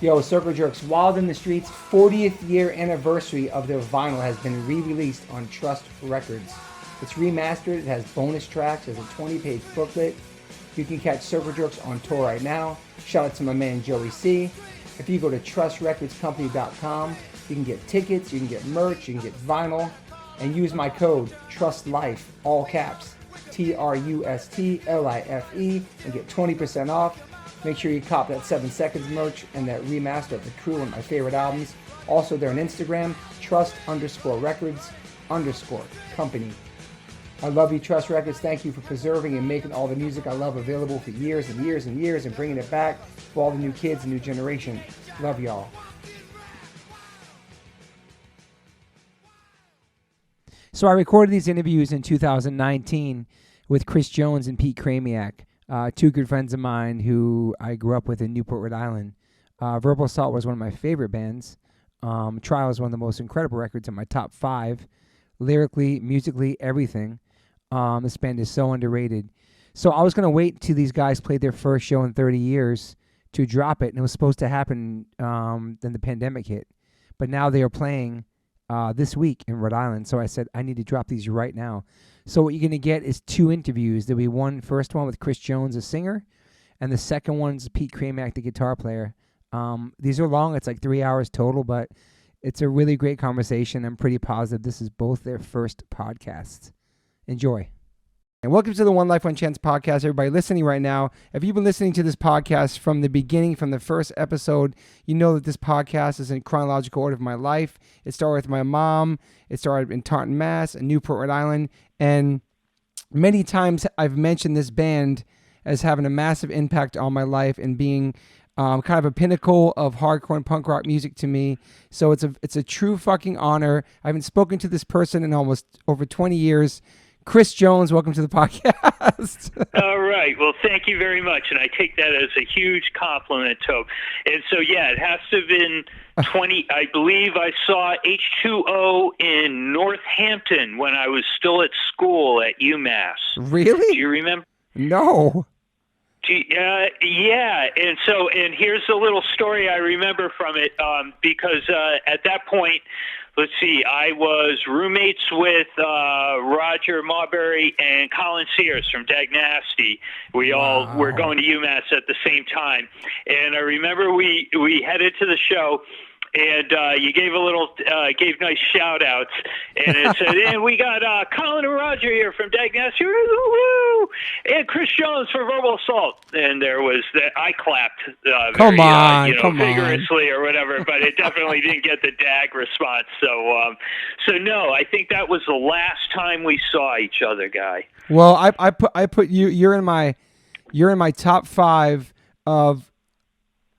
Yo, Circle Jerks, Wild in the Streets 40th year anniversary of their vinyl has been re-released on Trust Records. It's remastered, it has bonus tracks, there's a 20-page booklet. You can catch Circle Jerks on tour right now. Shout out to my man Joey C. If you go to trustrecordscompany.com, you can get tickets, you can get merch, you can get vinyl, and use my code TRUSTLIFE, all caps, TRUSTLIFE, and get 20% off. Make sure you cop that 7 Seconds merch and that remaster of The Crew, one of my favorite albums. Also, they're on Instagram, trust_records_company. I love you, Trust Records. Thank you for preserving and making all the music I love available for years and years and years and bringing it back for all the new kids and new generation. Love y'all. So I recorded these interviews in 2019 with Chris Jones and Pete Chramiec, two good friends of mine who I grew up with in Newport, Rhode Island. Verbal Assault was one of my favorite bands. Trial is one of the most incredible records in my top 5. Lyrically, musically, everything. This band is so underrated. So I was going to wait till these guys played their first show in 30 years to drop it, and it was supposed to happen then the pandemic hit. But now they are playing this week in Rhode Island, so I said I need to drop these right now. So what you're going to get is 2 interviews. There'll be first one with Chris Jones, the singer, and the second one's Pete Chramiec, the guitar player. These are long. It's like 3 hours total, but it's a really great conversation. I'm pretty positive this is both their first podcasts. Enjoy. And welcome to the One Life, One Chance podcast, everybody listening right now. If you've been listening to this podcast from the beginning, from the first episode, you know that this podcast is in chronological order of my life. It started with my mom. It started in Taunton, Mass, and Newport, Rhode Island. And many times I've mentioned this band as having a massive impact on my life and being kind of a pinnacle of hardcore and punk rock music to me. So it's a true fucking honor. I haven't spoken to this person in almost over 20 years. Chris Jones, welcome to the podcast. All right. Well, thank you very much. And I take that as a huge compliment, Tobe. And so, yeah, it has to have been 20. I believe I saw H2O in Northampton when I was still at school at UMass. Really? Do you remember? No. Yeah. And here's a little story I remember from it because at that point, let's see, I was roommates with Roger Marbury and Colin Sears from Dag Nasty. We all were going to UMass at the same time. And I remember we headed to the show, and you gave nice shout-outs. And it said, and we got Colin and Roger here from Dag Nasty. Woo! And Chris Jones for Verbal Assault. And there was that. I clapped come vigorously or whatever, but it definitely didn't get the Dag response. So no, I think that was the last time we saw each other, Guy. Well, I put you. You're in my top 5 of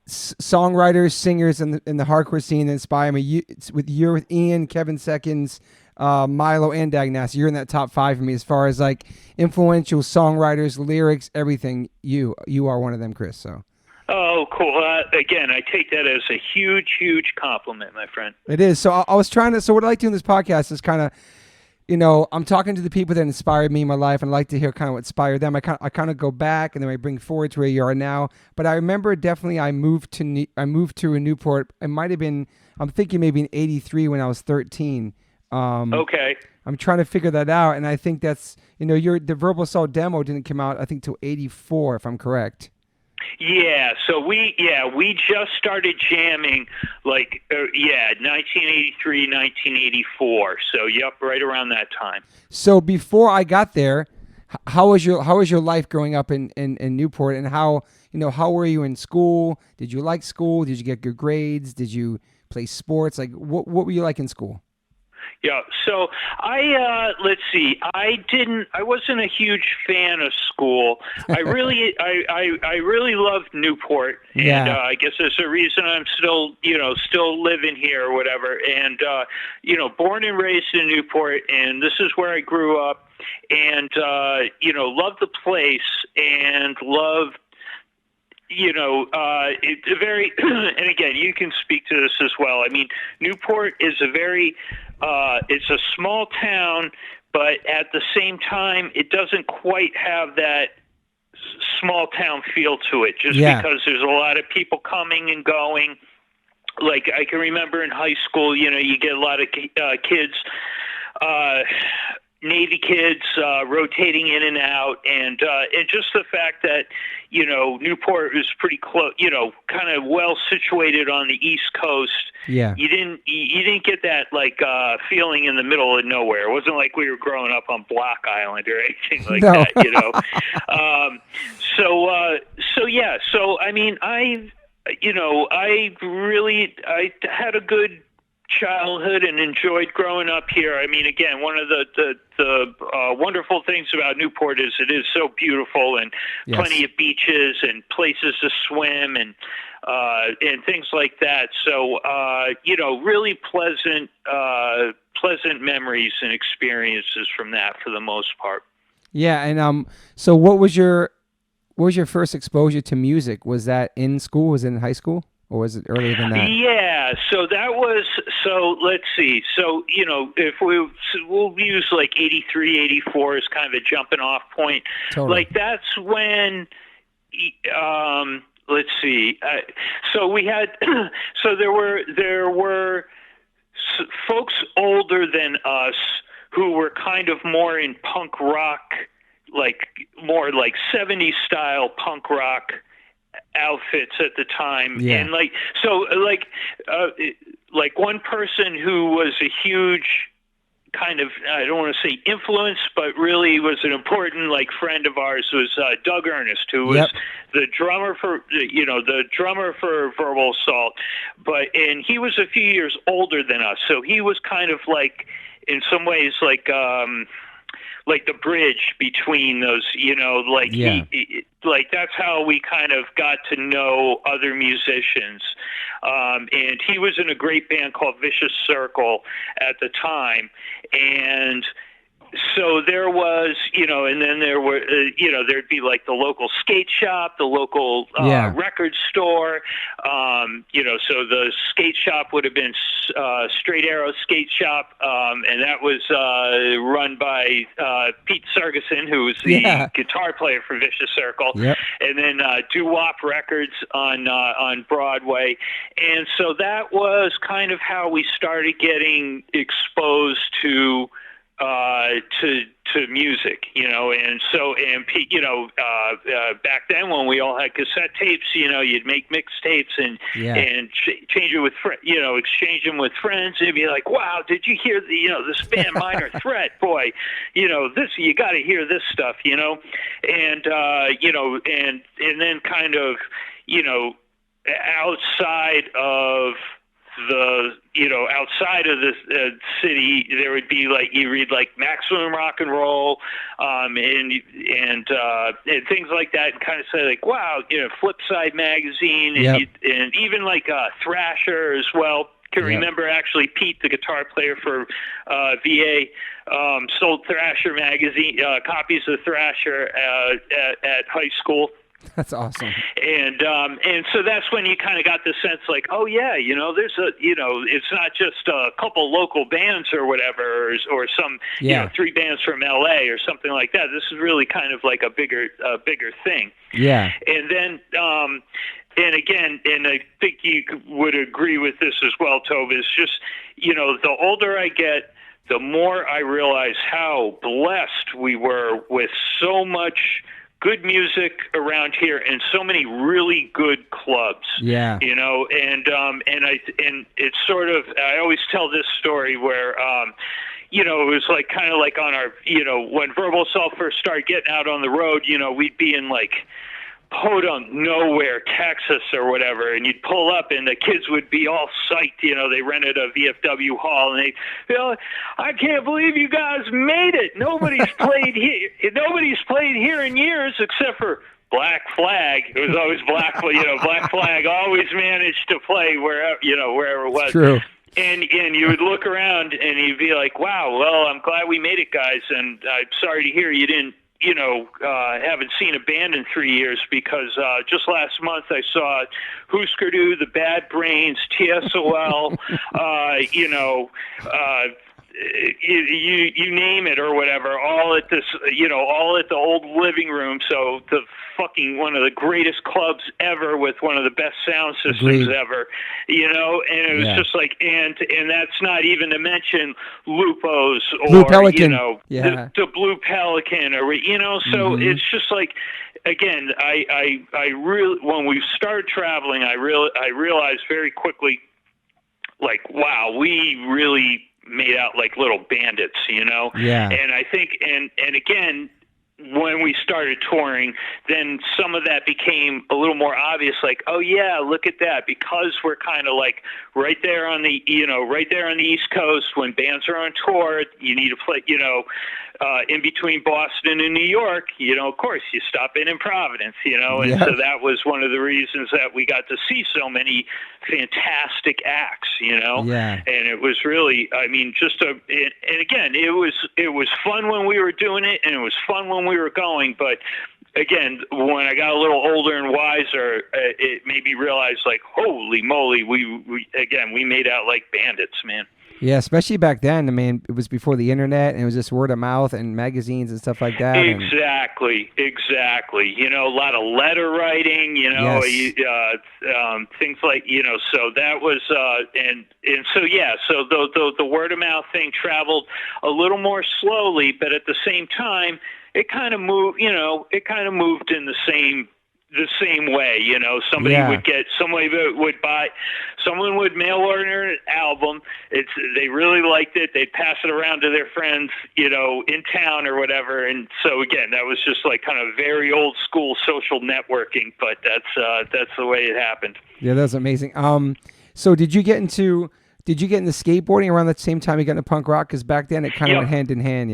songwriters, singers in the hardcore scene that inspire me. You're with Ian, Kevin Seconds, Milo, and Dag Nasty. You're in that top 5 for me as far as like influential songwriters, lyrics, everything. You are one of them, Chris. So. Oh, cool. Again, I take that as a huge, huge compliment, my friend. It is. So I was trying to. So what I like to do in this podcast is kind of, I'm talking to the people that inspired me in my life, and I like to hear kind of what inspired them. I kind of go back, and then I bring forward to where you are now. But I remember definitely I moved to Newport. It might have been, I'm thinking maybe in '83 when I was 13. Okay. I'm trying to figure that out, and I think that's the Verbal Assault demo didn't come out I think till '84 if I'm correct. Yeah, so we just started jamming 1983, 1984. So yep, right around that time. So before I got there, how was your life growing up in Newport, and how were you in school? Did you like school? Did you get good grades? Did you play sports? Like what were you like in school? Yeah, so let's see. I wasn't a huge fan of school. I really loved Newport, and I guess there's a reason I'm still living here or whatever. And born and raised in Newport, and this is where I grew up, and loved the place and loved. It's a very, and again, you can speak to this as well. I mean, Newport is it's a small town, but at the same time, it doesn't quite have that small town feel to it, just because there's a lot of people coming and going. Like I can remember in high school, you get a lot of kids, Navy kids rotating in and out, and just the fact that Newport is pretty close, kind of well situated on the East Coast. Yeah, you didn't get that feeling in the middle of nowhere. It wasn't like we were growing up on Block Island or anything like that. So I mean, I had a good childhood and enjoyed growing up here. I mean, again, one of the wonderful things about Newport is it is so beautiful, and plenty of beaches and places to swim and things like that. So, really pleasant memories and experiences from that for the most part. Yeah, and so what was your first exposure to music? Was that in school? Was it in high school? Or was it earlier than that? Yeah, so let's see. So, if we'll use like 83, 84 as kind of a jumping off point. Totally. Like that's when, let's see. So we had, so there were folks older than us who were kind of more in punk rock, more like 70s style punk rock outfits at the time. And one person who was a huge kind of, I don't want to say influence, but really was an important friend of ours was Doug Ernest, who was the drummer for Verbal Assault, and he was a few years older than us, so he was kind of in some ways the bridge between those, that's how we kind of got to know other musicians. And he was in a great band called Vicious Circle at the time. And so there was, and then there were, there'd be the local skate shop, the local record store. So the skate shop would have been Straight Arrow Skate Shop, and that was run by Pete Sergeson, who was the guitar player for Vicious Circle, and then Doo-Wop Records on Broadway. And so that was kind of how we started getting exposed to music, and Pete, back then when we all had cassette tapes, you'd make mixtapes and change it with exchange them with friends, and be like, wow, did you hear this band Minor Threat? Boy, this, you got to hear this stuff, and then kind of, outside of outside of the city, there would be you read Maximum Rock and Roll, and things like that, and kind of say wow, Flipside magazine, and even Thrasher as well. Can remember actually Pete, the guitar player for VA, sold Thrasher magazine, copies of Thrasher at high school. That's awesome. And so that's when you kind of got the sense oh yeah, there's it's not just a couple local bands or whatever, or some, three bands from LA or something like that. This is really kind of a bigger thing. Yeah. And then, and again, and I think you would agree with this as well, Toby, is just, the older I get, the more I realize how blessed we were with so much good music around here and so many really good clubs. Yeah. And it's sort of, I always tell this story where, it was kind of on our, when Verbal Assault first started getting out on the road, we'd be in podunk nowhere, Texas or whatever, and you'd pull up and the kids would be all psyched, they rented a VFW hall, and I can't believe you guys made it. Nobody's played here in years except for Black Flag. It was always Black Flag always managed to play wherever it was. True. And you would look around and you'd be like, wow, well, I'm glad we made it, guys, and I'm sorry to hear you didn't haven't seen a band in 3 years, because just last month I saw Husker Du, the Bad Brains, TSOL, you name it or whatever, all at this, all at the old living room. So the fucking one of the greatest clubs ever with one of the best sound systems ever, and it was just like, and that's not even to mention Lupo's or, Blue Pelican. The Blue Pelican or, so it's just like, again, I really, when we started traveling, I realized very quickly, like, wow, we really made out like little bandits, Yeah. And I think, and again, when we started touring, then some of that became a little more obvious, like, oh yeah, look at that, because we're kind of like right there on the, right there on the East Coast. When bands are on tour, you need to play, in between Boston and New York, of course, you stop in Providence, and so that was one of the reasons that we got to see so many fantastic acts, Yeah. And it was really, I mean, and again, it was fun when we were doing it, and it was fun when we were going, but again, when I got a little older and wiser, it made me realize, like, holy moly, we made out like bandits, man. Yeah, especially back then. I mean, it was before the internet, and it was just word of mouth and magazines and stuff like that. Exactly. A lot of letter writing. Things like So that was So the word of mouth thing traveled a little more slowly, but at the same time, it kind of moved. It kind of moved in the same way, someone would mail order an album. They really liked it. They'd pass it around to their friends, in town or whatever. And so again, that was just like kind of very old school social networking, but that's the way it happened. Yeah, that's amazing. So did you get into skateboarding around the same time you got into punk rock? Because back then it kind of went hand in hand,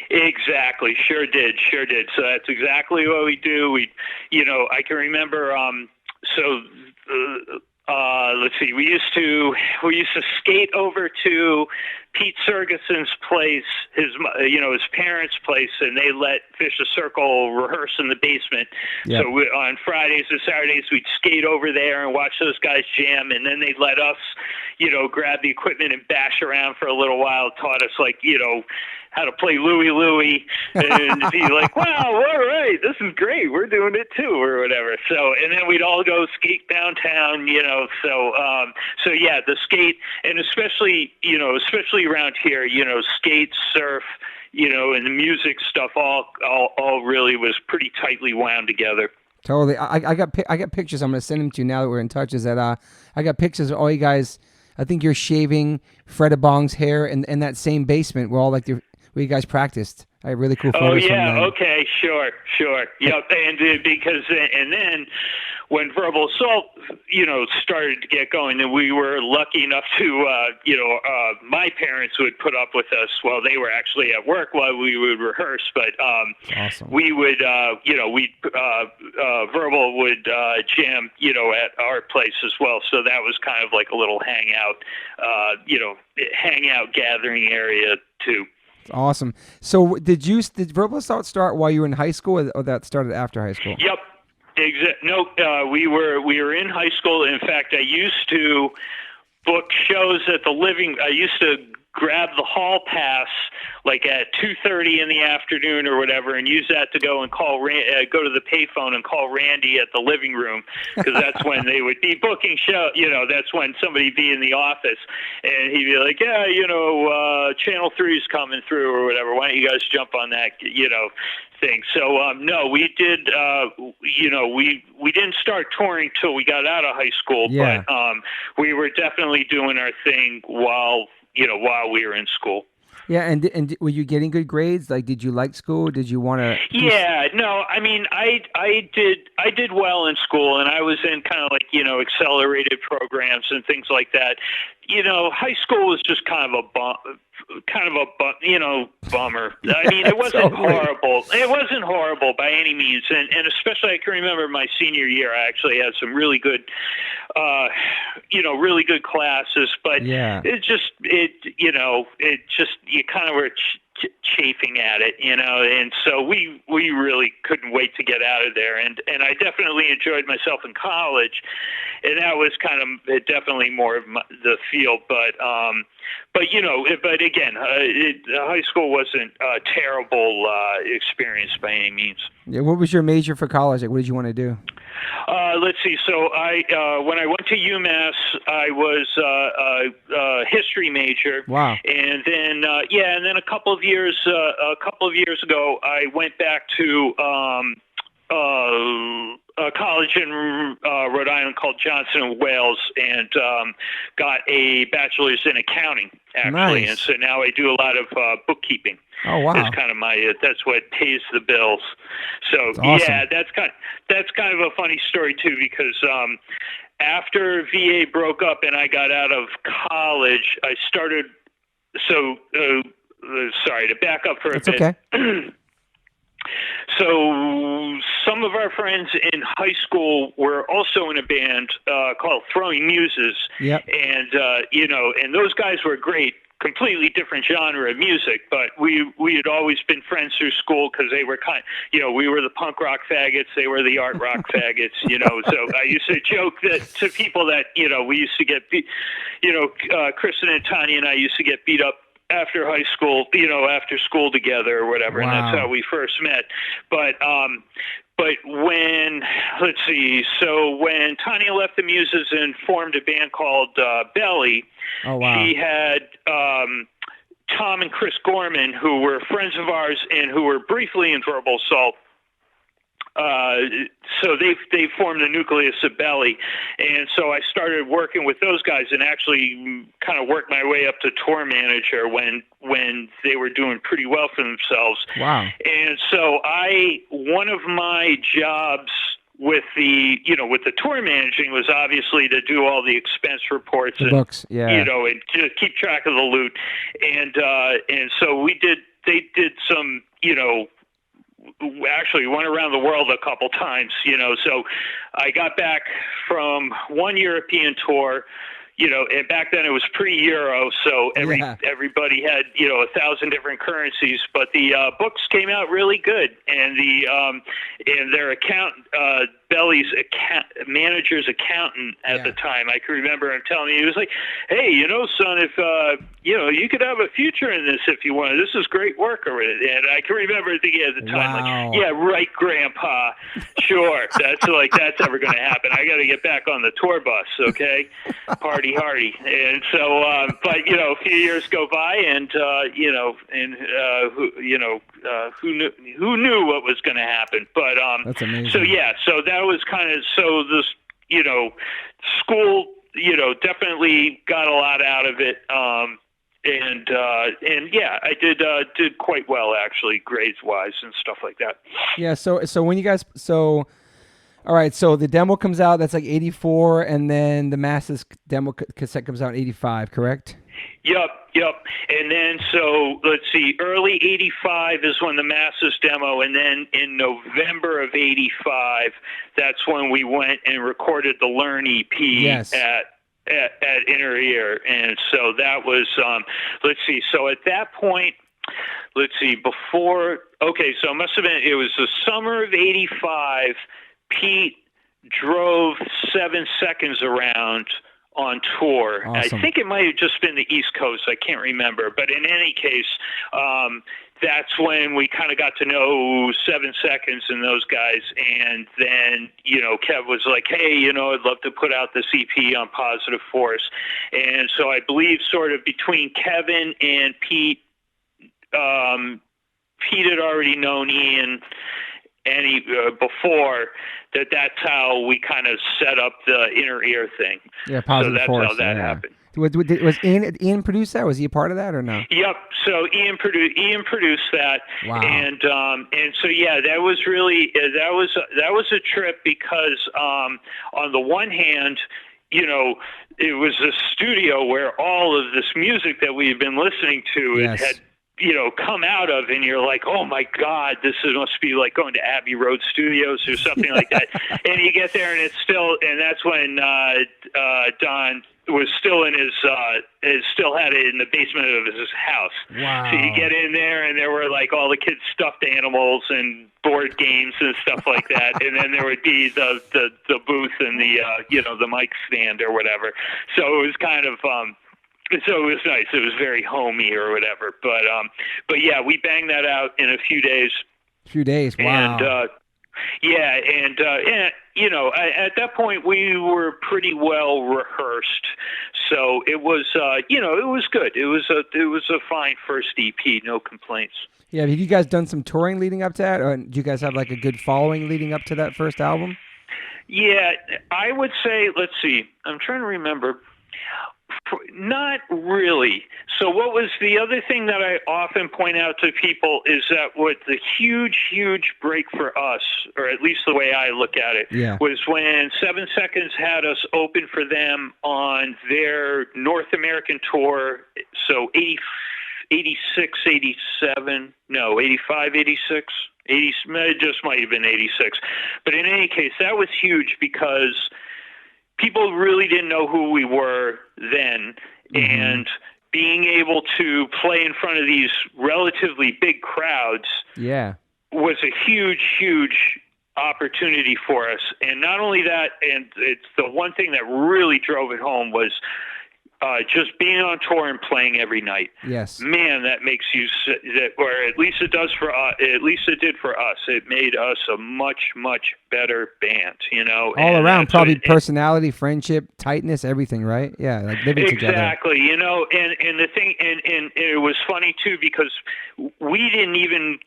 Exactly. Sure did. So that's exactly what we do. I can remember, let's see, we used to skate over to Pete Sergeson's place, his parents' place, and they let Vicious Circle rehearse in the basement. Yep. So on Fridays and Saturdays, we'd skate over there and watch those guys jam, and then they'd let us, grab the equipment and bash around for a little while. Taught us, like, how to play Louie Louie, and be like, wow, all right, this is great, we're doing it too, or whatever. So, and then we'd all go skate downtown, so yeah, the skate, and especially around here, skate, surf, and the music stuff all really was pretty tightly wound together. Totally. I got pictures. I'm going to send them to you now that we're in touch. Is that I got pictures of all you guys. I think you're shaving Fred Abong's hair in that same basement where where you guys practiced. I have really cool photos from then. Okay, sure. Yep, and then when Verbal Assault, started to get going, and we were lucky enough to, my parents would put up with us while they were actually at work while we would rehearse. But awesome. We would, Verbal would jam, at our place as well. So that was kind of like a little hangout gathering area too. Awesome. So did Verbal Assault start while you were in high school, or that started after high school? Yep. No, we were in high school. In fact, I used to book shows at I used to grab the hall pass like at 2:30 in the afternoon or whatever, and use that to go and call go to the payphone and call Randy at the living room, because that's when they would be booking show. That's when somebody be in the office, and he'd be like, yeah, Channel 3's coming through or whatever. Why don't you guys jump on that, thing. So no, we did. We didn't start touring till we got out of high school, but we were definitely doing our thing while we were in school. Yeah, and were you getting good grades? Like, did you like school? Did you want to? Yeah, no, I mean, I did well in school, and I was in kind of like, accelerated programs and things like that. High school was just kind of a bummer. I mean, it wasn't horrible. It wasn't horrible by any means, and especially I can remember my senior year. I actually had some really good, classes. But you kind of were chafing at it, and so we really couldn't wait to get out of there. And I definitely enjoyed myself in college, and that was kind of definitely more of the field. But again, high school wasn't a terrible experience by any means. Yeah. What was your major for college? Like, what did you want to do? Let's see. So when I went to UMass, I was a history major. Wow. And then and then a couple of years ago, I went back to a college in Rhode Island called Johnson & Wales, and got a bachelor's in accounting, actually. Nice. And so now I do a lot of bookkeeping. Oh, wow. It's kind of that's what pays the bills. So awesome. Yeah, that's kind of a funny story too, because after VA broke up and I got out of college, I started. So sorry to back up for a bit. Okay. So some of our friends in high school were also in a band called Throwing Muses. Yep. And and those guys were great. Completely different genre of music, but we had always been friends through school because they were we were the punk rock faggots, they were the art rock faggots, So I used to joke that to people that we used to get Kristen and Tanya and I used to get beat up after high school, after school together or whatever, wow. And that's how we first met. But when Tanya left the Muses and formed a band called Belly, oh, wow. she had Tom and Chris Gorman, who were friends of ours and who were briefly in Verbal Assault. So they formed the nucleus of Belly, and so I started working with those guys and actually kind of worked my way up to tour manager when they were doing pretty well for themselves. Wow! And so one of my jobs with the tour managing was obviously to do all the expense reports and books, yeah, and to keep track of the loot, and so they did some actually went around the world a couple times, so I got back from one European tour, and back then it was pre-Euro, so everybody had, 1,000 different currencies, but the books came out really good, and and their Belly's manager's accountant at the time, I can remember him telling me, he was like, hey, son, if, you could have a future in this if you wanted. This is great work. And I can remember thinking at the time, wow. like, yeah, right, Grandpa. Sure. That's ever going to happen. I got to get back on the tour bus. Okay. Party hardy. And so, but, a few years go by and, who knew what was going to happen? But, that's amazing. So that was kind of, this, school, definitely got a lot out of it. I did quite well actually, grades wise and stuff like that. Yeah. So when you guys, all right. So the demo comes out. That's like 84, and then the Masses demo cassette comes out in 85. Correct? Yep. And then so let's see, early 85 is when the Masses demo, and then in November of 85, that's when we went and recorded the Learn EP. Yes. At Inner Ear. And so that was, so at that point, so it must have been, it was the summer of 85, Pete drove 7 Seconds around on tour. Awesome. I think it might have just been the East Coast, I can't remember, but in any case, that's when we kind of got to know 7 Seconds and those guys. And then, Kev was like, hey, I'd love to put out this EP on Positive Force. And so I believe sort of between Kevin and Pete, Pete had already known Ian before that's how we kind of set up the Inner Ear thing. Yeah, Positive Force. So that's how that happened. Was Ian produce that? Was he a part of that or no? Yep. So Ian produced that. Wow. And so that was really that was a trip because on the one hand, it was a studio where all of this music that we had been listening to yes. had come out of, and you're like, oh my God, this must be like going to Abbey Road Studios or something like that. And you get there, and and that's when Don was still in still had it in the basement of his house. Wow. So you get in there, and there were like all the kids' stuffed animals and board games and stuff like that. And then there would be the booth and the mic stand or whatever. So it was kind of, so it was nice. It was very homey or whatever. But yeah, we banged that out in a few days. Wow. And at that point we were pretty well rehearsed. So it was, it was good. It was a fine first EP, no complaints. Yeah, have you guys done some touring leading up to that, or do you guys have like a good following leading up to that first album? Yeah, I would say. Let's see. I'm trying to remember. Not really. So what was the other thing that I often point out to people is that what the huge break for us, or at least the way I look at it, was when 7 Seconds had us open for them on their North American tour. So 86, 87, no, 85, 86. 80, it just might have been 86. But in any case, that was huge because people really didn't know who we were then, and being able to play in front of these relatively big crowds was a huge opportunity for us. And not only that, and it's the one thing that really drove it home was just being on tour and playing every night. Yes. Man, that makes you, or at least it does for us. At least it did for us. It made us a much better band. All around, probably personality, friendship, tightness, everything, right? Yeah, like living together. Exactly. And the thing, and it was funny too because we didn't even.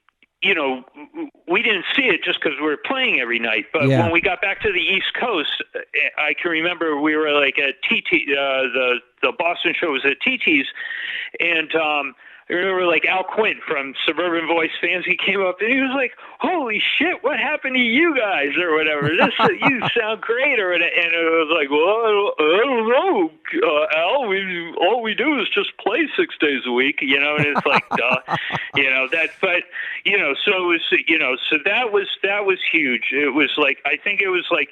We didn't see it just because we were playing every night. But when we got back to the East Coast, I can remember we were like at TT, the Boston show was at TT's, and I remember like Al Quint from Suburban Voice Fans, he came up and he was like, holy shit, what happened to you guys or whatever? You sound great or whatever. And it was like, well, I don't know, Al, all we do is just play 6 days a week, and it's like, duh, so it was, so that was huge. It was like, I think it was like,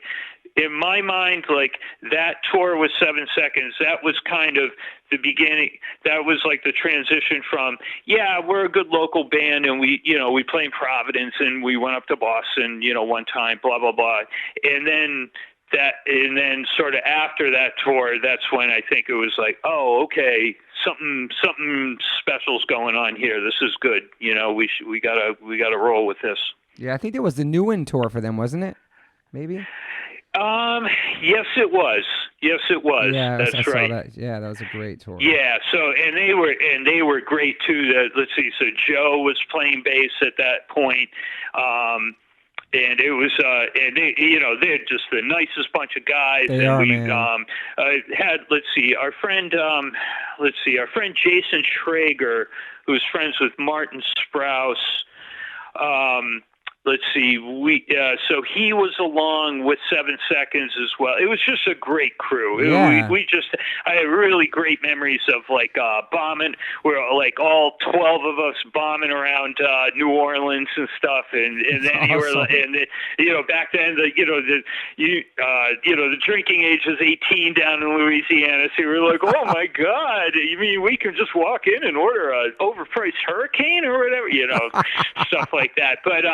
in my mind, like that tour with 7 Seconds, that was kind of the beginning. That was like the transition from, we're a good local band and we play in Providence and we went up to Boston, one time, blah, blah, blah. And then sort of after that tour, that's when I think it was like, oh, okay, something special's going on here. This is good. We gotta roll with this. Yeah. I think there was the New One tour for them, wasn't it? Maybe. Yes, it was. Yeah, that's right. Saw that. Yeah, that was a great tour. Yeah. So, and they were great too. Let's see. So Joe was playing bass at that point. And it was, and they're just the nicest bunch of guys. They are, man. Had, our friend Jason Schrager, who's friends with Martin Sprouse. So he was along with 7 Seconds as well. It was just a great crew. Yeah. I had really great memories of like bombing. We're like all 12 of us bombing around New Orleans and stuff. And then awesome. Back then the drinking age was 18 down in Louisiana. So we were like, oh my God, you mean we can just walk in and order a overpriced hurricane or whatever, stuff like that. But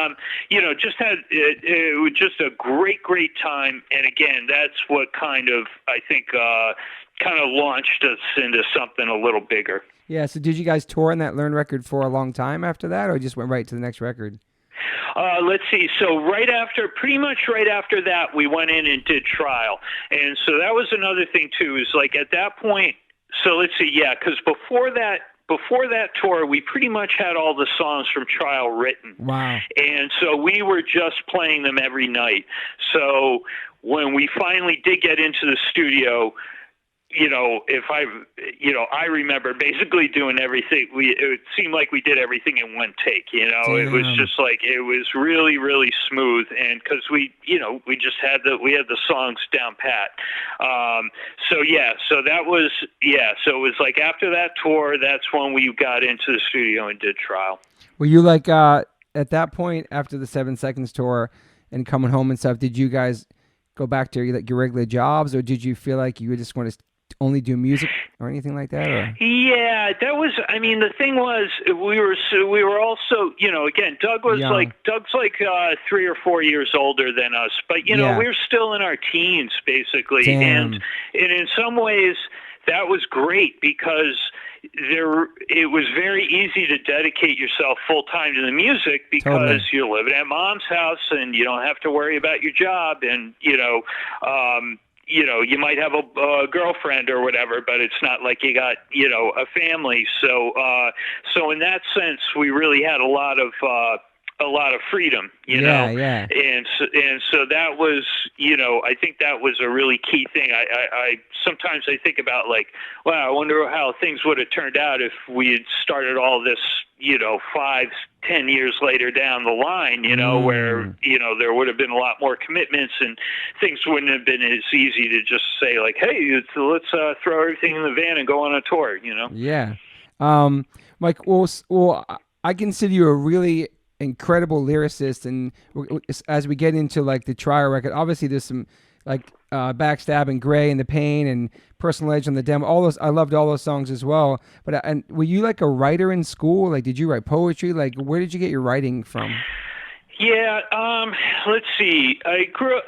just had it was just a great time, and again, that's what kind of I think launched us into something a little bigger. Yeah. So did you guys tour on that Learn record for a long time after that, or just went right to the next record? Let's see. So pretty much right after that, we went in and did Trial, and so that was another thing too. Is like at that point. So let's see. Yeah, because before that tour, we pretty much had all the songs from Trial written. Wow. And so we were just playing them every night. So when we finally did get into the studio, if I remember basically doing everything. It seemed like we did everything in one take. It was just like, it was really, really smooth, and because we just had the songs down pat. So that was So it was like after that tour, that's when we got into the studio and did Trial. Were you like at that point after the 7 Seconds tour and coming home and stuff? Did you guys go back to your regular jobs, or did you feel like you just want to only do music or anything like that? Or? Yeah, that was. I mean, the thing was, we were also, again, Doug's like 3 or 4 years older than us, but we were still in our teens basically. Damn. And in some ways that was great because it was very easy to dedicate yourself full time to the music because you're living at mom's house and you don't have to worry about your job, and you might have a girlfriend or whatever, but it's not like you got a family. So in that sense, we really had a lot of freedom, Yeah. And so that was, I think that was a really key thing. I sometimes I think about like, wow, I wonder how things would have turned out if we had started all this, 5-10 years later down the line, where, there would have been a lot more commitments and things wouldn't have been as easy to just say like, hey, let's throw everything in the van and go on a tour, Yeah. Mike, well, I consider you a really incredible lyricist, and as we get into like the Trial record, obviously there's some like Backstab and Gray and The Pain and Personal Edge on the demo. All those, I loved all those songs as well. But and were you like a writer in school? Like, did you write poetry? Like, where did you get your writing from? Yeah, let's see. I grew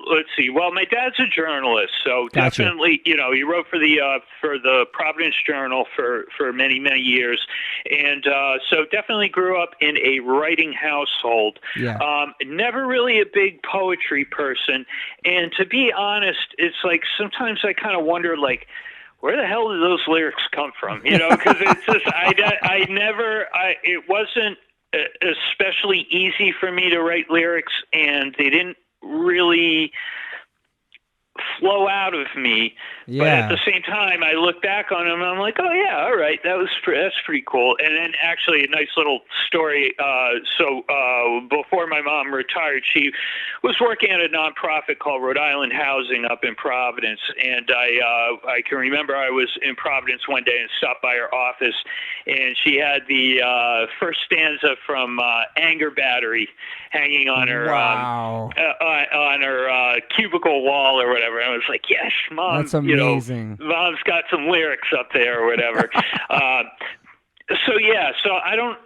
let's see. Well, my dad's a journalist, so Gotcha. Definitely, he wrote for the Providence Journal for many, many years. And so definitely grew up in a writing household. Yeah. Never really a big poetry person. And to be honest, it's like sometimes I kind of wonder like, where the hell did those lyrics come from? Because it's just it wasn't especially easy for me to write lyrics, and they didn't really flow out of me. Yeah. But at the same time, I look back on them and I'm like, oh yeah, all right, that's pretty cool. And then actually a nice little story. So before my mom retired, she was working at a nonprofit called Rhode Island Housing up in Providence. And I can remember I was in Providence one day and stopped by her office, and she had the first stanza from Anger Battery hanging on her on her cubicle wall or whatever. And I was like, yes, Mom. That's amazing. Mom's got some lyrics up there or whatever. So I don't,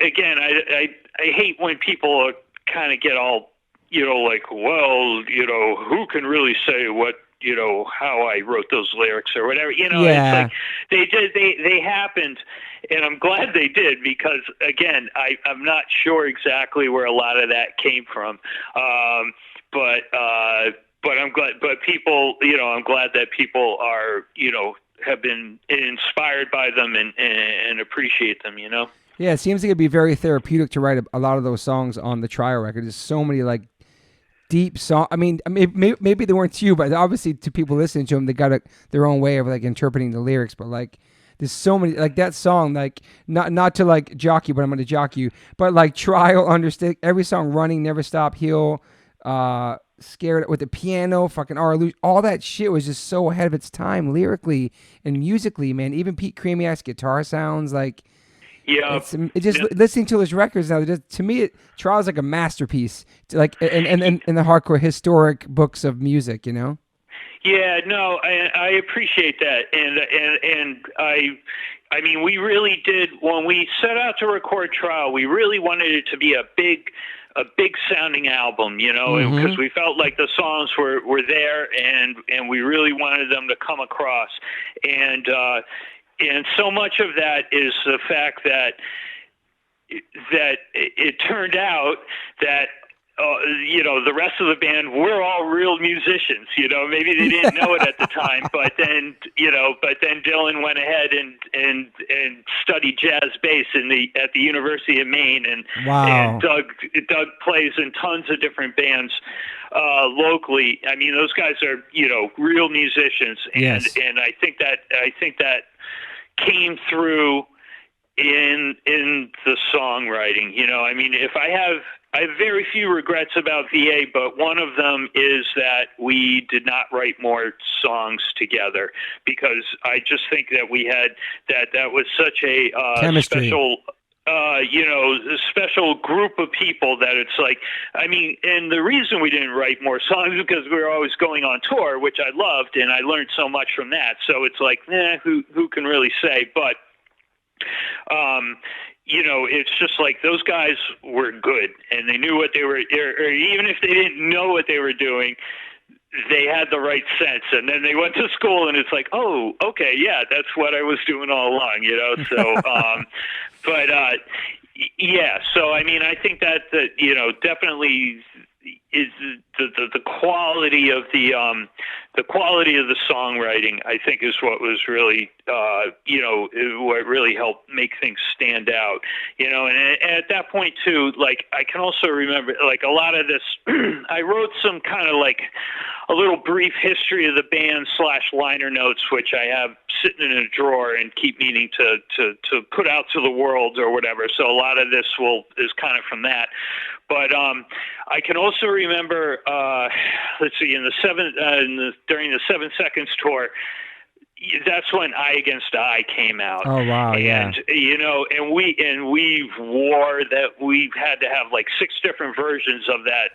again, I hate when people kind of get all, like, well, who can really say what, how I wrote those lyrics or whatever, Yeah. It's like they happened, and I'm glad they did because, again, I'm not sure exactly where a lot of that came from. But I'm glad, people, I'm glad that people are, have been inspired by them and appreciate them, Yeah, it seems like it'd be very therapeutic to write a lot of those songs on the Trial record. There's so many like deep songs. I mean, maybe they weren't to you, but obviously to people listening to them, they got their own way of like interpreting the lyrics. But like, there's so many, like that song, like not to like jock you, but I'm going to jock you. But like Trial, Understick, every song, Running, Never Stop, Heal, Scared, with the piano, fucking R. all that shit was just so ahead of its time lyrically and musically, man. Even Pete Chramiec's guitar sounds like, listening to his records now, to me, Trial's like a masterpiece, like in the hardcore historic books of music, Yeah, no, I appreciate that, and I mean, we really did, when we set out to record Trial, we really wanted it to be a big sounding album, because we felt like the songs were there, and we really wanted them to come across, and so much of that is the fact that it turned out that the rest of the band, we're all real musicians. Maybe they didn't know it at the time, but then Dylan went ahead and studied jazz bass at the University of Maine, and Doug plays in tons of different bands locally. I mean, those guys are real musicians, and I think that came through in the songwriting. I mean, I have very few regrets about VA, but one of them is that we did not write more songs together, because I just think that we had that was such a special special group of people that it's like, I mean, and the reason we didn't write more songs is because we were always going on tour, which I loved, and I learned so much from that. So it's like, who can really say? But it's just like those guys were good, and they knew what they were, or even if they didn't know what they were doing, they had the right sense. And then they went to school, and it's like, oh, okay, yeah, that's what I was doing all along, So, so I mean, I think that definitely is the quality of the quality of the songwriting, I think, is what was really what really helped make things stand out. And at that point too, like, I can also remember, like, a lot of this I wrote some kind of like a little brief history of the band / liner notes, which I have sitting in a drawer and keep meaning to put out to the world or whatever. So a lot of this is kind of from that. But I can also remember, let's see, during the 7 Seconds tour, that's when Eye Against Eye came out. Oh wow! And and we wore that. We had to have like 6 different versions of that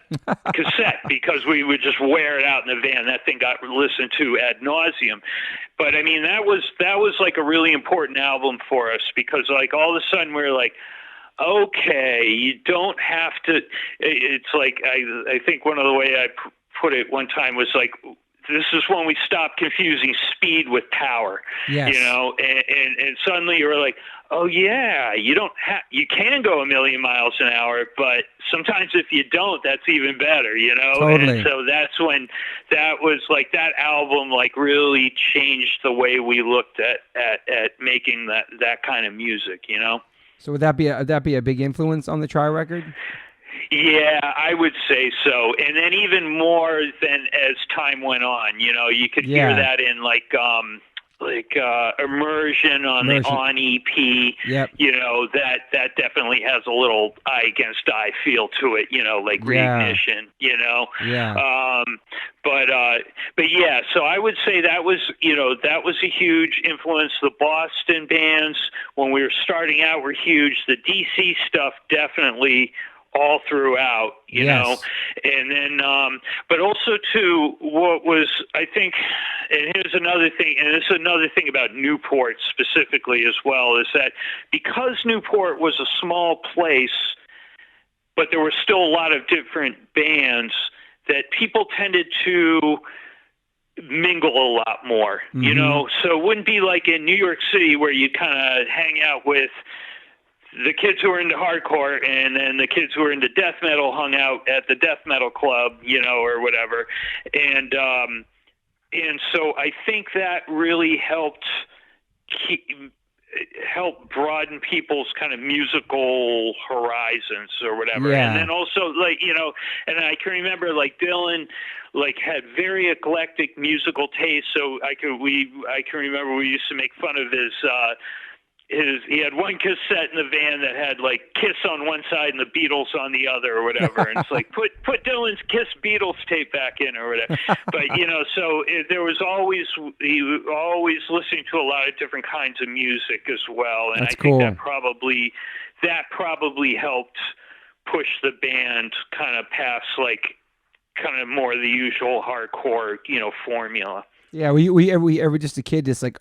cassette because we would just wear it out in the van. That thing got listened to ad nauseum. But I mean, that was like a really important album for us, because like all of a sudden we're like, okay, you don't have to. It's like I think one of the way I put it one time was like, this is when we stop confusing speed with power. Yes. And suddenly you're like, oh yeah, you can go 1,000,000 miles an hour, but sometimes if you don't, that's even better, Totally. And so that's when that was like, that album like really changed the way we looked at making that kind of music, So would that be a big influence on the Try record? Yeah, I would say so. And then even more than as time went on, you could hear that in like Immersion on the On EP. Yep. That definitely has a little Eye Against Eye feel to it, like Reignition, Yeah. But yeah, so I would say that was a huge influence. The Boston bands, when we were starting out, were huge. The DC stuff definitely all throughout, Yes. and then, but also too, what was, I think, and here's another thing, and this is another thing about Newport specifically as well, is that because Newport was a small place, but there were still a lot of different bands, that people tended to mingle a lot more, so it wouldn't be like in New York City where you kind of hang out with the kids who were into hardcore, and then the kids who were into death metal hung out at the death metal club, or whatever. And so I think that really helped broaden people's kind of musical horizons or whatever. Yeah. And then also, like, and I can remember like Dylan like had very eclectic musical taste. So I can remember we used to make fun of he had one cassette in the van that had like Kiss on one side and the Beatles on the other or whatever. And it's like, put Dylan's Kiss Beatles tape back in or whatever. But, so there was he was always listening to a lot of different kinds of music as well. And That's I think cool. that probably helped push the band kind of past like kind of more the usual hardcore, formula. Yeah, we ever just a kid just like,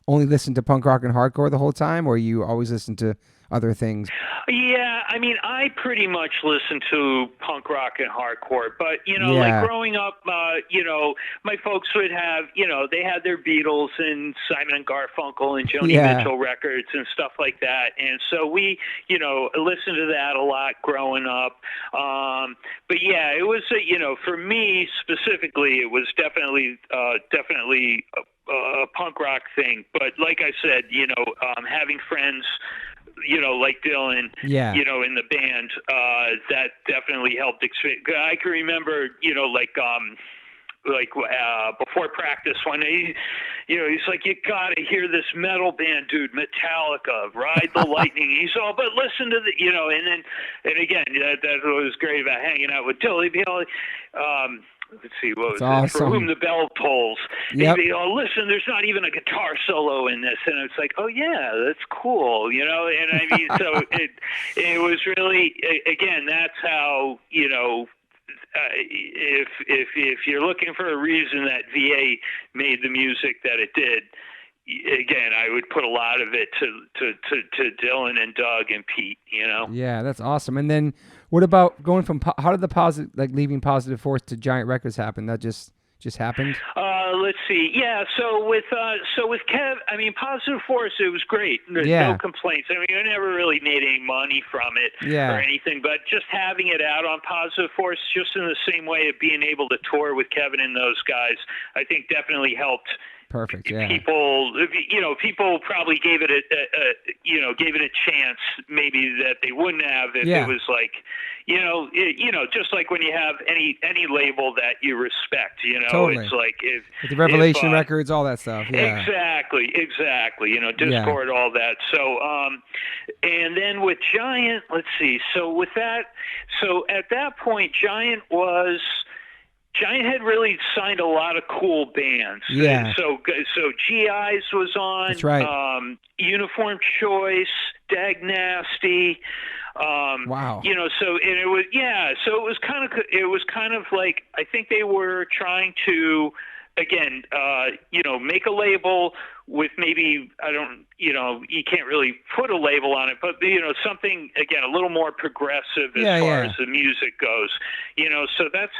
only listened to punk rock and hardcore the whole time, or you always listened to other things? Yeah, I mean, I pretty much listened to punk rock and hardcore, but Yeah. like growing up, my folks would have, they had their Beatles and Simon and Garfunkel and Joni Yeah. Mitchell records and stuff like that, and so we, listened to that a lot growing up. But yeah, it was, for me specifically, it was definitely a punk rock thing. But like I said, having friends, like Dylan, Yeah. in the band, that definitely helped expand. I can remember, before practice one day, he's like, you gotta hear this metal band, dude, Metallica, Ride the Lightning. He's all, but listen to the, and again, that was great about hanging out with Dylan. Let's see, what was That's it? For awesome. Whom the Bell Tolls. Yep. They'd be, listen, there's not even a guitar solo in this. And it's like, oh, yeah, that's cool, And I mean, so it was really, again, that's how, if you're looking for a reason that VA made the music that it did, again, I would put a lot of it to Dylan and Doug and Pete, Yeah, that's awesome. And then what about going from how did the positive, like leaving Positive Force to Giant Records happen? That just happened? Let's see. Yeah, so with Kev, I mean, Positive Force, it was great. There's Yeah. no complaints. I mean, I never really made any money from it Yeah. or anything, but just having it out on Positive Force, just in the same way of being able to tour with Kevin and those guys, I think definitely helped. Perfect. Yeah. People probably gave it a chance, maybe that they wouldn't have if Yeah. it was like, just like when you have any label that you respect, Totally. it's like if With the Revelation Records, all that stuff. Yeah. Exactly. Discord, all that. So, and then with Giant, let's see. So at that point, Giant had really signed a lot of cool bands. Yeah. So GIs was on. That's right. Uniform Choice, Dag Nasty. Wow. So and it was kind of like, I think they were trying to, again, make a label with maybe, you can't really put a label on it, but, something, again, a little more progressive as far as the music goes, so that's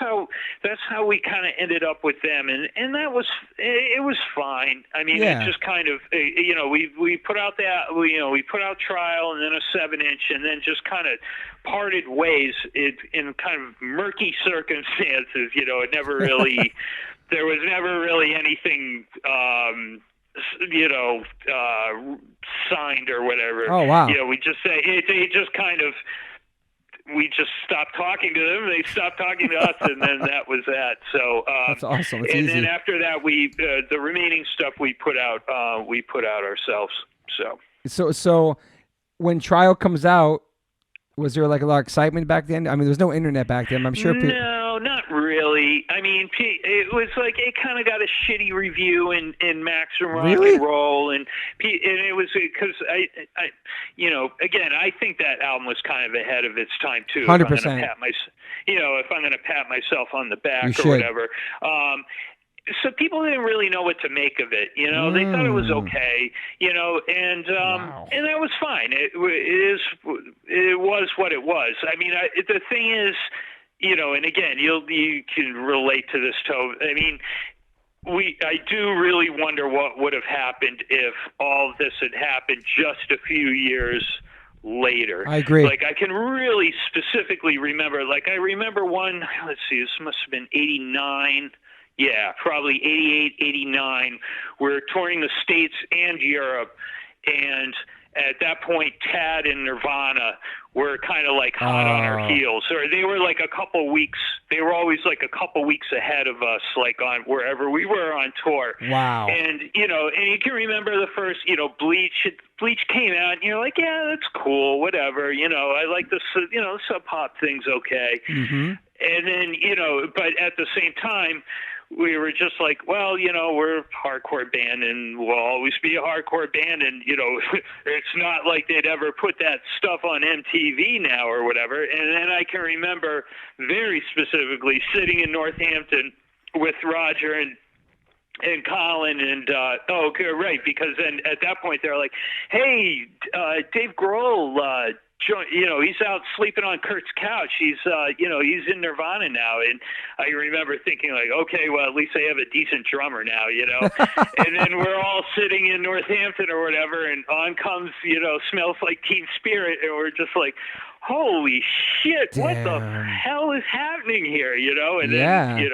how we kind of ended up with them. And it was fine. I mean, it just kind of, we put out we put out Trial and then a 7-inch and then just kind of parted ways in kind of murky circumstances, it never really, there was never really anything, signed or whatever. Oh, wow. We just say it just kind of, we just stopped talking to them. They stopped talking to us, and then that was that. So that's awesome. It's and easy. then after that, we the remaining stuff we put out ourselves. So when Trial comes out, was there like a lot of excitement back then? I mean, there was no internet back then. I'm sure people... No, not really. I mean, it was like it kind of got a shitty review in Maximum Rock and Roll, and it was because I again, I think that album was kind of ahead of its time too. 100%. If I'm going to pat myself on the back You or whatever. So people didn't really know what to make of it. They thought it was okay. And that was fine. It was what it was. I mean, the thing is, and again, you can relate to this, Toby. I mean, I do really wonder what would have happened if all of this had happened just a few years later. I agree. Like, I can really specifically remember, I remember one, let's see, this must have been 89. Yeah, probably 88, 89. We're touring the States and Europe, and at that point, Tad and Nirvana were kind of like hot on our heels. Or they were like a couple weeks, they were always like a couple weeks ahead of us, like on wherever we were on tour. Wow. And, and you can remember the first, Bleach came out, and you're like, yeah, that's cool, whatever. I like the, Sub Pop thing's okay. Mm-hmm. And then, but at the same time, we were just like, well, we're a hardcore band and we'll always be a hardcore band. And, it's not like they'd ever put that stuff on MTV now or whatever. And then I can remember very specifically sitting in Northampton with Roger and and Colin and okay, right, because then at that point they're like, hey, Dave Grohl, he's out sleeping on Kurt's couch. He's he's in Nirvana now. And I remember thinking like, okay, well at least they have a decent drummer now, And then we're all sitting in Northampton or whatever, and on comes Smells Like Teen Spirit, and we're just like, holy shit, Damn. what the hell is happening here, And Yeah. then,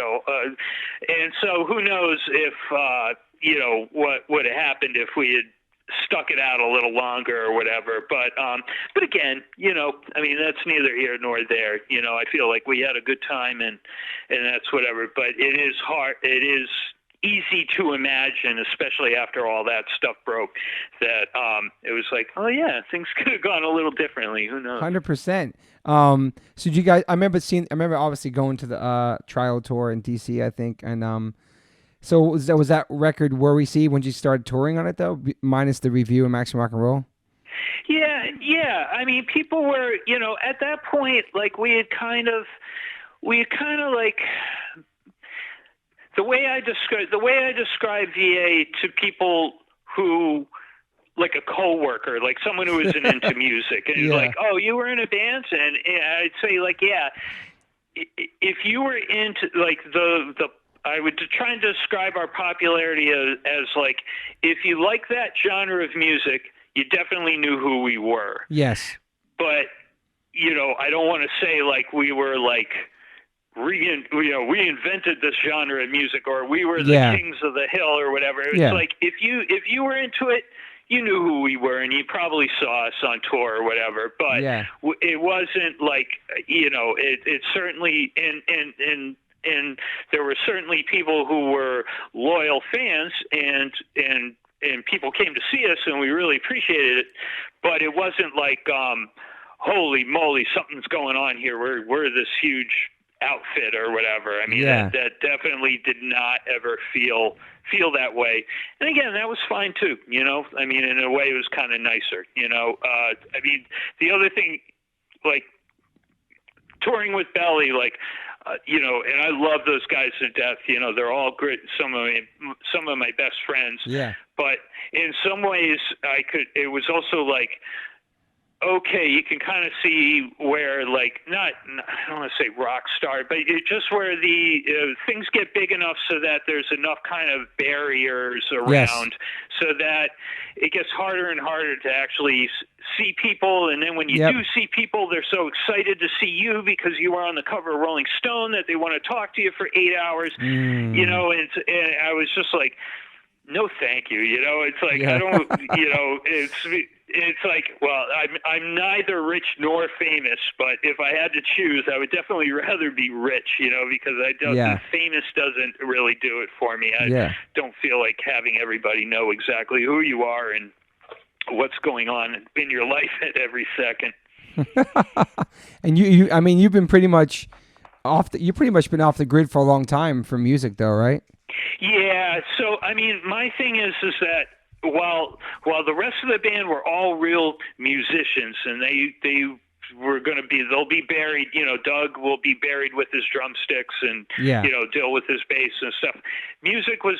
and so who knows if, what would have happened if we had stuck it out a little longer or whatever. But again, I mean, that's neither here nor there. I feel like we had a good time and that's whatever, but it is hard. It is easy to imagine, especially after all that stuff broke, that it was like, oh yeah, things could have gone a little differently. Who knows? 100%. So did you guys? I remember obviously going to the trial tour in DC, I think, and so was that record Were We See when you started touring on it though, minus the review and Maximum Rock and Roll? Yeah. I mean, people were, at that point, like we had kind of like. The way I describe VA to people who, like a coworker, like someone who isn't into music, and like, oh, you were in a band, and I'd say like, yeah, if you were into like I would try and describe our popularity as like, if you like that genre of music, you definitely knew who we were. Yes. But I don't want to say like we were like. We invented this genre of music, or we were the kings of the hill, or whatever. It's like if you were into it, you knew who we were, and you probably saw us on tour or whatever. But it wasn't like it certainly and there were certainly people who were loyal fans, and people came to see us, and we really appreciated it. But it wasn't like holy moly, something's going on here. We're this huge outfit or whatever. I mean, that definitely did not ever feel that way. And again, that was fine too. I mean, in a way, it was kind of nicer. I mean, the other thing, like touring with Belly, like. And I love those guys to death. They're all great. Some of my best friends. Yeah. But in some ways, it was also like. Okay, you can kind of see where, like, I don't want to say rock star, but just where the things get big enough so that there's enough kind of barriers around, so that it gets harder and harder to actually see people. And then when you do see people, they're so excited to see you because you were on the cover of Rolling Stone that they want to talk to you for 8 hours. And I was just like, no, thank you. It's like I don't. It's like, well, I'm neither rich nor famous, but if I had to choose, I would definitely rather be rich. Because famous doesn't really do it for me. I don't feel like having everybody know exactly who you are and what's going on in your life at every second. And I mean, you've been pretty much you've pretty much been off the grid for a long time for music, though, right? Yeah. So, I mean, my thing is that while the rest of the band were all real musicians, and they'll be buried, Doug will be buried with his drumsticks, and Dill with his bass and stuff. Music was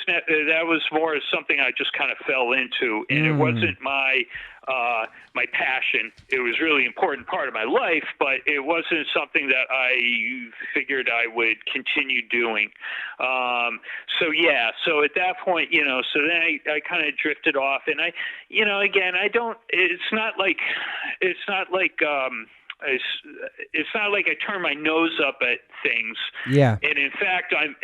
more something I just kind of fell into, and it wasn't my passion. It was a really important part of my life, but it wasn't something that I figured I would continue doing. So at that point, so then I kind of drifted off, and again, it's not like I turn my nose up at things. Yeah. And in fact, I'm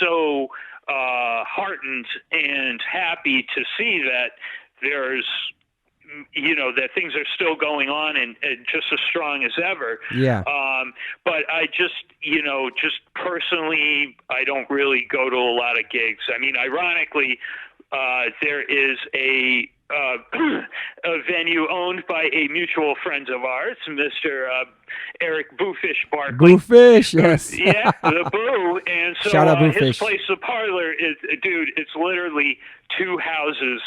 so heartened and happy to see that there's, that things are still going on and just as strong as ever. Yeah. But I just personally, I don't really go to a lot of gigs. I mean, ironically, there is a venue owned by a mutual friend of ours, Mr. Eric Boofish Barkley. Boofish, yes. Yeah, the Boo. And so Shout out his place, the Parlor, it's literally 2 houses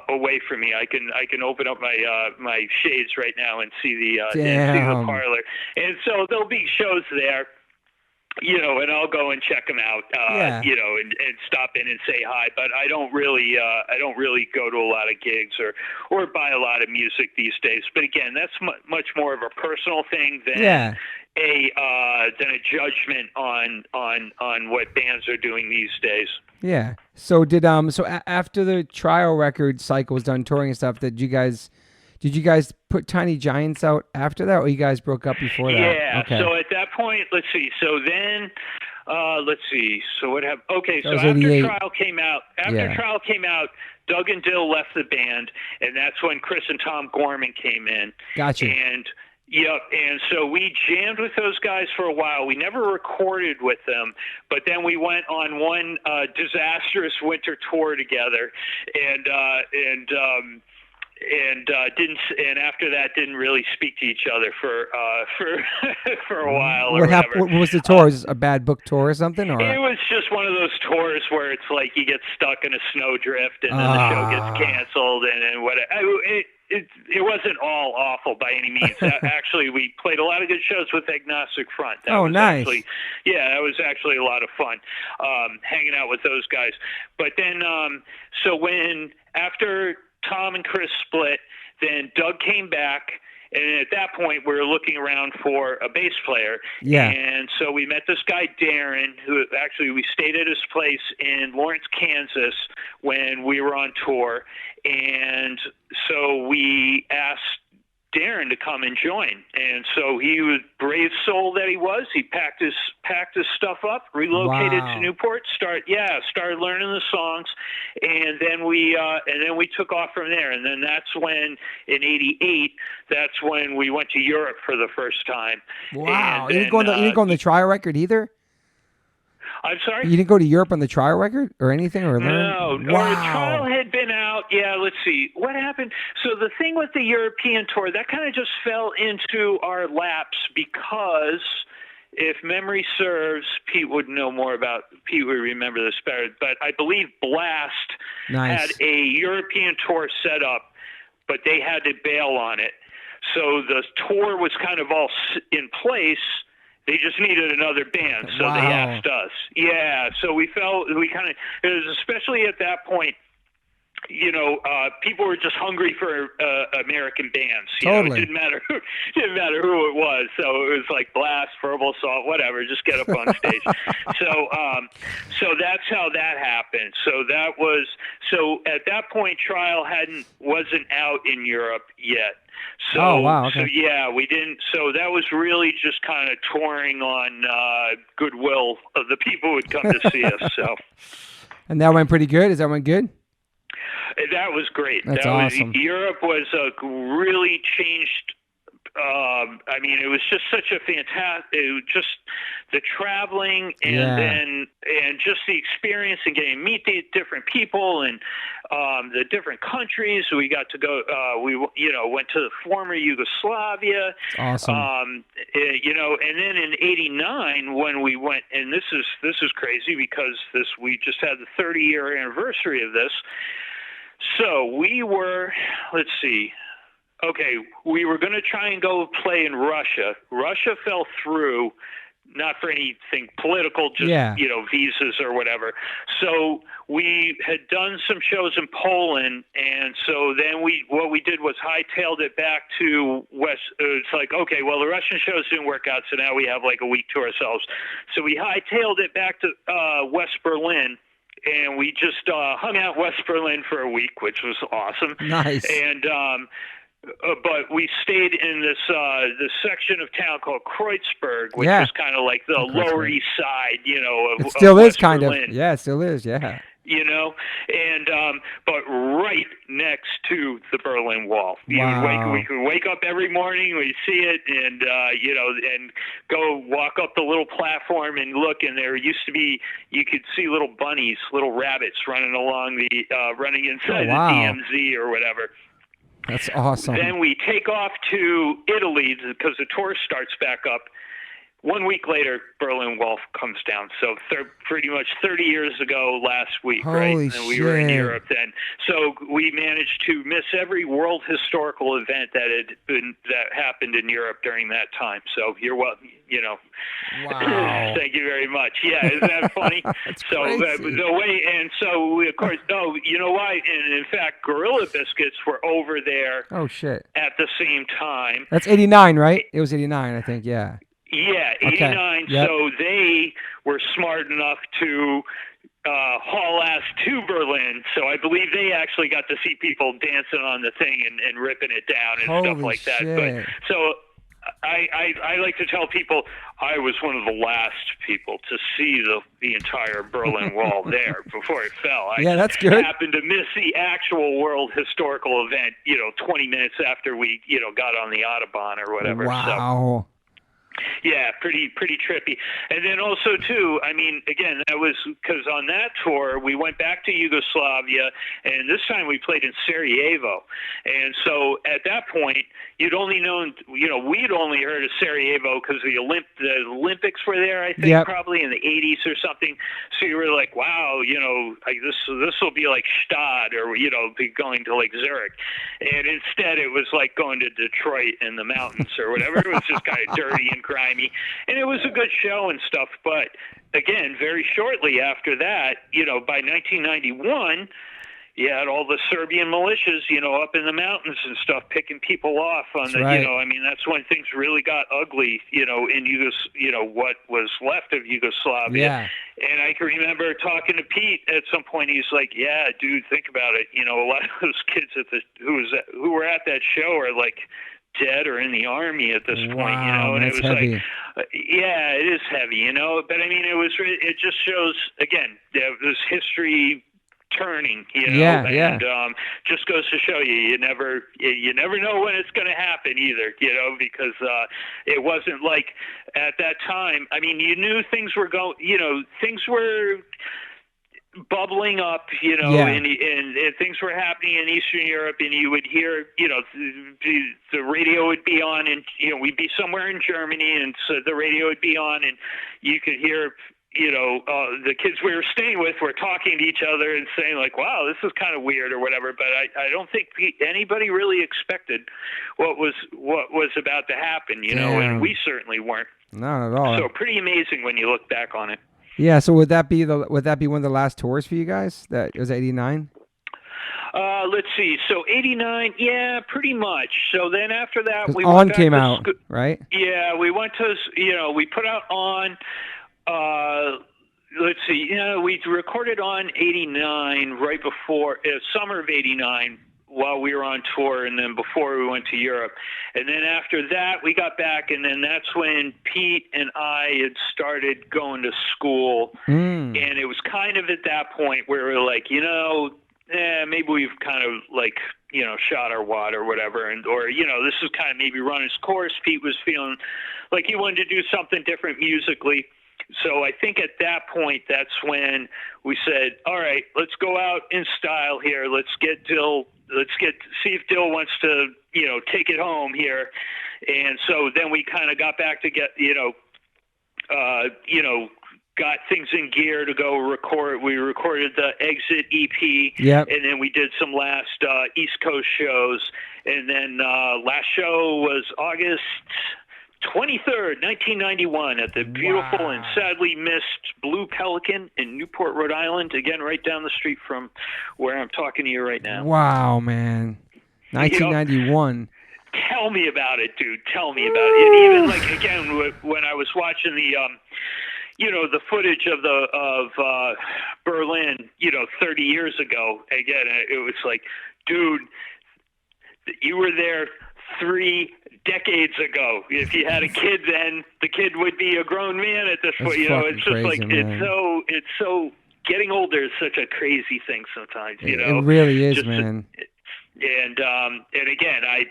away from me. I can open up my shades right now and see the Parlor. And so there'll be shows there. and I'll go and check them out, and stop in and say hi. But I don't really go to a lot of gigs or buy a lot of music these days. But again, that's much more of a personal thing than than a judgment on what bands are doing these days. Yeah. So after the trial record cycle was done, touring and stuff, did you guys put Tiny Giants out after that, or you guys broke up before that? Yeah. Okay. So at that point, let's see. So then, So what happened? Okay. So after Trial came out, Doug and Dill left the band, and that's when Chris and Tom Gorman came in. Gotcha. And so we jammed with those guys for a while. We never recorded with them, but then we went on one disastrous winter tour together, and after that didn't really speak to each other for a while. What happened? What was the tour? Was it a bad book tour or something? Or it was just one of those tours where it's like you get stuck in a snowdrift and then the show gets canceled and whatever. It wasn't all awful by any means. Actually, we played a lot of good shows with Agnostic Front. That was nice. That was actually a lot of fun, hanging out with those guys. But then, after Tom and Chris split, then Doug came back, and at that point we were looking around for a bass player. Yeah. And so we met this guy Darren, who actually we stayed at his place in Lawrence, Kansas when we were on tour, and so we asked Darren to come and join. And so he was brave soul that he was. He packed his stuff up, relocated to Newport, started learning the songs, and then we took off from there. And then that's when in '88, that's when we went to Europe for the first time. Wow! You didn't go on the trial record either? I'm sorry? You didn't go to Europe on the trial record or anything? Or No. Wow. The trial had been out. Yeah, let's see. What happened? So the thing with the European tour, that kind of just fell into our laps because, if memory serves, Pete would remember this better, but I believe Blast had a European tour set up, but they had to bail on it. So the tour was kind of all in place. They just needed another band, so they asked us. Yeah, so it was especially at that point, people were just hungry for American bands. Totally. It didn't matter who it was. So it was like Blast, Verbal Assault, whatever. Just get up on stage. So that's how that happened. So at that point, Trial wasn't out in Europe yet. So, okay. So yeah, we didn't. So that was really just kind of touring on goodwill of the people who would come to see us. So. And that went pretty good. Is that went good? That was great. That's awesome. Europe was really changed. It was just such a fantastic. Just the traveling and just the experience and getting to meet the different people and the different countries. We got to go. We went to the former Yugoslavia. Awesome. And then in '89 when we went, and this is crazy because we just had the 30-year anniversary of this. So we were, let's see. Okay, we were going to try and go play in Russia. Russia fell through, not for anything political, just, visas or whatever. So we had done some shows in Poland, and so then what we did was hightailed it back to West. It's like, okay, well, the Russian shows didn't work out, so now we have like a week to ourselves. So we hightailed it back to West Berlin. And we just hung out in West Berlin for a week, which was awesome. Nice. And but we stayed in this section of town called Kreuzberg, which is kind of like the Lower East Side, it still is West kind Berlin. of. Yeah, it still is. Yeah. And but right next to the Berlin Wall. Wow. We could wake up every morning, we see it, and and go walk up the little platform and look, and there used to be, you could see little bunnies, little rabbits running along running inside the DMZ or whatever. That's awesome. Then we take off to Italy because the tour starts back up. 1 week later, Berlin Wall comes down. So pretty much 30 years ago last week, right? Holy And we were in shit. Europe then. So we managed to miss every world historical event that happened in Europe during that time. So you're welcome. Wow. Thank you very much. Yeah, isn't that funny? That's so crazy. the way, and so we, of course, you know why? And in fact, Gorilla Biscuits were over there. Oh shit. At the same time. That's 89, right? It was 89, I think. Yeah. Yeah, 89. Okay. Yep. So they were smart enough to haul ass to Berlin. So I believe they actually got to see people dancing on the thing and ripping it down and Holy stuff like that. shit. But so I like to tell people I was one of the last people to see the entire Berlin Wall there before it fell. Yeah, that's good. Happened to miss the actual world historical event, 20 minutes after we, got on the Autobahn or whatever. Wow. So, yeah, pretty trippy. And then also, too, I mean, again, that was because on that tour, we went back to Yugoslavia, and this time we played in Sarajevo. And so at that point, you'd only known, we'd only heard of Sarajevo because the Olympics were there, I think, probably in the 80s or something. So you were like, wow, this will be like Stade or, be going to like Zurich. And instead, it was like going to Detroit in the mountains or whatever. It was just kind of dirty and grimy, and it was a good show and stuff. But again, very shortly after that, by 1991, you had all the Serbian militias, up in the mountains and stuff, picking people off on right. I mean, that's when things really got ugly, in what was left of Yugoslavia. Yeah. And I can remember talking to Pete at some point. He's like, "Yeah, dude, think about it. A lot of those kids who were at that show are like dead or in the army at this point, and it was heavy. like, yeah, it is heavy, but I mean, it just shows, again, this history turning, and just goes to show you never know when it's going to happen either, because it wasn't like at that time, I mean, you knew things were things were bubbling up, and things were happening in Eastern Europe, and you would hear, the radio would be on, and we'd be somewhere in Germany, and so the radio would be on, and you could hear, the kids we were staying with were talking to each other and saying like, "Wow, this is kind of weird" or whatever. But I don't think anybody really expected what was about to happen, and we certainly weren't. Not at all. So pretty amazing when you look back on it. Yeah, so would that be one of the last tours for you guys? That was 89? Let's see. So 89, yeah, pretty much. So then after that, we On came out, right? Yeah, we went to, we put out On. Let's see. We recorded On 89 right before summer of 89. While we were on tour, and then before we went to Europe. And then after that, we got back, and then that's when Pete and I had started going to school. And it was kind of at that point where we were like, maybe we've kind of like, shot our wad or whatever, or this is kind of maybe run its course. Pete was feeling like he wanted to do something different musically. So I think at that point, that's when we said, all right, let's go out in style here. Let's see if Dill wants to, take it home here. And so then we kind of got back to got things in gear to go record. We recorded the Exit EP. Yep. And then we did some last East Coast shows. And then last show was August 23rd, 1991, at the beautiful and sadly missed Blue Pelican in Newport, Rhode Island. Again, right down the street from where I'm talking to you right now. Wow, man. 1991. Tell me about it, dude. Tell me about it. And even like again, when I was watching the, the footage of Berlin, 30 years ago. Again, it was like, dude, you were there 3 decades ago. If you had a kid then, the kid would be a grown man at this point. It's just crazy, like man. it's so getting older is such a crazy thing sometimes. It really is, just man. And again, I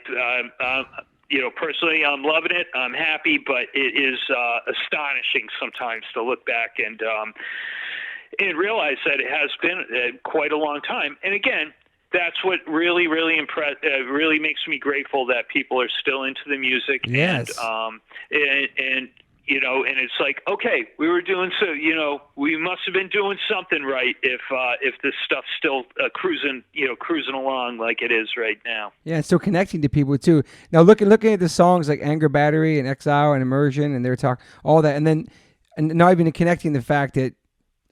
personally, I'm loving it. I'm happy, but it is astonishing sometimes to look back and realize that it has been quite a long time. And again, that's what really, really really makes me grateful that people are still into the music. Yes. And and it's like, okay, we were doing we must have been doing something right if this stuff's still cruising along like it is right now. Yeah, and still connecting to people too. Now looking at the songs like Anger Battery and Exile and Immersion, and they're talking all that, and now even connecting the fact that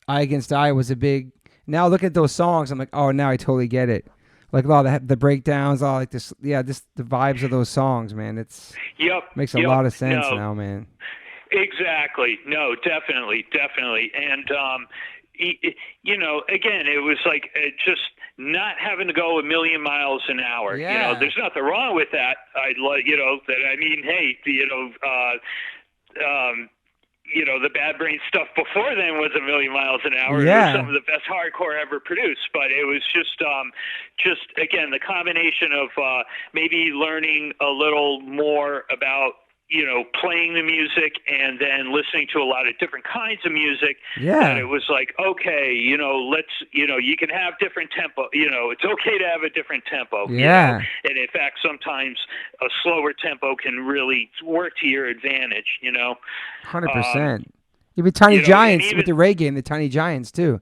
Eye Against Eye was a big. Now look at those songs, I'm like, oh, now I totally get it. Like a lot of the breakdowns, all like this, the vibes of those songs, man. Makes a lot of sense now, man. Exactly. No, definitely. And again, it was like just not having to go a million miles an hour. Yeah. There's nothing wrong with that. The Bad Brain stuff before then was a million miles an hour. Yeah. It was some of the best hardcore ever produced, but it was just again, the combination of maybe learning a little more about playing the music and then listening to a lot of different kinds of music. Yeah. That it was like, okay, let's, you can have different tempo, it's okay to have a different tempo. Yeah. And in fact, sometimes a slower tempo can really work to your advantage, 100%. Even Tiny Giants with the reggae and the Tiny Giants too.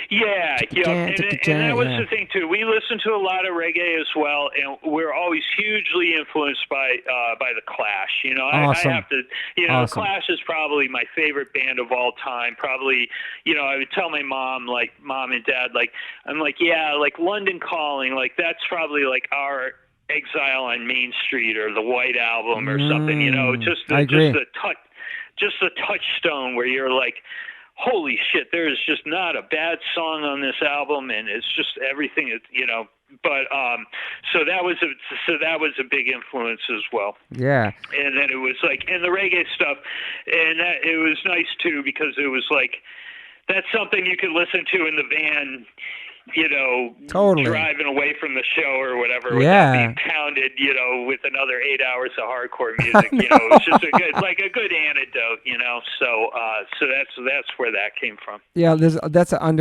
Yeah, and that was the thing too. We listened to a lot of reggae as well, and we're always hugely influenced by the Clash. Awesome. I have to, Awesome. The Clash is probably my favorite band of all time. Probably, I would tell my mom, like mom and dad, like I'm like, yeah, like London Calling, like that's probably like our Exile on Main Street or the White Album or something. Just the touchstone where you're like, holy shit, there is just not a bad song on this album, and it's just everything is, But so that was a big influence as well. Yeah. And then it was like, and the reggae stuff, and that it was nice too because it was like that's something you could listen to in the van. Totally. Driving away from the show or whatever, yeah, without being pounded, with another 8 hours of hardcore music. It's just a good antidote, So that's where that came from. Yeah, that's an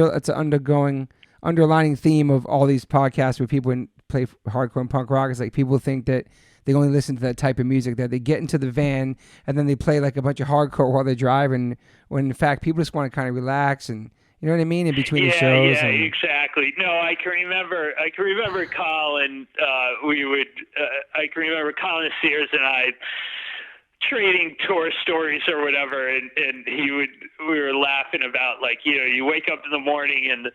underlining theme of all these podcasts where people play hardcore and punk rock. It's like people think that they only listen to that type of music, that they get into the van and then they play like a bunch of hardcore while they're driving, when in fact people just want to kind of relax and. You know what I mean? In between the shows. Yeah, exactly. No, I can remember Colin. I can remember Colin Sears and I trading tour stories or whatever, and we were laughing about like you wake up in the morning and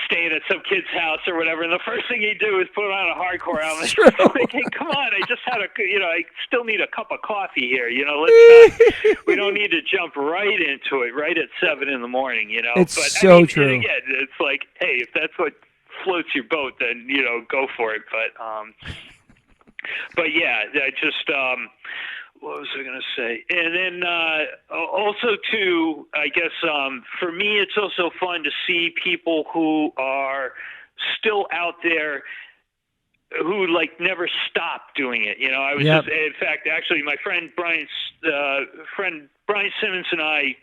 staying at some kid's house or whatever, and the first thing you do is put on a hardcore album. I'm thinking, come on, I just had I still need a cup of coffee here. We don't need to jump right into it right at 7 a.m. It's but, so true. And again, it's like, hey, if that's what floats your boat, then go for it. But yeah, I just. What was I going to say? And then also, too, I guess for me, it's also fun to see people who are still out there who, like, never stop doing it. I was just, in fact, actually, my friend Brian Simmons and I,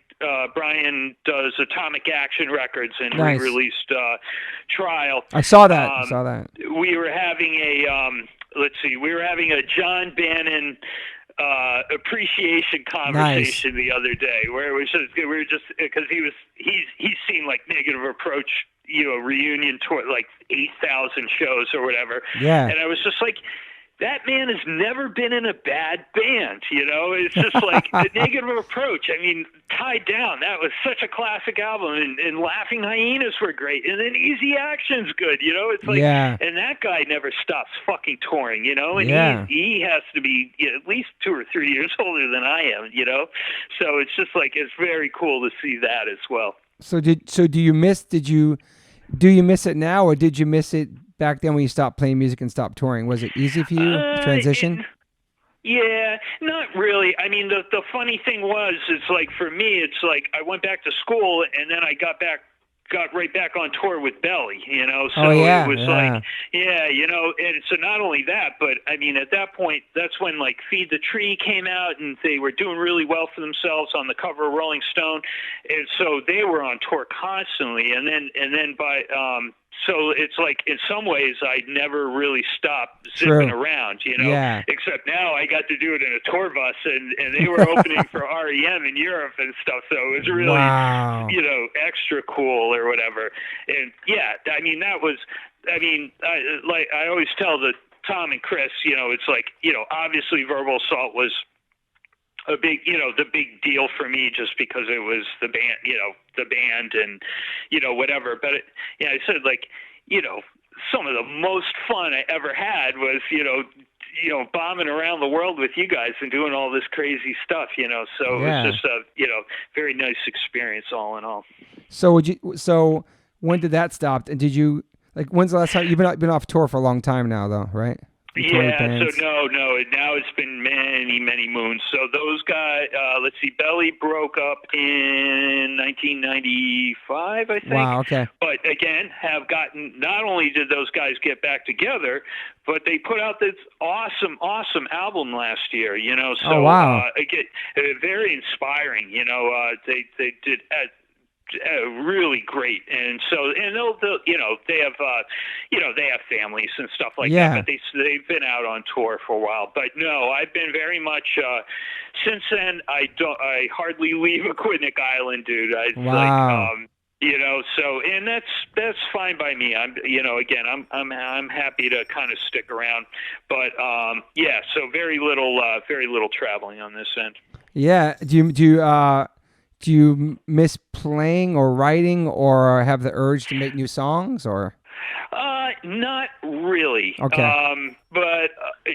Brian does Atomic Action Records, and nice. We released Trial. I saw that. We were having a John Bannon appreciation conversation the other day, where it was just because he's seen like Negative Approach, reunion tour, like 8,000 shows or whatever. Yeah. And I was just like, that man has never been in a bad band, It's just like the Negative Approach. I mean, Tied Down, that was such a classic album, and Laughing Hyenas were great, and then Easy Action's good, It's like, and that guy never stops fucking touring, and he has to be at least 2 or 3 years older than I am, So it's just like, it's very cool to see that as well. So do you miss it now, or did you miss it back then when you stopped playing music and stopped touring? Was it easy for you to transition? Yeah, not really. I mean, the funny thing was, it's like for me, it's like I went back to school and then I got back got right back on tour with Belly, so Oh yeah, it was yeah. like, yeah, and so not only that, but I mean, at that point, that's when like Feed the Tree came out, and they were doing really well for themselves on the cover of Rolling Stone, and so they were on tour constantly, and then by so it's like in some ways I never really stopped zipping around, Yeah. except now I got to do it in a tour bus, and they were opening for REM in Europe and stuff, so it was really, Wow. extra cool or whatever. And yeah, I mean, I always tell Tom and Chris, it's like, obviously Verbal Assault was a big, the big deal for me just because it was the band and, whatever. But, I said, like, some of the most fun I ever had was, bombing around the world with you guys and doing all this crazy stuff, so it was just a, very nice experience all in all. So when did that stop? And did you, like, when's the last time you've been off tour for a long time now though, right? Yeah, so no, now it's been many, many moons. So those guys, let's see, Belly broke up in 1995, I think. Wow, okay. But again, not only did those guys get back together, but they put out this awesome album last year, so, oh, wow. Again, very inspiring, they did really great, and they'll they have families and stuff like that, but they've been out on tour for a while. But no, I've been very much since then. I hardly leave Aquidneck Island, dude. Wow. So, and that's fine by me. I'm happy to kind of stick around, but so very little traveling on this end. Yeah. Do you miss playing or writing or have the urge to make new songs or? Not really. Okay. But I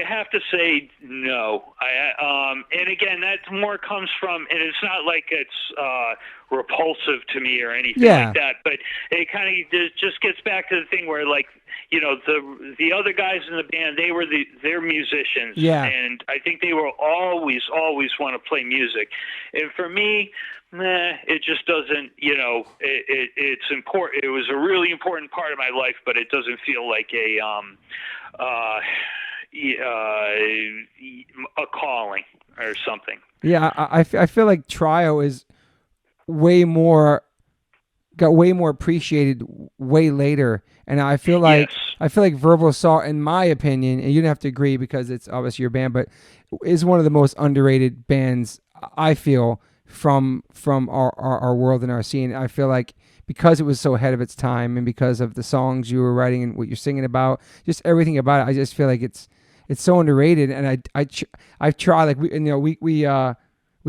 have to say no. And again, that more comes from, and it's not like it's repulsive to me or anything like that, but it kind of just gets back to the thing where, like, the other guys in the band, they're musicians, and I think they will always want to play music. And for me, it just doesn't, it's important. It was a really important part of my life, but it doesn't feel like a calling or something. Yeah, I feel like Trio is got way more appreciated way later, and I feel like Verbal Assault, in my opinion, and you don't have to agree because it's obviously your band, but is one of the most underrated bands I feel from our world and our scene. I feel like because it was so ahead of its time, and because of the songs you were writing and what you're singing about, just everything about it, I just feel like it's so underrated. And I've tried, like, we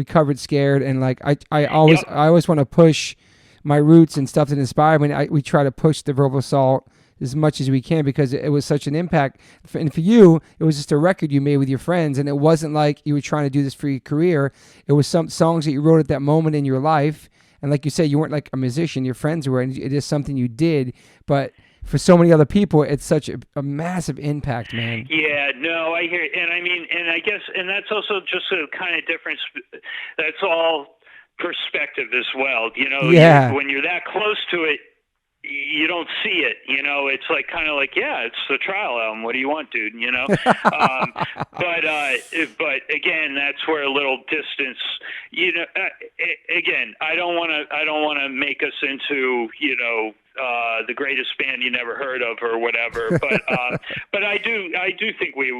covered Scared, and like I always want to push my roots and stuff that inspired me. We try to push the Verbal Assault as much as we can because it was such an impact. And for you, it was just a record you made with your friends, and it wasn't like you were trying to do this for your career. It was some songs that you wrote at that moment in your life, and like you said, you weren't like a musician, your friends were, and it is something you did. But for so many other people, it's such a massive impact, man. Yeah, no, I hear it. And I mean, and I guess, and that's also just a kind of difference. That's all perspective as well. When you're that close to it, you don't see it, it's like kind of like, yeah, it's the Trial album. What do you want, dude? But again, that's where a little distance, again, I don't want to make us into, the greatest band you never heard of or whatever. But, but I do think we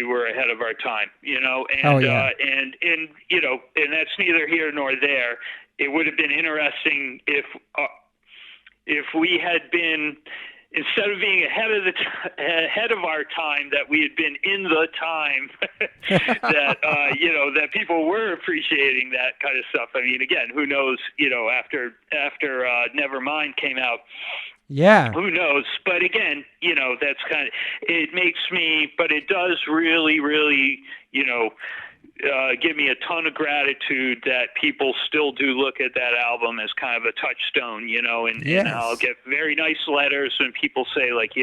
were ahead of our time, and, and that's neither here nor there. It would have been interesting if we had been, instead of being ahead of our time, that we had been in the time that that people were appreciating that kind of stuff. I mean, again, who knows? After Nevermind came out, who knows? But again, that's kind of, it makes me. But it does really, really, give me a ton of gratitude that people still do look at that album as kind of a touchstone, and I'll get very nice letters when people say, like,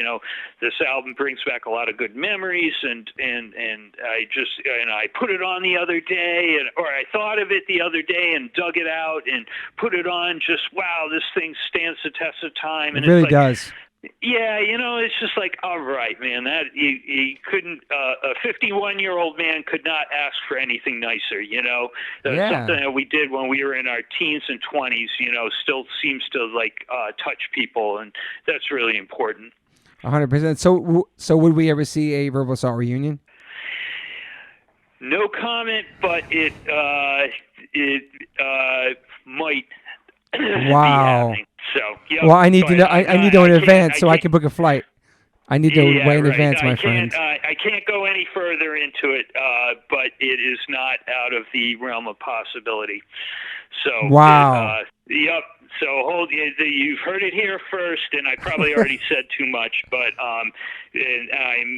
this album brings back a lot of good memories, and I put it on the other day, or I thought of it the other day and dug it out and put it on, just, wow, this thing stands the test of time. And it really does. Yeah, it's just like, all right, man, that you couldn't, a 51-year-old man could not ask for anything nicer, Something that we did when we were in our teens and 20s, still seems to, like, touch people, and that's really important. 100%. So would we ever see a Verbal Assault reunion? No comment, but it might wow. be happening. So, well, I need to know. I need to know in advance so I can book a flight. I need to way in advance, my friend. I can't go any further into it, but it is not out of the realm of possibility. So, wow. Yep. So you've heard it here first, and I probably already said too much, but I'm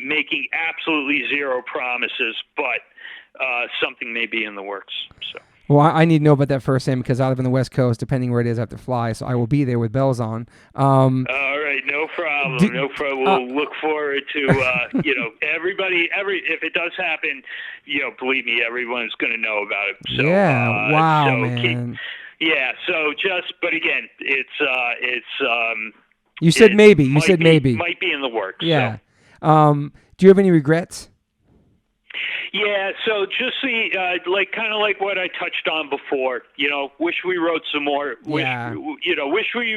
making absolutely zero promises, but something may be in the works. So. Well, I need to know about that first name because I live on the West Coast. Depending where it is, I have to fly, so I will be there with bells on. All right, no problem. No problem. We'll look forward to everybody. If it does happen, believe me, everyone's going to know about it. So, yeah. Wow, man. But again, it's. You said maybe. You said maybe. Might be in the works. Yeah. So. Do you have any regrets? Yeah, so just kind of like what I touched on before. Wish we wrote some more. Wish we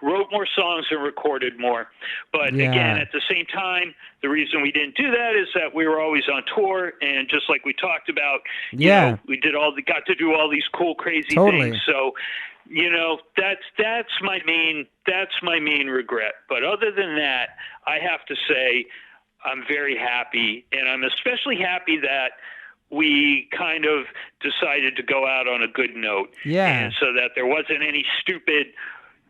wrote more songs and recorded more. But again, at the same time, the reason we didn't do that is that we were always on tour, and just like we talked about, we got to do all these cool, crazy things. So. That's my main regret. But other than that, I have to say I'm very happy, and I'm especially happy that we kind of decided to go out on a good note. Yeah. And so that there wasn't any stupid,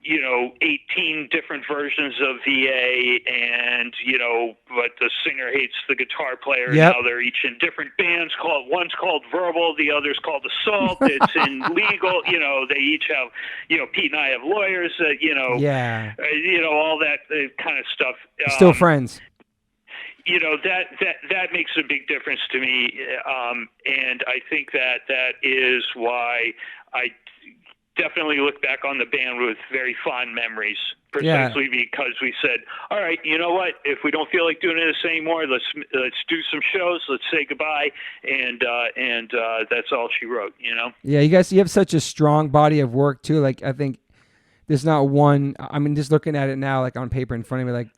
18 different versions of VA, and, but the singer hates the guitar player. Yep. Now they're each in different bands. One's called Verbal, the other's called Assault. It's in legal. They each have, Pete and I have lawyers. All that kind of stuff. Still friends. That makes a big difference to me, and I think that is why I definitely look back on the band with very fond memories, precisely because we said, all right, you know what, if we don't feel like doing this anymore, let's do some shows, let's say goodbye, and that's all she wrote, Yeah, you have such a strong body of work too. Like, I think there's not one, just looking at it now, like on paper in front of me, like,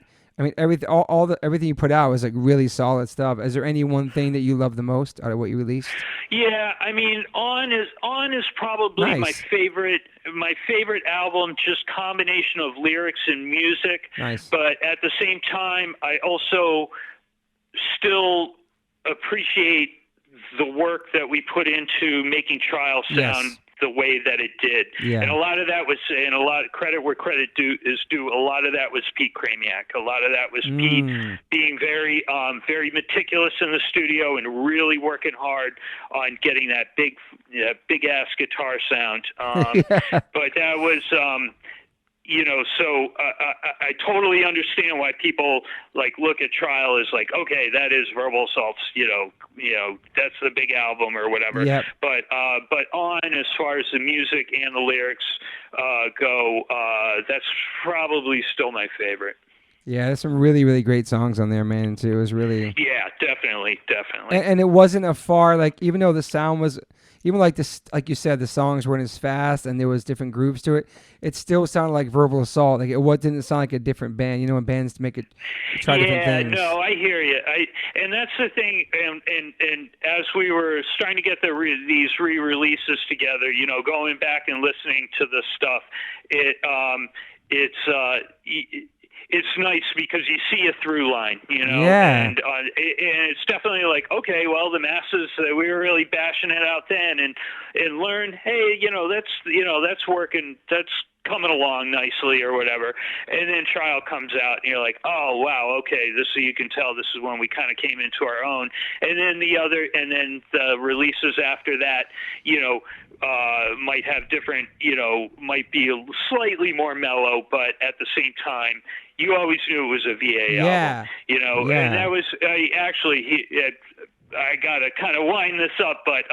everything you put out was like really solid stuff. Is there any one thing that you love the most out of what you released? Yeah, On is probably nice. My favorite album, just combination of lyrics and music. Nice. But at the same time, I also still appreciate the work that we put into making Trial sound the way that it did. Yeah. And a lot of that was, and a lot of credit where credit is due, a lot of that was Pete Chramiec. A lot of that was Pete being very meticulous in the studio and really working hard on getting that big ass guitar sound. But that was, so I totally understand why people like look at Trial as like, okay, that is Verbal Assault's, that's the big album or whatever. Yep. But On, as far as the music and the lyrics go, that's probably still my favorite. Yeah, there's some really, really great songs on there, man, too. It was really... Yeah, definitely. And it wasn't a far, like, even though the sound was... Even like this, like you said, the songs weren't as fast and there was different grooves to it. It still sounded like Verbal Assault. Like it didn't sound like a different band. When bands try different things. Yeah, no, I hear you. And that's the thing. And as we were starting to get these re-releases together, going back and listening to the stuff, it's nice because you see a through line, Yeah. And it's definitely like, okay, well, the masses, we were really bashing it out then and learned, hey, that's working. That's coming along nicely or whatever, and then Trial comes out and you're like, oh wow, okay, so you can tell this is when we kind of came into our own. And then the releases after that, might have different, might be slightly more mellow, but at the same time you always knew it was a VA album, and that was I got to kind of wind this up, but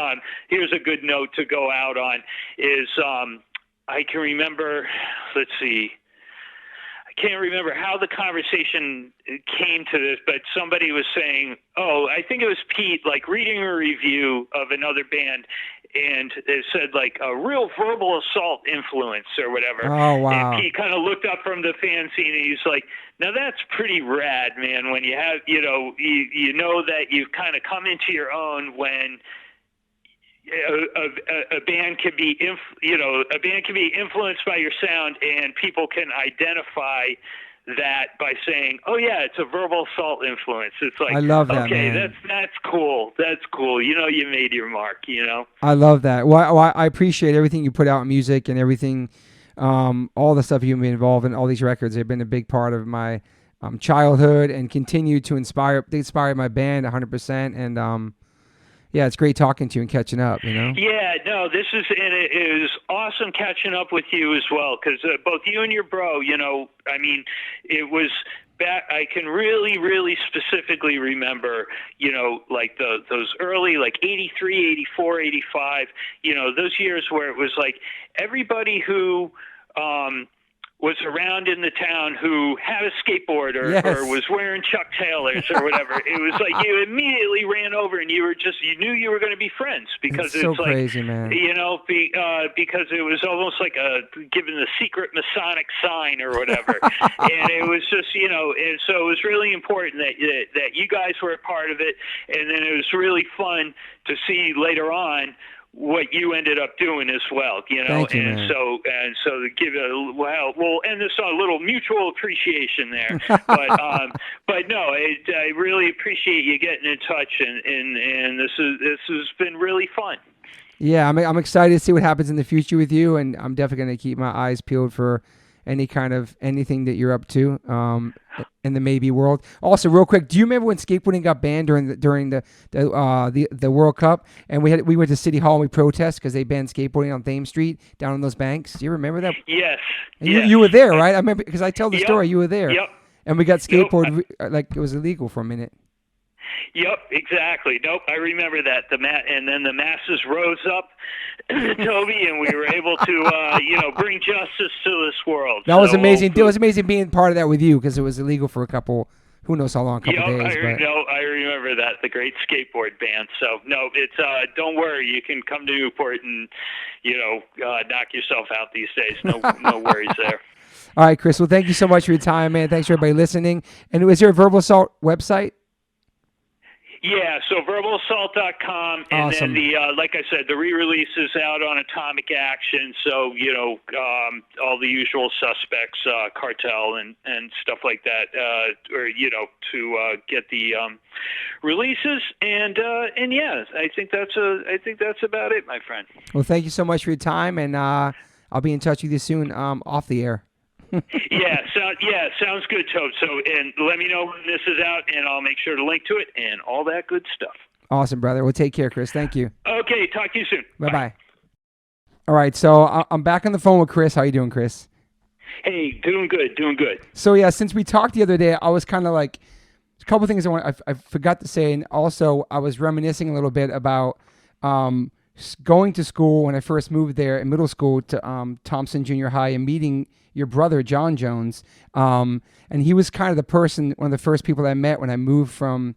here's a good note to go out on is I can remember, let's see, I can't remember how the conversation came to this, but somebody was saying, I think it was Pete, like reading a review of another band, and it said like a real verbal assault influence or whatever. Oh, wow. And Pete kind of looked up from the fan scene and he's like, now that's pretty rad, man, when you have, you know that you've kind of come into your own when a band can be influenced by your sound, and people can identify that by saying, "Oh yeah, it's a verbal assault influence." It's like, I love that, okay, man. that's cool. That's cool. You made your mark. I love that. Well, I appreciate everything you put out in music and everything, all the stuff you've been involved in. All these records have been a big part of my childhood and continue to inspire my band 100%. And yeah, it's great talking to you and catching up, Yeah, no, and it is awesome catching up with you as well, because both you and your bro, I mean, it was back, I can really, really specifically remember, like those early, like 83, 84, 85, those years where it was like everybody who was around in the town who had a skateboard or was wearing Chuck Taylors or whatever. It was like you immediately ran over and you knew you were going to it be friends because it's so crazy, man. Because it was almost like giving the secret Masonic sign or whatever. And it was just, and so it was really important that you guys were a part of it. And then it was really fun to see later on what you ended up doing as well, Thank you, and man. so to give we'll end this on a little mutual appreciation there, but no, I really appreciate you getting in touch, and this has been really fun. Yeah, I'm excited to see what happens in the future with you, and I'm definitely going to keep my eyes peeled for anything that you're up to in the maybe world. Also, real quick, do you remember when skateboarding got banned during the World Cup, and we went to City Hall and we protested because they banned skateboarding on Thames Street down on those banks? Do you remember that? Yes. And you were there, right? I remember because I tell the story. You were there. Yep. And we got skateboard like it was illegal for a minute. Yep, exactly. Nope, I remember that. And then the masses rose up, Toby, and we were able to, bring justice to this world. That was amazing. It was amazing being part of that with you because it was illegal for a couple, who knows how long, a couple days. I remember that, the great skateboard ban. So, no, it's don't worry. You can come to Newport and, knock yourself out these days. No worries there. All right, Chris. Well, thank you so much for your time, man. Thanks for everybody listening. And is there a Verbal Assault website? Yeah, so verbalassault.com, and awesome. Then like I said, the re-release is out on Atomic Action, so, all the usual suspects, Cartel and stuff like that, to get the releases, and yeah, I think that's about it, my friend. Well, thank you so much for your time, and I'll be in touch with you soon off the air. Sounds good, Tobe. So, and let me know when this is out, and I'll make sure to link to it and all that good stuff. Awesome, brother. Well, take care, Chris. Thank you. Okay, talk to you soon. Bye-bye. All right, so I'm back on the phone with Chris. How you doing, Chris? Hey, doing good. So, yeah, since we talked the other day, I was kind of like, a couple things I forgot to say, and also I was reminiscing a little bit about going to school when I first moved there in middle school to Thompson Junior High and meeting your brother, John Jones. And he was kind of one of the first people I met when I moved from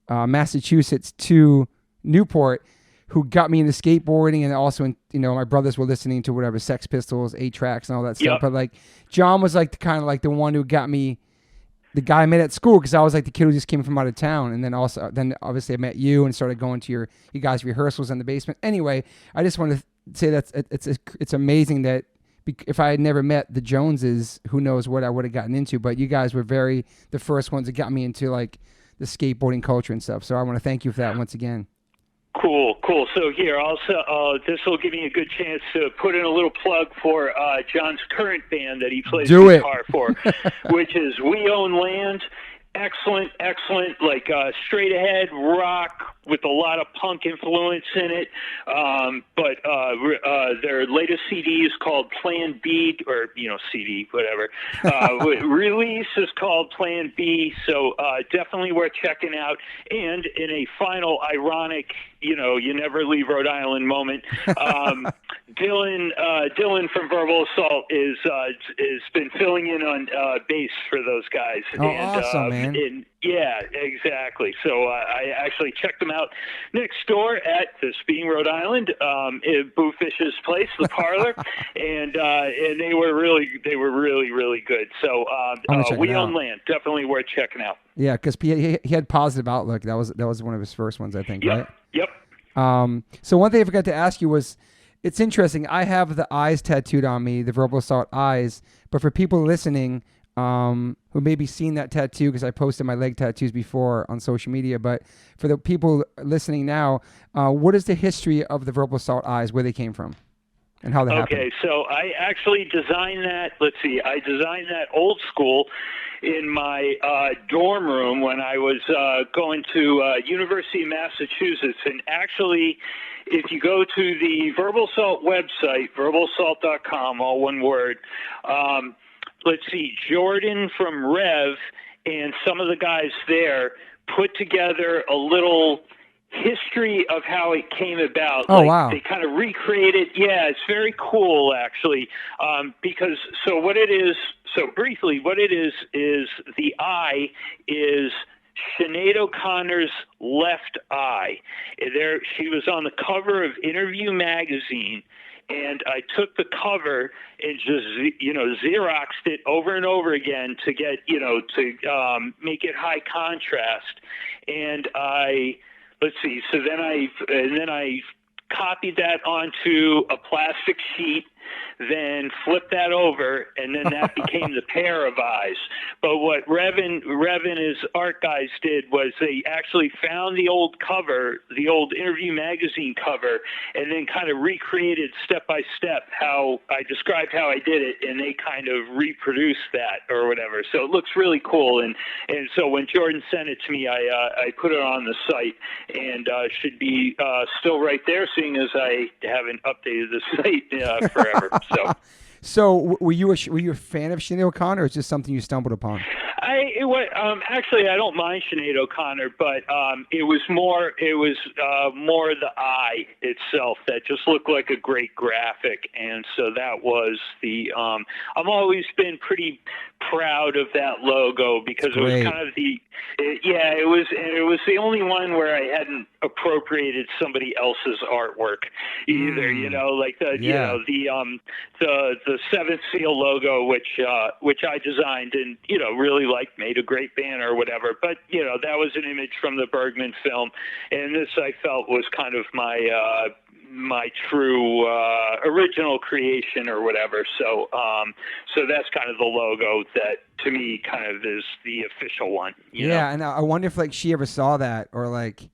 Massachusetts to Newport, who got me into skateboarding, and also, my brothers were listening to whatever, Sex Pistols, 8-tracks and all that stuff. Yep. But like John was like the one who got me, the guy I met at school, because I was like the kid who just came from out of town. And then obviously I met you and started going to you guys' rehearsals in the basement. Anyway, I just want to say that it's amazing that if I had never met the Joneses, who knows what I would have gotten into. But you guys were the first ones that got me into like the skateboarding culture and stuff. So I want to thank you for that once again. Cool. So here, also, this will give me a good chance to put in a little plug for John's current band that he plays guitar for, which is We Own Land. Excellent, like straight ahead rock with a lot of punk influence in it. But their latest CD is called Plan B, or CD, whatever. Release is called Plan B, so definitely worth checking out. And in a final ironic, you never leave Rhode Island moment, Dylan from Verbal Assault is been filling in on bass for those guys. Oh, awesome, man. Yeah, exactly. So I actually checked them out next door at this being Rhode Island, Boo Fish's place, the parlor, and they were really good. So We Own Land, definitely worth checking out. Yeah, because he had positive outlook. That was one of his first ones, I think. Yep. Right? Yep. So one thing I forgot to ask you was, it's interesting. I have the eyes tattooed on me, the Verbal Assault eyes. But for people listening who maybe seen that tattoo, because I posted my leg tattoos before on social media, but for the people listening now, what is the history of the Verbal Assault eyes, where they came from, and how they happened? Okay, so I actually designed that. Let's see, I designed that old school in my dorm room when I was going to University of Massachusetts. And actually, if you go to the Verbal Assault website, verbalassault.com, all one word, let's see, Jordan from Rev and some of the guys there put together a little history of how it came about. Oh, wow. They kind of recreated. Yeah, it's very cool, actually, because briefly, what it is the eye is Sinead O'Connor's left eye. She was on the cover of Interview magazine, and I took the cover and just Xeroxed it over and over again to get to make it high contrast. And then I copied that onto a plastic sheet, then flipped that over, and then that became the pair of eyes. But what Rev and his art guys did was they actually found the old cover, the old Interview magazine cover, and then kind of recreated step by step how I described how I did it, and they kind of reproduced that or whatever. So it looks really cool. And so when Jordan sent it to me, I put it on the site, and should be still right there, seeing as I haven't updated the site forever. So were you a fan of Sinead O'Connor, or is this something you stumbled upon? Actually, I don't mind Sinead O'Connor, but it was more the eye itself that just looked like a great graphic, and so that was the. I've always been pretty proud of that logo because it was kind of it was the only one where I hadn't appropriated somebody else's artwork either. The Seventh Seal logo, which I designed and really made a great banner or whatever. But that was an image from the Bergman film, and this I felt was kind of my true original creation or whatever. So that's kind of the logo that to me kind of is the official one. You know? And I wonder if she ever saw that or like.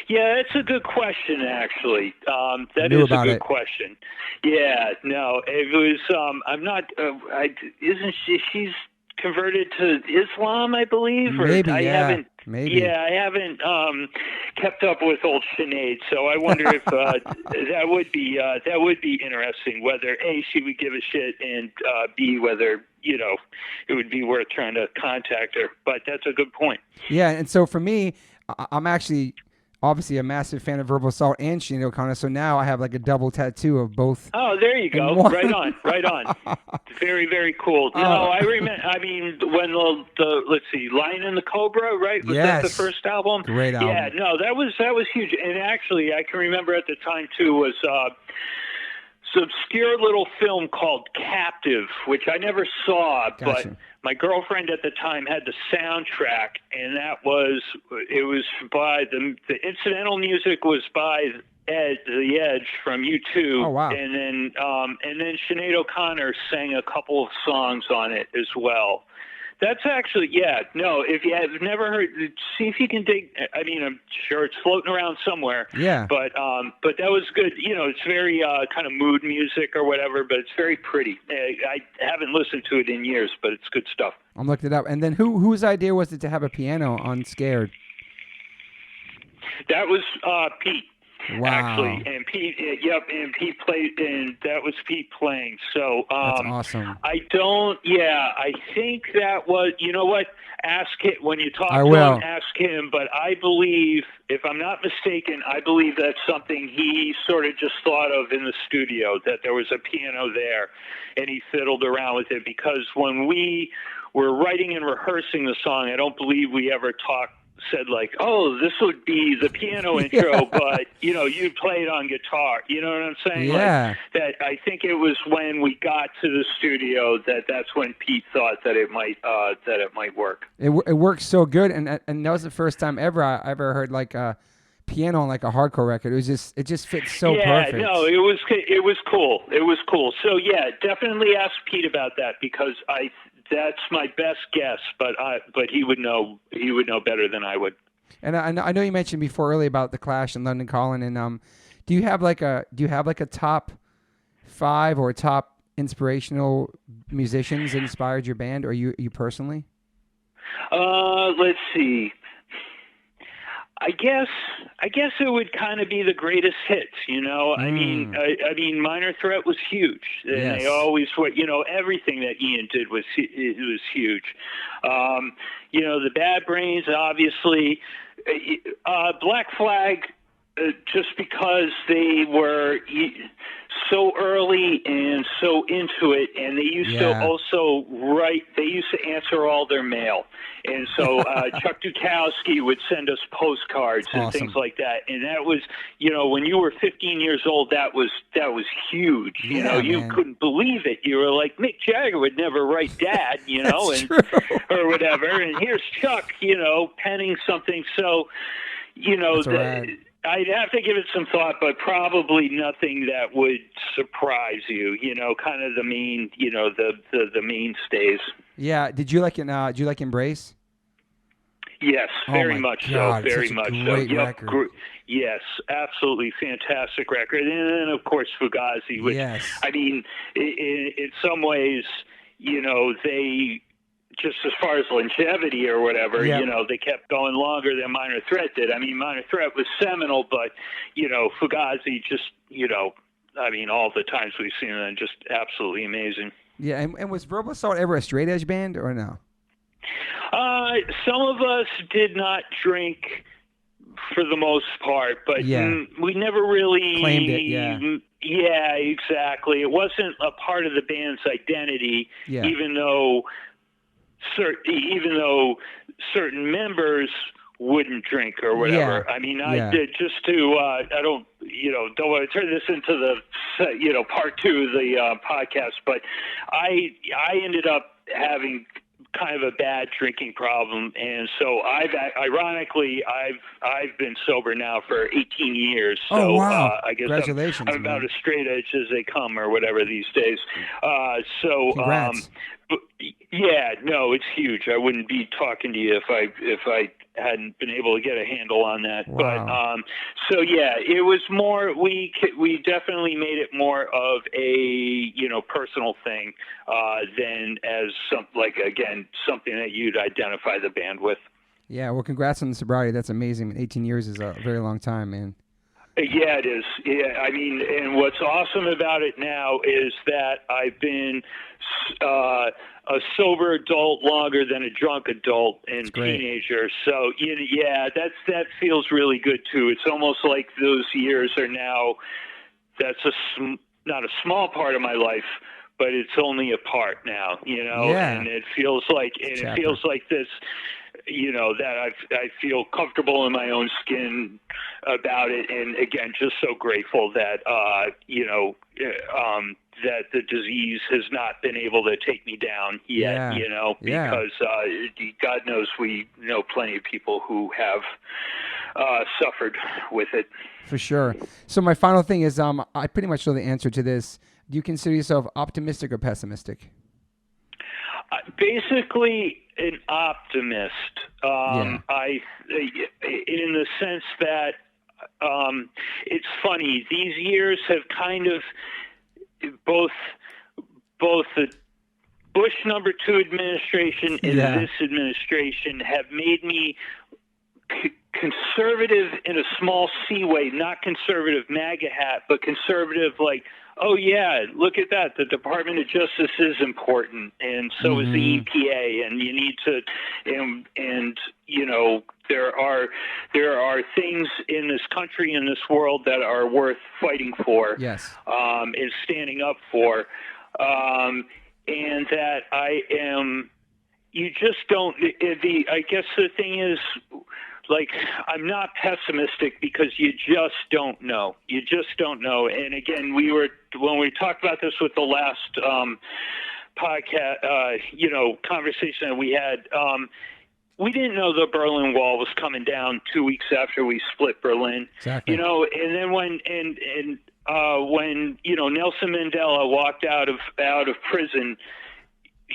Yeah, it's a good question, actually. That is a good question. Yeah, no, it was. I'm not. Isn't she? She's converted to Islam, I believe. Or maybe. I haven't kept up with old Sinead, so I wonder if that would be interesting. Whether A, she would give a shit, and B, whether it would be worth trying to contact her. But that's a good point. Yeah, and so for me, I'm actually obviously a massive fan of Verbal Assault and Sinead O'Connor, so now I have like a double tattoo of both. Oh, there you go. Right on. Very, very cool. No, I remember. I mean, when the let's see, Lion and the Cobra, right? Was that the first album? Great album. Yeah, no, that was huge. And actually, I can remember at the time too was this obscure little film called Captive, which I never saw, Gotcha. But my girlfriend at the time had the soundtrack, and it was by the incidental music was by The Edge from U2. Oh, wow. And then Sinead O'Connor sang a couple of songs on it as well. That's actually, no, if you have never heard, see if you can dig, I mean, I'm sure it's floating around somewhere. Yeah. But that was good. It's very kind of mood music or whatever, but it's very pretty. I haven't listened to it in years, but it's good stuff. I'm looking it up. And then whose idea was it to have a piano on Scared? That was Pete. Wow. Actually, and Pete, and Pete played, and that was Pete playing. So that's awesome. I think that was, you know what? Ask it when you talk to him. Ask him. But I believe, if I'm not mistaken, I believe that's something he sort of just thought of in the studio, that there was a piano there, and he fiddled around with it. Because when we were writing and rehearsing the song, I don't believe we ever said like, oh, this would be the piano intro, but you play it on guitar. You know what I'm saying? Yeah. Like, that I think it was when we got to the studio that's when Pete thought that it might work. It works so good, and that was the first time ever I ever heard like a piano on like a hardcore record. It just fits so perfect. Yeah, no, it was cool. It was cool. So yeah, definitely ask Pete about that, because that's my best guess, but he would know better than I would. And I know you mentioned before earlier about the Clash and London Calling, and do you have like a top 5 or top inspirational musicians that inspired your band, or you personally? Let's see. I guess it would kind of be the greatest hits, I mean, Minor Threat was huge, and they always were, everything that Ian did was huge. The Bad Brains, obviously, Black Flag, just because they were so early and so into it, and they used to also write. They used to answer all their mail, and so Chuck Dukowski would send us postcards and things like that. And that was, when you were 15 years old, that was huge. You couldn't believe it. You were like, Mick Jagger would never write Dad, or whatever. And here's Chuck, penning something. So, I'd have to give it some thought, but probably nothing that would surprise you. Kind of the main, the mainstays. Yeah. Did you like Embrace? Yes, very much so. Very much so. Great record. Yes, absolutely fantastic record. And then of course Fugazi, which I mean, in some ways, they. Just as far as longevity or whatever, they kept going longer than Minor Threat did. I mean, Minor Threat was seminal, but, Fugazi just, I mean, all the times we've seen them, just absolutely amazing. Yeah, and was Verbal Assault ever a straight edge band or no? Some of us did not drink for the most part, but we never really claimed it, Yeah, exactly. It wasn't a part of the band's identity, even though certain members wouldn't drink or whatever. I mean, I did just to, I don't want to turn this into the, part 2 of the podcast, but I ended up having kind of a bad drinking problem, and so I've been sober now for 18 years. So oh, wow. I guess Congratulations, I'm about as straight edge as they come, or whatever these days. Congrats. No, it's huge. I wouldn't be talking to you if I hadn't been able to get a handle on that. Wow. But it was more. We definitely made it more of a personal thing than as something that you'd identify the band with. Yeah, well, congrats on the sobriety. That's amazing. 18 years is a very long time, man. Yeah, it is. Yeah, I mean, and what's awesome about it now is that I've been a sober adult longer than a drunk adult and teenager. So, that feels really good too. It's almost like those years are now. That's not a small part of my life, but it's only a part now. And it feels like this. That I feel comfortable in my own skin about it, and again, just so grateful that that the disease has not been able to take me down yet. Because God knows we know plenty of people who have suffered with it. For sure. So my final thing is, I pretty much know the answer to this. Do you consider yourself optimistic or pessimistic? Basically an optimist. I, in the sense that it's funny. These years have kind of both the Bush #2 administration and this administration have made me conservative in a small C way, not conservative MAGA hat, but conservative like, oh yeah, look at that. The Department of Justice is important, and so is the EPA, and you need to, and you know, there are things in this country, in this world, that are worth fighting for, and standing up for, and that I am. You just don't. I guess the thing is, like, I'm not pessimistic because you just don't know. You just don't know. And again, when we talked about this with the last podcast, conversation that we had, we didn't know the Berlin Wall was coming down 2 weeks after we split Berlin. Exactly. You know, and then when Nelson Mandela walked out of prison.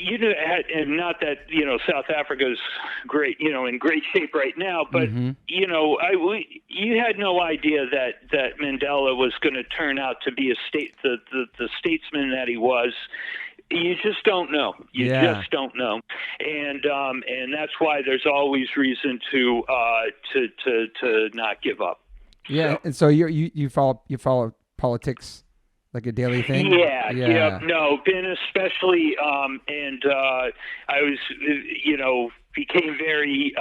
And not that South Africa's great, in great shape right now, but you had no idea that Mandela was going to turn out to be the statesman that he was. You just don't know. You just don't know, and that's why there's always reason to not give up. Yeah, so. And so you follow politics. Like a daily thing? Yeah. No, been especially, and I was, became very,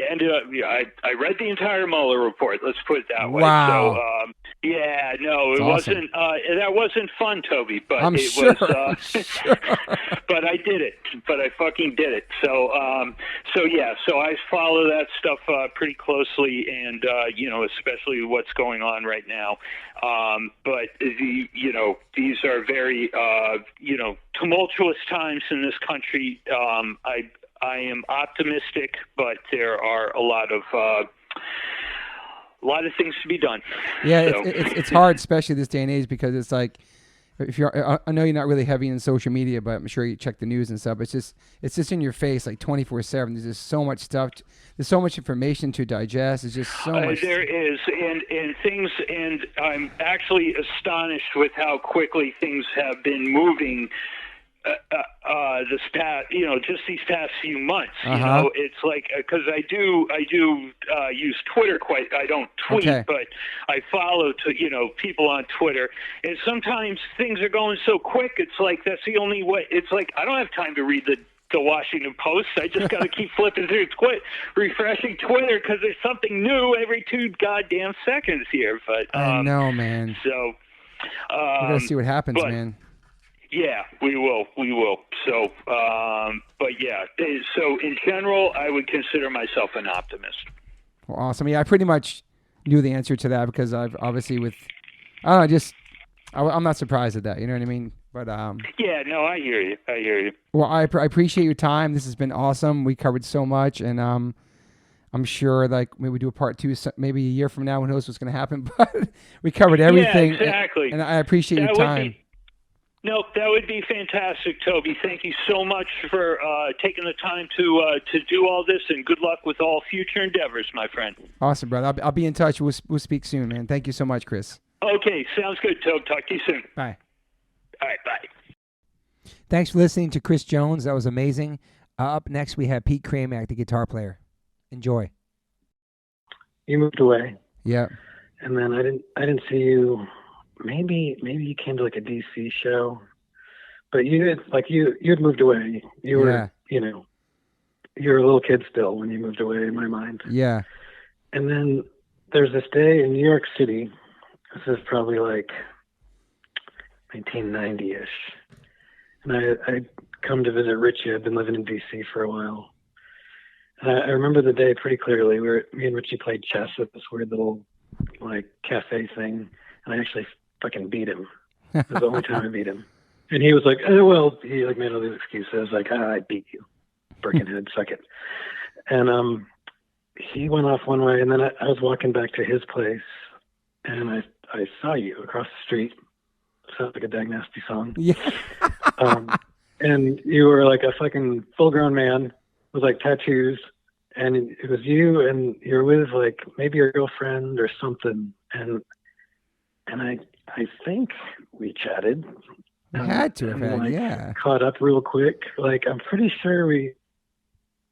ended up, I read the entire Mueller report, let's put it that way. Wow. So, it wasn't, that wasn't fun, Toby, but I'm it sure. was, Sure. but I did it, but I fucking did it. So I follow that stuff pretty closely, and, especially what's going on right now. But these are very, tumultuous times in this country. I am optimistic, but there are a lot of things to be done. Yeah, so. it's hard, especially this day and age, because it's like, if I know you're not really heavy in social media, but I'm sure you check the news and stuff. It's just in your face, like 24/7. There's just so much stuff. There's so much information to digest. It's just so much. There is, and things, and I'm actually astonished with how quickly things have been moving. This past, just these past few months, it's like, because I do use Twitter quite. I don't tweet, but I follow people on Twitter, and sometimes things are going so quick. It's like that's the only way. It's like I don't have time to read the Washington Post. I just got to keep flipping through refreshing Twitter, because there's something new every 2 goddamn seconds here. But I know, man. So we're gonna see what happens, man. Yeah, we will. So, but yeah. So in general, I would consider myself an optimist. Well, awesome. Yeah, I pretty much knew the answer to that, because I've obviously I'm not surprised at that. You know what I mean? But yeah, no, I hear you. Well, I appreciate your time. This has been awesome. We covered so much, and I'm sure like maybe we do a part 2, maybe a year from now. Who knows what's going to happen? But we covered everything. Yeah, exactly. And I appreciate your time. No, that would be fantastic, Toby. Thank you so much for taking the time to do all this, and good luck with all future endeavors, my friend. Awesome, brother. I'll be in touch. We'll speak soon, man. Thank you so much, Chris. Okay, sounds good, Toby. Talk to you soon. Bye. All right, bye. Thanks for listening to Chris Jones. That was amazing. Up next, we have Pete Chramiec, the guitar player. Enjoy. You moved away. Yeah. And then I didn't see you. Maybe you came to like a DC show, but you had moved away. You were, you were a little kid still when you moved away, in my mind. Yeah. And then there's this day in New York City. This is probably like 1990-ish. And I'd come to visit Richie. I'd been living in DC for a while. And I remember the day pretty clearly. Me and Richie played chess at this weird little like cafe thing. And I actually fucking beat him. It was the only time I beat him. And he was like, he like made all these excuses, like, I beat you. Birkenhead, suck it. And he went off one way, and then I was walking back to his place, and I saw you across the street. Sounds like a Dag Nasty song. Yeah. and you were like a fucking full-grown man with like tattoos, and it was you, and you're with like maybe your girlfriend or something, and I think we chatted. We had to have had, like, yeah. Caught up real quick. Like, I'm pretty sure I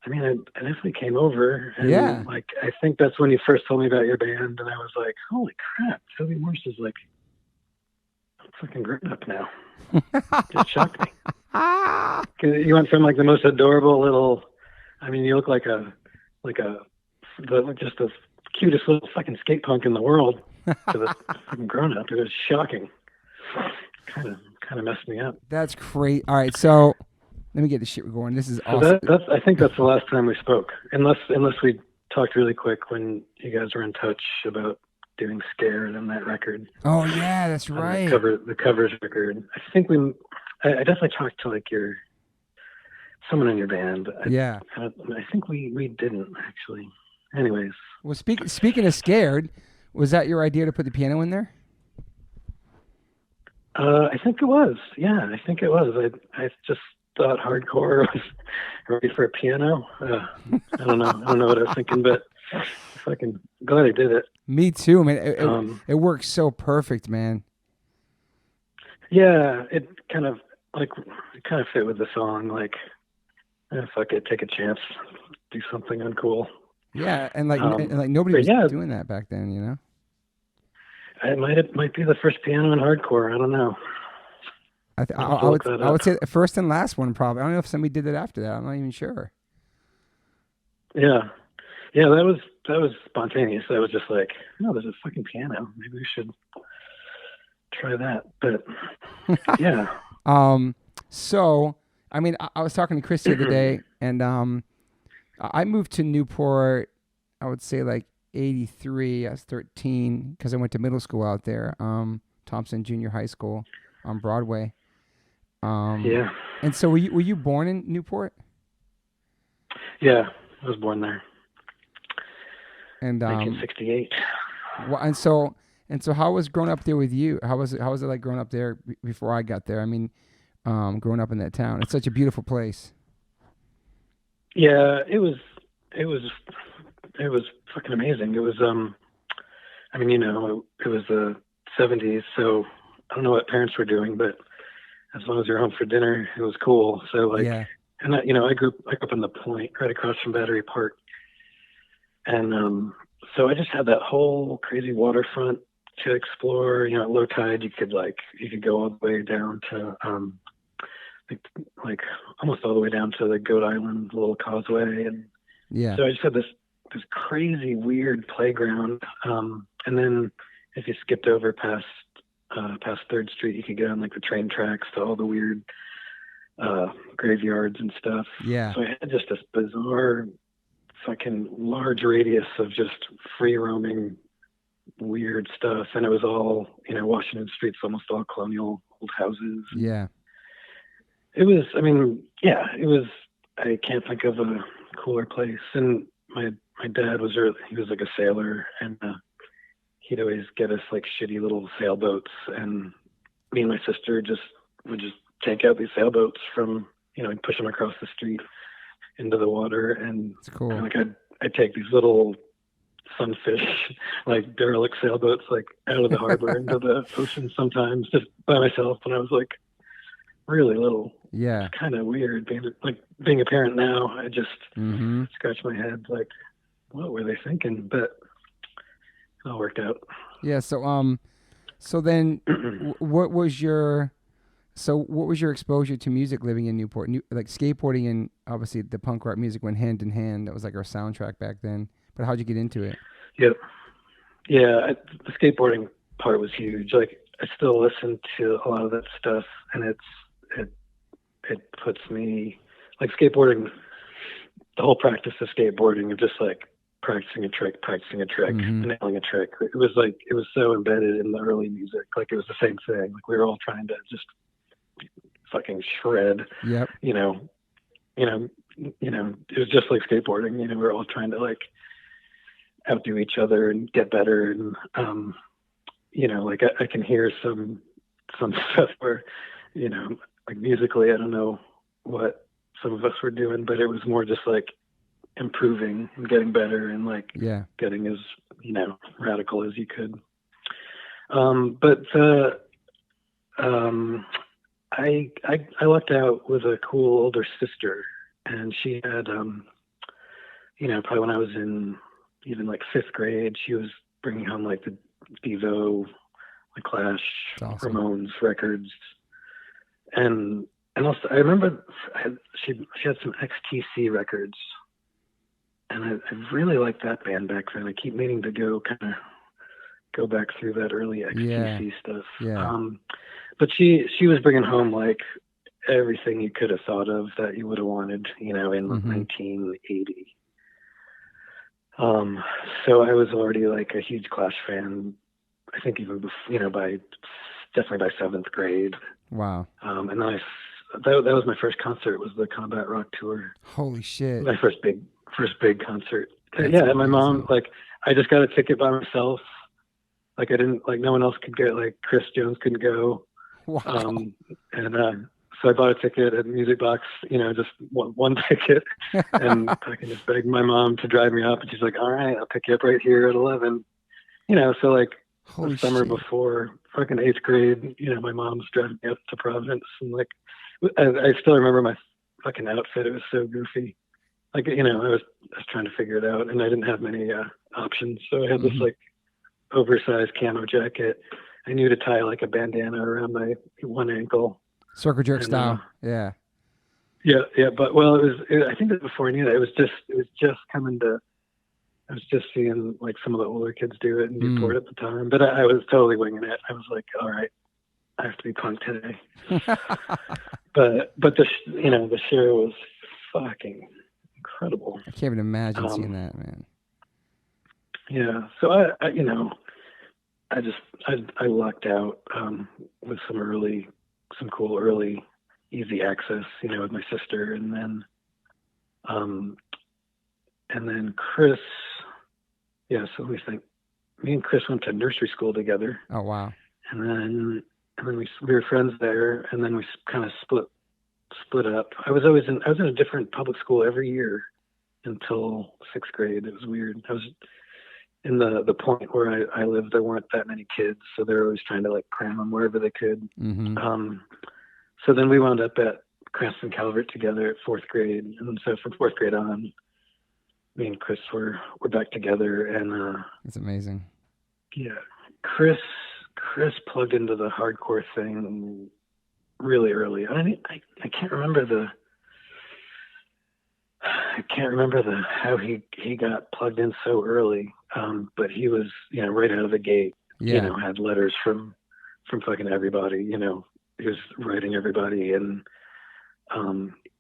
definitely came over. And, Yeah. like, I think that's when you first told me about your band, and I was like, holy crap, Toby Morse is like, I'm fucking grown up now. It shocked me. 'Cause you went from like the most adorable little, I mean, you look like just the cutest little fucking skate punk in the world to the fucking grown up. It was shocking. Kind of messed me up. That's great. All right, so let me get this shit going. This is awesome. I think that's the last time we spoke, unless we talked really quick when you guys were in touch about doing Scared and that record. Oh yeah, that's right. The covers record. I think I definitely talked to like someone in your band. Yeah. I think we didn't actually. Anyways. Well, speaking of Scared, was that your idea to put the piano in there? I think it was. Yeah, I think it was. I just thought hardcore was ready for a piano. I don't know what I was thinking, but fucking glad I did it. Me too, man. It works so perfect, man. Yeah, it kind of fit with the song. Like, fuck it, take a chance, do something uncool. Yeah, and nobody was doing that back then, you know. It might be the first piano in hardcore. I don't know. I would say the first and last one probably. I don't know if somebody did it after that. I'm not even sure. Yeah, that was spontaneous. I was just like, oh, there's a fucking piano. Maybe we should try that. But yeah. So I mean, I was talking to Chris the other day, and I moved to Newport. I would say like 83. I was 13 because I went to middle school out there, Thompson Junior High School on Broadway. Yeah. And so were you born in Newport? Yeah, I was born there. And 1968. Well, and so how was growing up there with you? How was it like growing up there before I got there? I mean, growing up in that town. It's such a beautiful place. Yeah, it was fucking amazing. It was I mean, you know, it was the 70s, so I don't know what parents were doing, but as long as you're home for dinner, it was cool. So like, yeah. And I grew up in the Point, right across from Battery Park, and so I just had that whole crazy waterfront to explore. You know, at low tide, you could go all the way down to like almost all the way down to the Goat Island little causeway, and yeah. So I just had this crazy weird playground, and then if you skipped over past 3rd Street, you could get on like the train tracks to all the weird graveyards and stuff. Yeah. So I had just this bizarre fucking large radius of just free roaming weird stuff, and it was all, you know, Washington Street's almost all colonial old houses. Yeah. It was, I mean, yeah, it was, I can't think of a cooler place. And my dad was like a sailor, and he'd always get us like shitty little sailboats, and me and my sister would just take out these sailboats from, you know, and push them across the street into the water. And it's cool. Like I'd take these little sunfish, like derelict sailboats, like out of the harbor into the ocean sometimes, just by myself when I was like really little. Yeah. It's kind of weird being a parent now. I just scratch my head like, what were they thinking? But it all worked out. Yeah. So then what was your exposure to music living in Newport? Like skateboarding and obviously the punk rock music went hand in hand. That was like our soundtrack back then. But how'd you get into it? Yep. Yeah. The skateboarding part was huge. Like I still listen to a lot of that stuff, and it puts me like skateboarding, the whole practice of skateboarding of just like practicing a trick, and nailing a trick. It was so embedded in the early music. Like it was the same thing. Like we were all trying to just fucking shred. Yep. You know, it was just like skateboarding. You know, we were all trying to like outdo each other and get better. And you know, like I can hear some stuff where, you know, like musically, I don't know what some of us were doing, but it was more just like improving and getting better and like getting as, radical as you could. I lucked out with a cool older sister, and she had, probably when I was in even like 5th grade, she was bringing home like the Devo, like Clash, awesome. Ramones records, and also I remember she had some XTC records, and I really liked that band back then. I keep meaning to go back through that early XTC stuff. Yeah. But she was bringing home like everything you could have thought of that you would have wanted, in 1980. So I was already like a huge Clash fan. I think even before, definitely by 7th grade. Wow. And then that was my first concert, was the Combat Rock Tour. Holy shit. My first big concert. That's and my amazing. mom, like, I just got a ticket by myself. Like, I didn't, like, no one else could get, like, Chris Jones couldn't go. Wow. So I bought a ticket at Music Box, just one ticket, and I can just beg my mom to drive me up, and she's like, all right, I'll pick you up right here at 11. So like the summer before fucking 8th grade, my mom's driving me up to Providence, and like, I still remember my fucking outfit. It was so goofy. Like, I was trying to figure it out, and I didn't have many options. So I had this like oversized camo jacket. I knew to tie like a bandana around my one ankle. Circle jerk style. Yeah. But I think that before I knew that, it was just coming to, I was just seeing like some of the older kids do it in Newport at the time, but I was totally winging it. I was like, all right, I have to be punk today. but the show was fucking incredible. I can't even imagine seeing that, man. Yeah. So I lucked out with some cool early easy access, with my sister, and then Chris. Yeah, so we think me and Chris went to nursery school together. Oh wow! And then we were friends there, and then we kind of split up. I was in a different public school every year until 6th grade. It was weird. I was in the point where I lived, there weren't that many kids, so they were always trying to like cram them wherever they could. So then we wound up at Cranston Calvert together at 4th grade, and so from 4th grade on, me and Chris were back together, and it's amazing. Yeah, Chris plugged into the hardcore thing really early. I can't remember how he got plugged in so early. But he was, right out of the gate, had letters from fucking everybody, he was writing everybody, and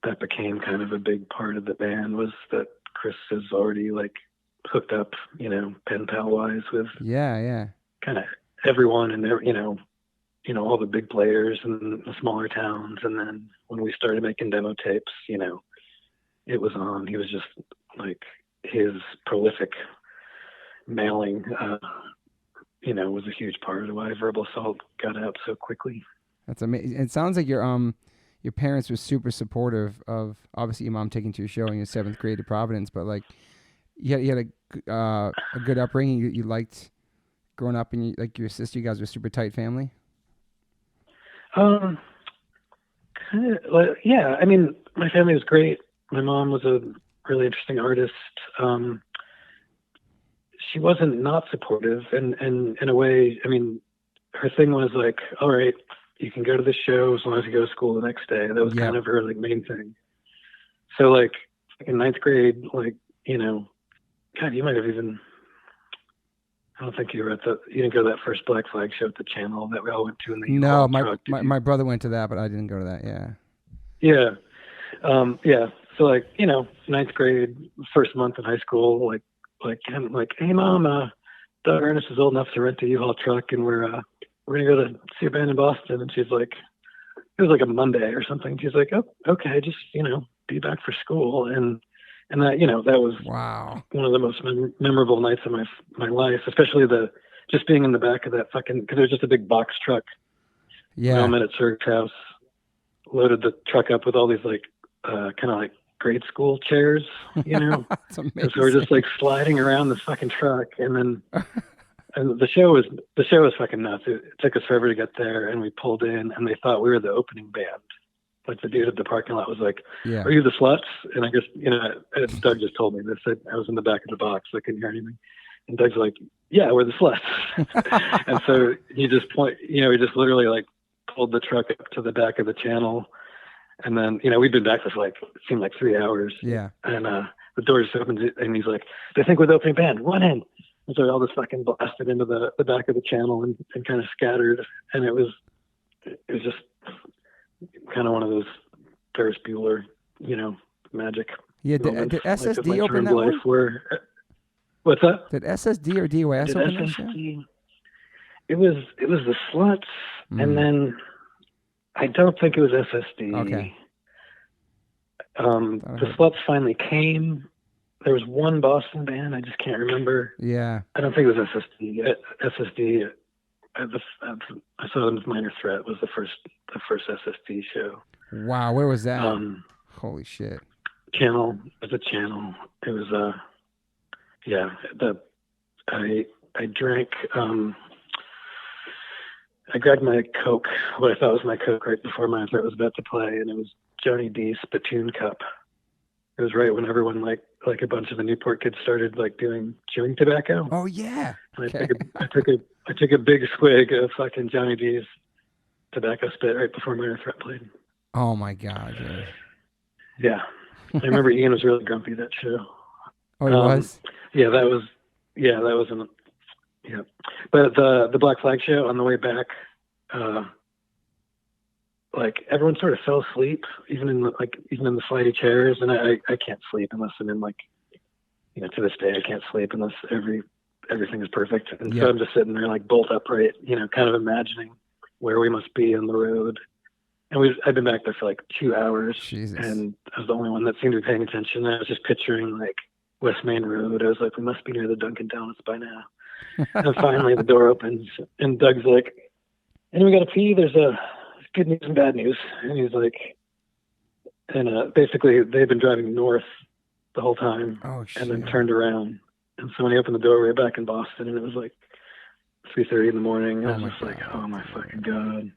that became kind of a big part of the band, was that Chris is already like hooked up, pen pal wise with kind of everyone, and all the big players in the smaller towns. And then when we started making demo tapes, it was on. He was just like, his prolific mailing, was a huge part of why Verbal Assault got out so quickly. That's amazing. It sounds like your parents were super supportive of, obviously, your mom taking to your show in your 7th grade at Providence, but like you had a good upbringing. You liked growing up, and like your sister, you guys were a super tight family. Kind of, yeah. I mean, my family was great. My mom was a really interesting artist. She wasn't not supportive, and in a way, I mean, her thing was like, all right, you can go to the show as long as you go to school the next day. That was kind of her like main thing. So like in 9th grade, like, God, you might have even, I don't think you didn't go to that first Black Flag show at the Channel that we all went to in the No, my brother went to that, but I didn't go to that. Yeah. So like, 9th grade, first month in high school, like I'm like, hey mom, Doug Ernest is old enough to rent a U-Haul truck, and we're gonna go to see a band in Boston. And she's like, it was like a Monday or something. She's like, oh, okay, just be back for school. And that that was one of the most memorable nights of my life, especially just being in the back of that fucking, because it was just a big box truck. I met at Surg's house, loaded the truck up with all these like kind of like grade school chairs, you know. That's amazing. And so we're just like sliding around the fucking truck, and then and the show was fucking nuts. It took us forever to get there, and we pulled in, and they thought we were the opening band. Like the dude at the parking lot was like, "Are you the Sluts?" And I guess, you know, Doug just told me this. I was in the back of the box, so I couldn't hear anything. And Doug's like, "Yeah, we're the Sluts." And so he just he just literally like pulled the truck up to the back of the channel, and then, you know, we'd been back for like, it seemed like 3 hours. Yeah. And the door just opens, and he's like, "They think we're the opening band. Run in." And so we all just fucking blasted into the back of the channel and kind of scattered. And it was just kind of one of those Ferris Bueller, you know, magic. Yeah. Did SSD like open that one? What's that? Did SSD or DOS open that show? It was the Sluts, and then I don't think it was SSD. Okay. The Sluts finally came. There was one Boston band, I just can't remember. Yeah. I don't think it was SSD. SSD. I saw them as Minor Threat was the first SSD show. Wow, where was that? Holy shit. Channel. It was a channel. It was yeah. I drank. I grabbed my Coke, what I thought was my Coke, right before Minor Threat was about to play, and it was Johnny D's Spittoon Cup. It was right when everyone like a bunch of the Newport kids started like doing chewing tobacco. Oh yeah. Okay. I took a big swig of fucking Johnny D's tobacco spit right before Minor Threat played. Oh my God. Yeah. Yeah. I remember Ian was really grumpy that show. Oh, he was? Yeah, that was yeah. But the Black Flag show on the way back, like everyone sort of fell asleep, even in the flighty chairs, and I can't sleep unless I'm in, like, you know, to this day I can't sleep unless everything is perfect. And so I'm just sitting there like bolt upright, you know, kind of imagining where we must be on the road. And I'd been back there for like 2 hours. Jesus. And I was the only one that seemed to be paying attention. I was just picturing like West Main Road. I was like, we must be near the Dunkin' Donuts by now. And finally the door opens, and Doug's like, "And we got to pee. There's good news and bad news." And he's like, and basically they've been driving north the whole time. Oh, shit. And then turned around. And so when he opened the door, we were back in Boston, and it was like 3:30 in the morning. I was just like, oh my fucking God.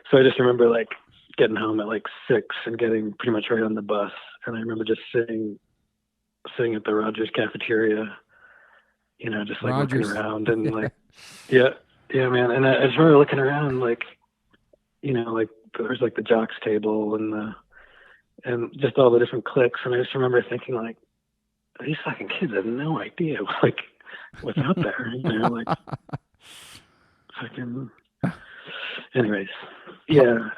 So I just remember like getting home at like 6 and getting pretty much right on the bus. And I remember just sitting at the Rogers cafeteria, you know, just like looking around and like, yeah, man. And I just remember looking around, like, you know, like there's like the jocks table and just all the different cliques. And I just remember thinking like, these fucking kids have no idea like what's out there, you know, like fucking. Anyways, yeah.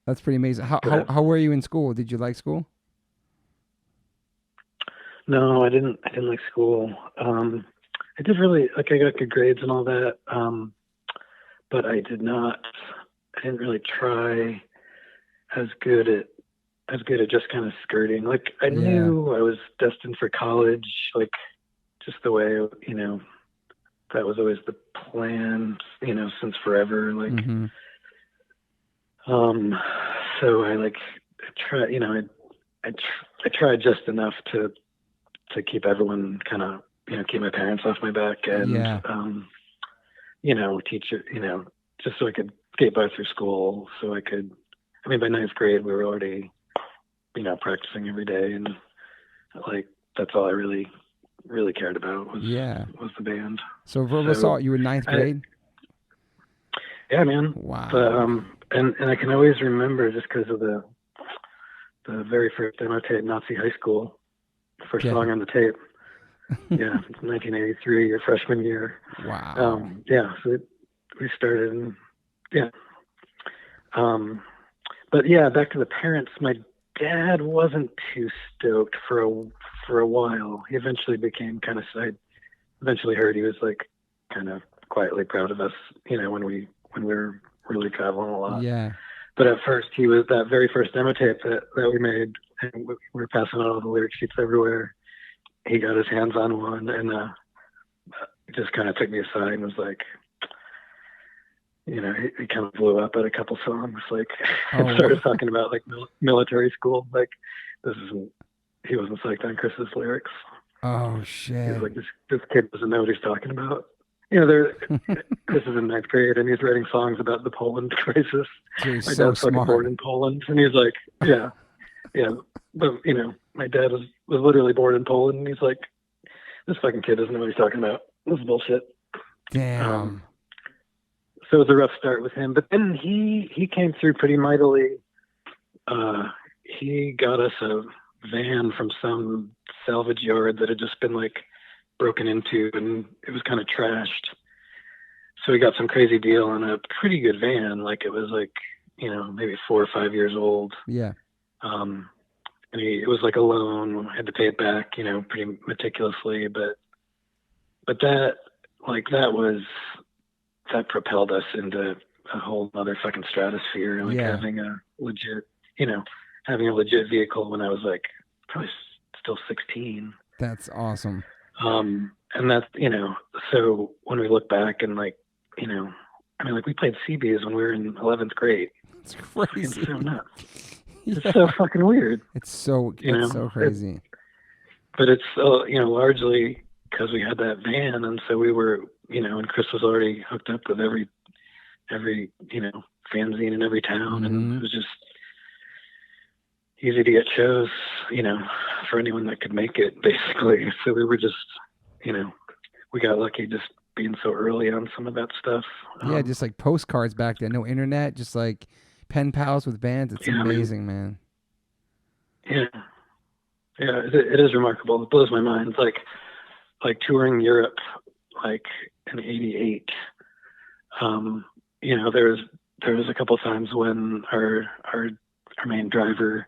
That's pretty amazing. How were you in school? Did you like school? No, I didn't like school. I did really, like, I got good grades and all that. But I didn't really try as good at just kind of skirting. Like I knew I was destined for college, like just the way, you know, that was always the plan, you know, since forever. Like, so I tried, you know, I tried just enough to keep everyone kind of, you know, keep my parents off my back and, you know, teach it, you know, just so I could get by through school. So I could, I mean, by 9th grade, we were already, you know, practicing every day. And like, that's all I really cared about was the band. So verbal assault, you were 9th grade? Yeah, man. Wow. But, and I can always remember just because of the very first demo tape, Nazi High School, first song on the tape. Yeah, 1983, your freshman year. Wow. So we started, and but yeah, back to the parents. My dad wasn't too stoked for a while. He eventually became kind of. I eventually heard he was like kind of quietly proud of us, you know, when we were really traveling a lot. Yeah. But at first, he was that very first demo tape that we made, and we were passing out all the lyric sheets everywhere. He got his hands on one and just kind of took me aside and was like, you know, he kind of blew up at a couple songs, like, Oh, and started talking about like military school. Like, he wasn't psyched on Chris's lyrics. Oh He shit. was like, this kid doesn't know what he's talking about. You know, Chris is in 9th grade and he's writing songs about the Poland crisis. Dude, he's My so dad's fucking smart. born in Poland, and he's like, yeah, but you know, my dad was literally born in Poland, and he's like, this fucking kid doesn't know what he's talking about. This is bullshit. Damn. So it was a rough start with him, but then he came through pretty mightily. He got us a van from some salvage yard that had just been like broken into, and it was kind of trashed. So we got some crazy deal on a pretty good van. Like, it was like, you know, maybe 4 or 5 years old. Yeah. And it was like a loan. I had to pay it back, you know, pretty meticulously. But that propelled us into a whole other fucking stratosphere. Like, having a legit vehicle when I was like probably still 16. That's awesome. And that's, you know, so when we look back and like, you know, I mean, like, we played CBs when we were in 11th grade. It's crazy. It's so nuts. It's so fucking weird. It's so crazy. But it's, you know, largely because we had that van, and so we were, you know, and Chris was already hooked up with every you know, fanzine in every town, and it was just easy to get shows, you know, for anyone that could make it, basically. So we were just, you know, we got lucky just being so early on some of that stuff. Yeah, just like postcards back then, no internet, just like pen pals with bands. It's amazing, man. Yeah, it is remarkable. It blows my mind. It's like touring Europe, like in '88. You know, there was a couple of times when our main driver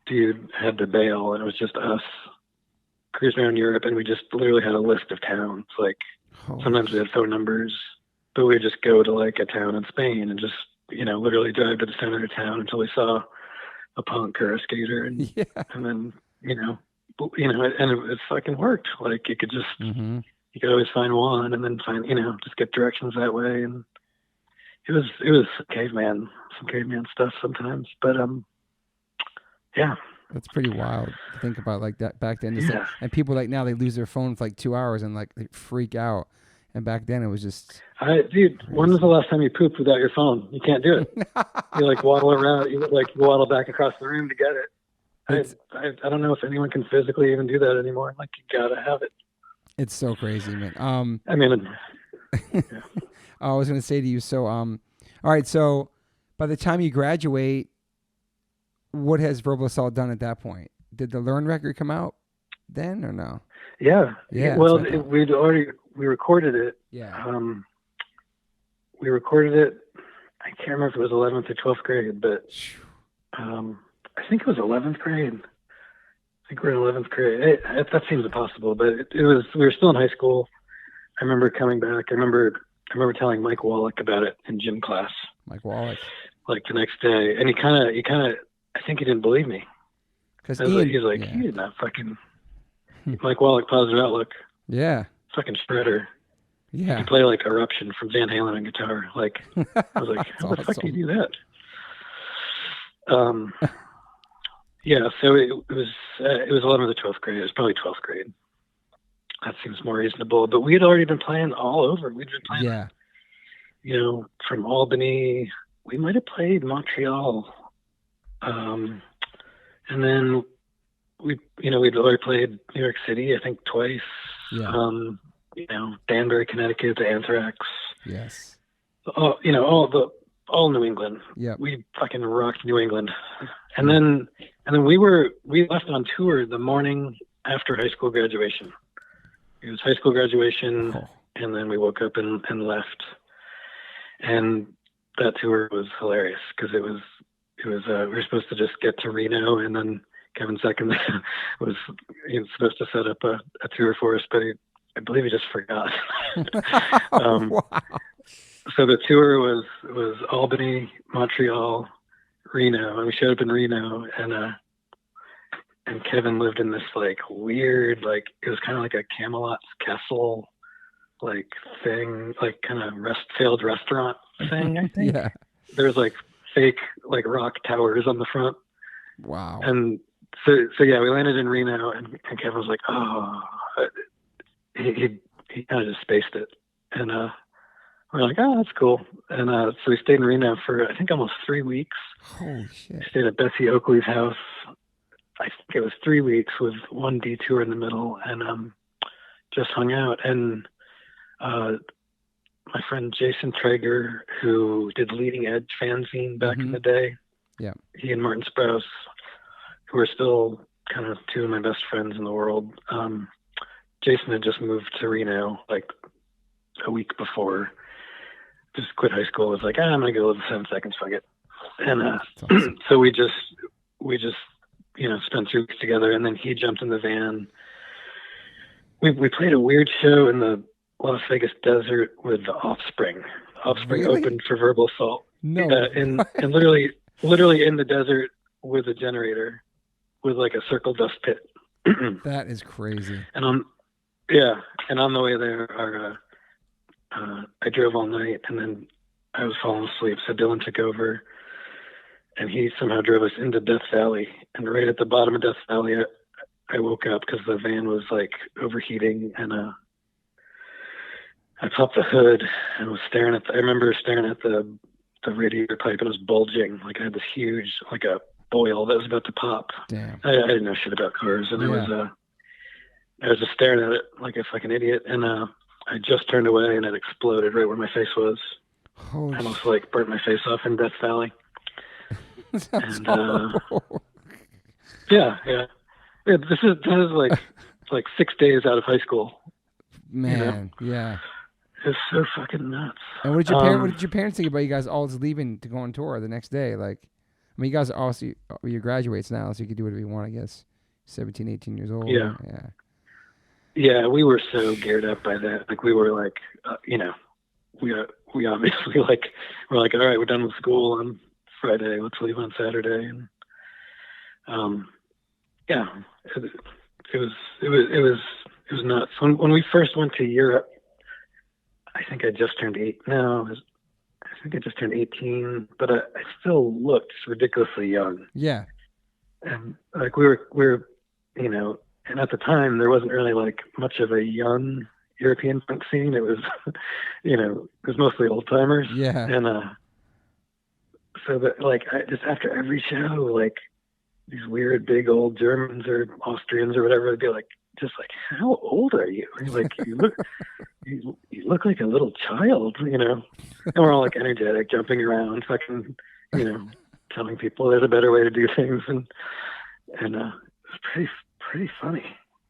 dude had to bail, and it was just us cruising around Europe, and we just literally had a list of towns. Like, sometimes we had phone numbers, but we would just go to like a town in Spain and just, you know, literally drive to the center of town until we saw a punk or a skater, and then, you know, and it fucking worked. Like, you could just, you could always find one, and then find, you know, just get directions that way. And it was some caveman stuff sometimes, but yeah. That's pretty wild to think about, like that back then. Like, and people like now, they lose their phone for like 2 hours and like they freak out. And back then it was just. Dude, crazy. When was the last time you pooped without your phone? You can't do it. You like waddle around. You waddle back across the room to get it. I don't know if anyone can physically even do that anymore. Like, you gotta have it. It's so crazy, man. I mean, I was gonna say to you. So, all right. So, by the time you graduate, what has Verbal Assault done at that point? Did the Learn record come out then or no? Yeah. Well, we recorded it. Yeah. We recorded it. I can't remember if it was 11th or 12th grade, but I think it was 11th grade. I think we're in 11th grade. That seems impossible, but it was. We were still in high school. I remember coming back. I remember telling Mike Wallach about it in gym class. Mike Wallach. Like the next day, and he kind of. I think he didn't believe me. He's like, he did not fucking. Mike Wallach, Positive Outlook. Yeah. Fucking shredder. Yeah. He play like Eruption from Van Halen on guitar. Like, I was like, how the fuck do you do that? Yeah. So it was 11th or 12th grade. It was probably 12th grade. That seems more reasonable. But we had already been playing all over. We'd been playing, you know, from Albany. We might have played Montreal. And then we'd already played New York City, I think twice. Yeah. You know, Danbury, Connecticut, the Anthrax. Yes. You know, all New England. Yeah. We fucking rocked New England. And then we left on tour the morning after high school graduation. It was high school graduation, and then we woke up and left. And that tour was hilarious because it was we were supposed to just get to Reno, and then Kevin Second was supposed to set up a tour for us, but I believe he just forgot. Wow. So the tour was Albany, Montreal, Reno, and we showed up in Reno, and Kevin lived in this like weird, like it was kind of like a Camelot's Castle like thing, like kind of failed restaurant thing, I think. Yeah. There's like fake like rock towers on the front. Wow. And so yeah, we landed in Reno, and Kevin was like, oh, he kind of just spaced it. And we're like, oh, that's cool. And so we stayed in Reno for, I think, almost 3 weeks. Holy shit. Stayed at Bessie Oakley's house. I think it was 3 weeks with one detour in the middle, and just hung out. And my friend Jason Traeger, who did Leading Edge fanzine back in the day, yeah, he and Martin Sprouse, who are still kind of two of my best friends in the world. Jason had just moved to Reno like a week before. Just quit high school. Was like, I'm gonna go live 7 seconds, fuck it. And awesome. So we just spent 2 weeks together, and then he jumped in the van. We played a weird show in the Las Vegas desert with the Offspring. Offspring really? Opened for Verbal Assault. No. And literally in the desert with a generator, with like a circle dust pit. That is crazy. And on the way there, I drove all night, and then I was falling asleep. So Dylan took over, and he somehow drove us into Death Valley. And right at the bottom of Death Valley, I woke up because the van was like overheating, and I popped the hood and was staring at. I remember staring at the radiator pipe, and it was bulging. Like I had this huge, like a boil that was about to pop. Damn. I didn't know shit about cars, and I was just staring at it like a fucking idiot. And I just turned away, and it exploded right where my face was. Holy I almost like burnt my face off in Death Valley. And yeah. This is like 6 days out of high school. Man, yeah. It's so fucking nuts. And what did your parents think about you guys all just leaving to go on tour the next day? Like, I mean, you guys are obviously, you're graduates now, so you can do whatever you want, I guess. 17, 18 years old. Yeah. Yeah. Yeah, we were so geared up by that. Like, we were like, we obviously like, we're like, all right, we're done with school on Friday. Let's leave on Saturday. And yeah, it was nuts. When we first went to Europe, I think I just turned 18, but I still looked ridiculously young. Yeah. And like we were, and at the time there wasn't really like much of a young European punk scene. It was, it was mostly old timers. Yeah. And so that like I just after every show, like these weird big old Germans or Austrians or whatever would be like, just like, how old are you? And like, you look like a little child, And we're all like energetic, jumping around, fucking, telling people there's a better way to do things, and it's pretty funny.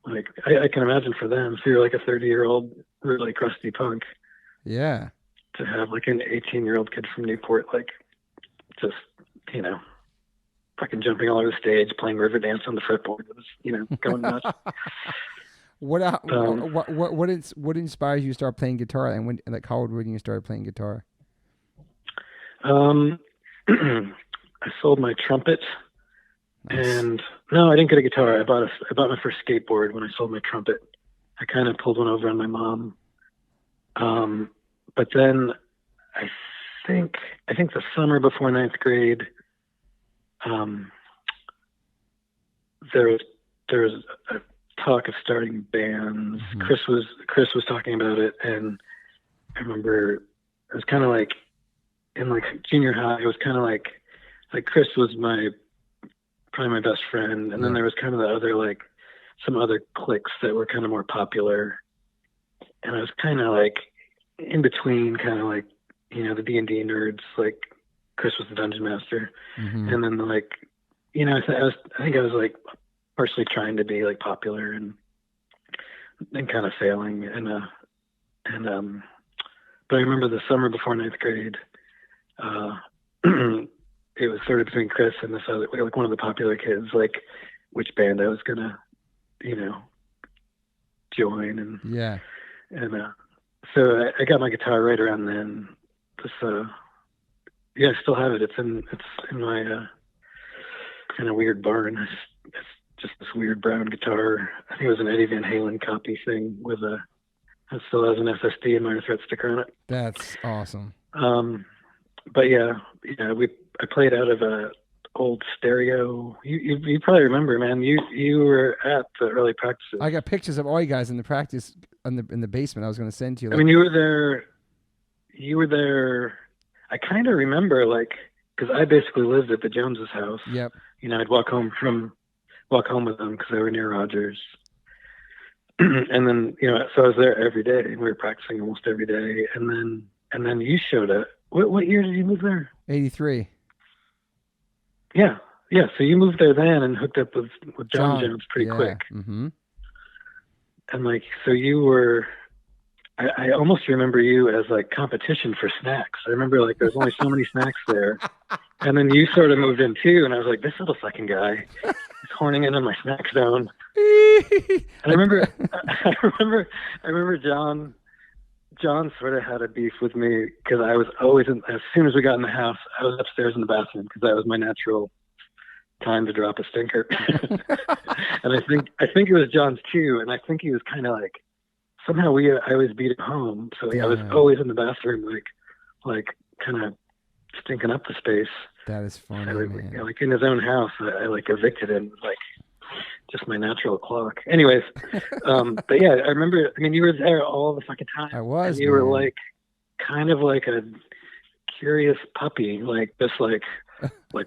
Like I can imagine for them, if you're like a 30-year-old really crusty punk, yeah, to have like an 18-year-old kid from Newport, like just fucking jumping all over the stage, playing river dance on the fretboard. It was, going nuts. What inspires you to start playing guitar, and how old were you started playing guitar? I sold my trumpet, nice. And no, I didn't get a guitar. I bought my first skateboard when I sold my trumpet. I kind of pulled one over on my mom. But then I think the summer before 9th grade, there was a talk of starting bands. Mm-hmm. Chris was talking about it, and I remember it was kind of like in like junior high. It was kind of like Chris was probably my best friend, and then there was kind of the other like some other cliques that were kind of more popular, and I was kind of like in between, kind of like the D&D nerds. Like Chris was the dungeon master, mm-hmm. and then like I think I was like partially trying to be like popular and kind of failing, but I remember the summer before 9th grade, it was sort of between Chris and this other, like one of the popular kids, like which band I was gonna, join, and yeah, and so I got my guitar right around then. I still have it. It's in my kind of weird barn. It's just this weird brown guitar. I think it was an Eddie Van Halen copy thing it still has an SSD and Minor Threat sticker on it. That's awesome. but yeah, I played out of a old stereo. You probably remember, man. You were at the early practices. I got pictures of all you guys in the practice in the basement. I was going to send to you. I mean, you were there. You were there. I kind of remember, like, because I basically lived at the Joneses' house. Yep. I'd walk home with them because they were near Rogers. And then, so I was there every day. We were practicing almost every day. And then you showed up. What year did you move there? 83. Yeah. Yeah. So you moved there then and hooked up with John Jones pretty quick. Mm-hmm. And like, so you were, I almost remember you as like competition for snacks. I remember like there's only so many snacks there. And then you sort of moved in too. And I was like, this little fucking guy is horning in on my snack zone. And I remember John sort of had a beef with me because I was always as soon as we got in the house, I was upstairs in the bathroom because that was my natural time to drop a stinker. And I think it was John's too. And I think he was kind of like, somehow I always beat him home. So I was always in the bathroom, like kind of stinking up the space. That is funny, man. Like in his own house, I like evicted him, like just my natural clock. Anyways, but yeah, I remember, you were there all the fucking time. I was, and you were like, kind of like a curious puppy, like this, like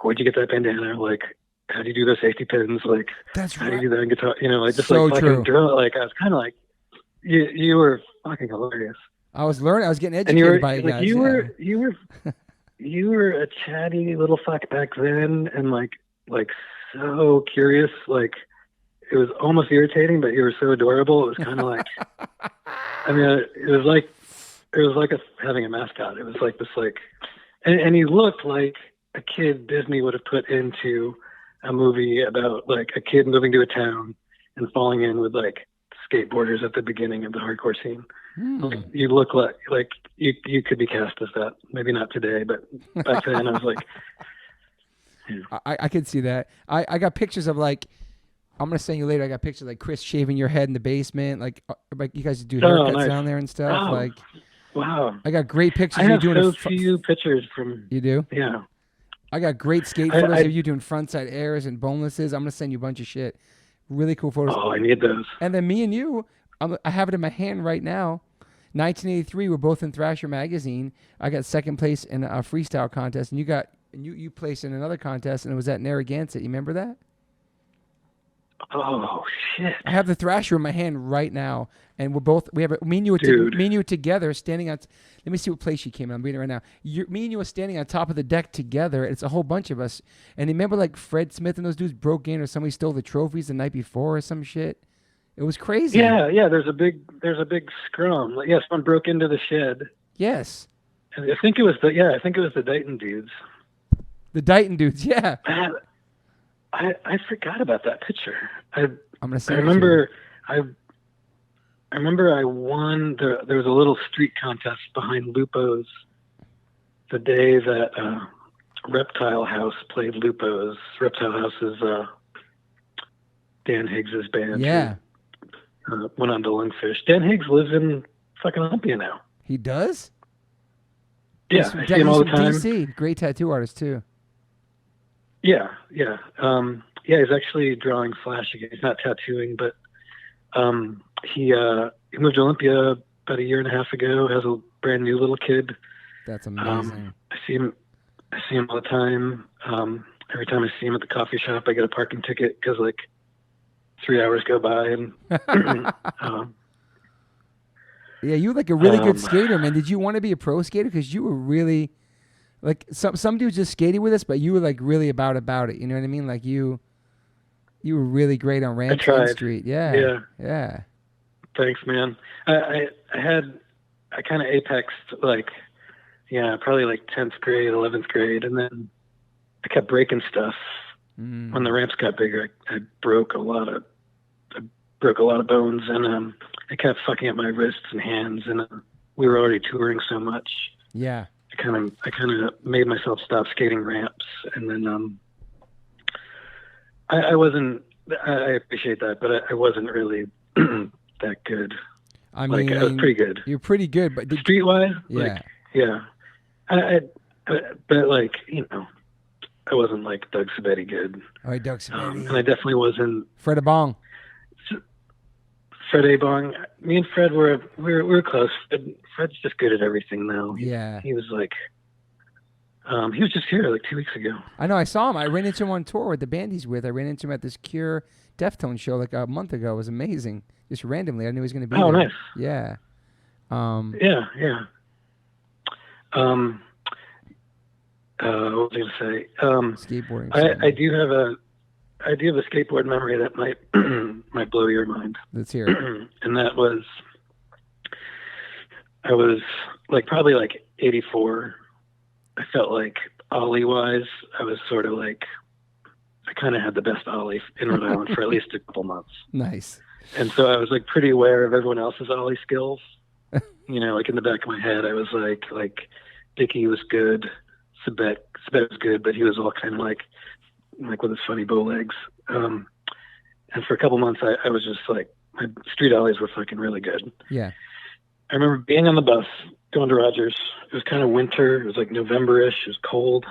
where'd you get that bandana? Like, how do you do those safety pins? Like, that's how right. do you do that in guitar? Like just so like true. fucking drill. Like I was kind of like, you were fucking hilarious. I was learning. I was getting educated by you like, guys. You were a chatty little fuck back then, and like so curious. Like it was almost irritating, but you were so adorable. It was kind of like, it was like having a mascot. It was like this, like, and he looked like a kid Disney would have put into a movie about like a kid moving to a town and falling in with like skateboarders at the beginning of the hardcore scene. Like, you look like you could be cast as that. Maybe not today, but back then I was like, I could see that. I got pictures of like, I'm gonna send you later. I got pictures of, like Chris shaving your head in the basement, like you guys do haircuts down there and stuff. Oh, like, wow. I got great pictures I of you have doing so few pictures from. You do? Yeah. I got great skate photos of you doing frontside airs and bonelesses. I'm gonna send you a bunch of shit. Really cool photos. Oh, I need those. And then me and you, I have it in my hand right now. 1983, we're both in Thrasher magazine. I got second place in a freestyle contest, and you placed in another contest, and it was at Narragansett. You remember that? Oh shit! I have the Thrasher in my hand right now, and me and you were together standing on. Let me see what place you came in. I'm reading it right now. Me and you were standing on top of the deck together. It's a whole bunch of us. And remember, like Fred Smith and those dudes broke in, or somebody stole the trophies the night before, or some shit. It was crazy. Yeah. There's a big scrum. Like, someone broke into the shed. Yes. And I think it was the Dayton dudes. The Dayton dudes. Yeah. I forgot about that picture. I'm gonna say. I remember I won. There was a little street contest behind Lupo's the day that Reptile House played Lupo's. Reptile House is Dan Higgs's band. Yeah. Went on to Lungfish. Dan Higgs lives in fucking Olympia now. He does? Yeah, I see him all the time. DC. Great tattoo artist too. Yeah. He's actually drawing Flash again. He's not tattooing, but he moved to Olympia about a year and a half ago. Has a brand new little kid. That's amazing. I see him all the time. Every time I see him at the coffee shop, I get a parking ticket because like 3 hours go by, and yeah, you were like a really good skater, man. Did you want to be a pro skater? Because you were really like some dudes just skated with us, but you were like really about it. You know what I mean? Like you were really great on Ramsden Street. Yeah. Thanks, man. I kind of apexed like, probably like 10th grade, 11th grade, and then I kept breaking stuff. When the ramps got bigger, I broke a lot of bones, and it kept fucking up my wrists and hands, and we were already touring so much. Yeah. I kind of made myself stop skating ramps, and then I appreciate that, but I wasn't really that good. I mean, I was pretty good. You're pretty good, but streetwise, yeah, yeah. I but like, you know, I wasn't like Doug Sabetti good. All right, Doug Sabetti. And I definitely wasn't Fred Abong. Fred Abong. Me and Fred we were close. Fred's just good at everything now. Yeah. He was like, he was just here like 2 weeks ago. I know. I saw him. I ran into him on tour with the band he's with. I ran into him at this Cure Deftones show like a month ago. It was amazing. Just randomly, I knew he was going to be there. Oh, nice. Yeah. Yeah. What was I going to say? Skateboarding. I do have a skateboard memory that might might blow your mind. Let's hear it. And that was, I was like probably like 84. I felt like ollie wise, I was sort of like, I kind of had the best ollie in Rhode Island for at least a couple months. Nice. And so I was like pretty aware of everyone else's ollie skills. You know, like in the back of my head, I was like Dickie was good, Sabet was good, but he was all kind of like with his funny bow legs. And for a couple months, I was just like, my street ollies were fucking really good. Yeah. I remember being on the bus going to Rogers. It was kind of winter. It was like November-ish. It was cold.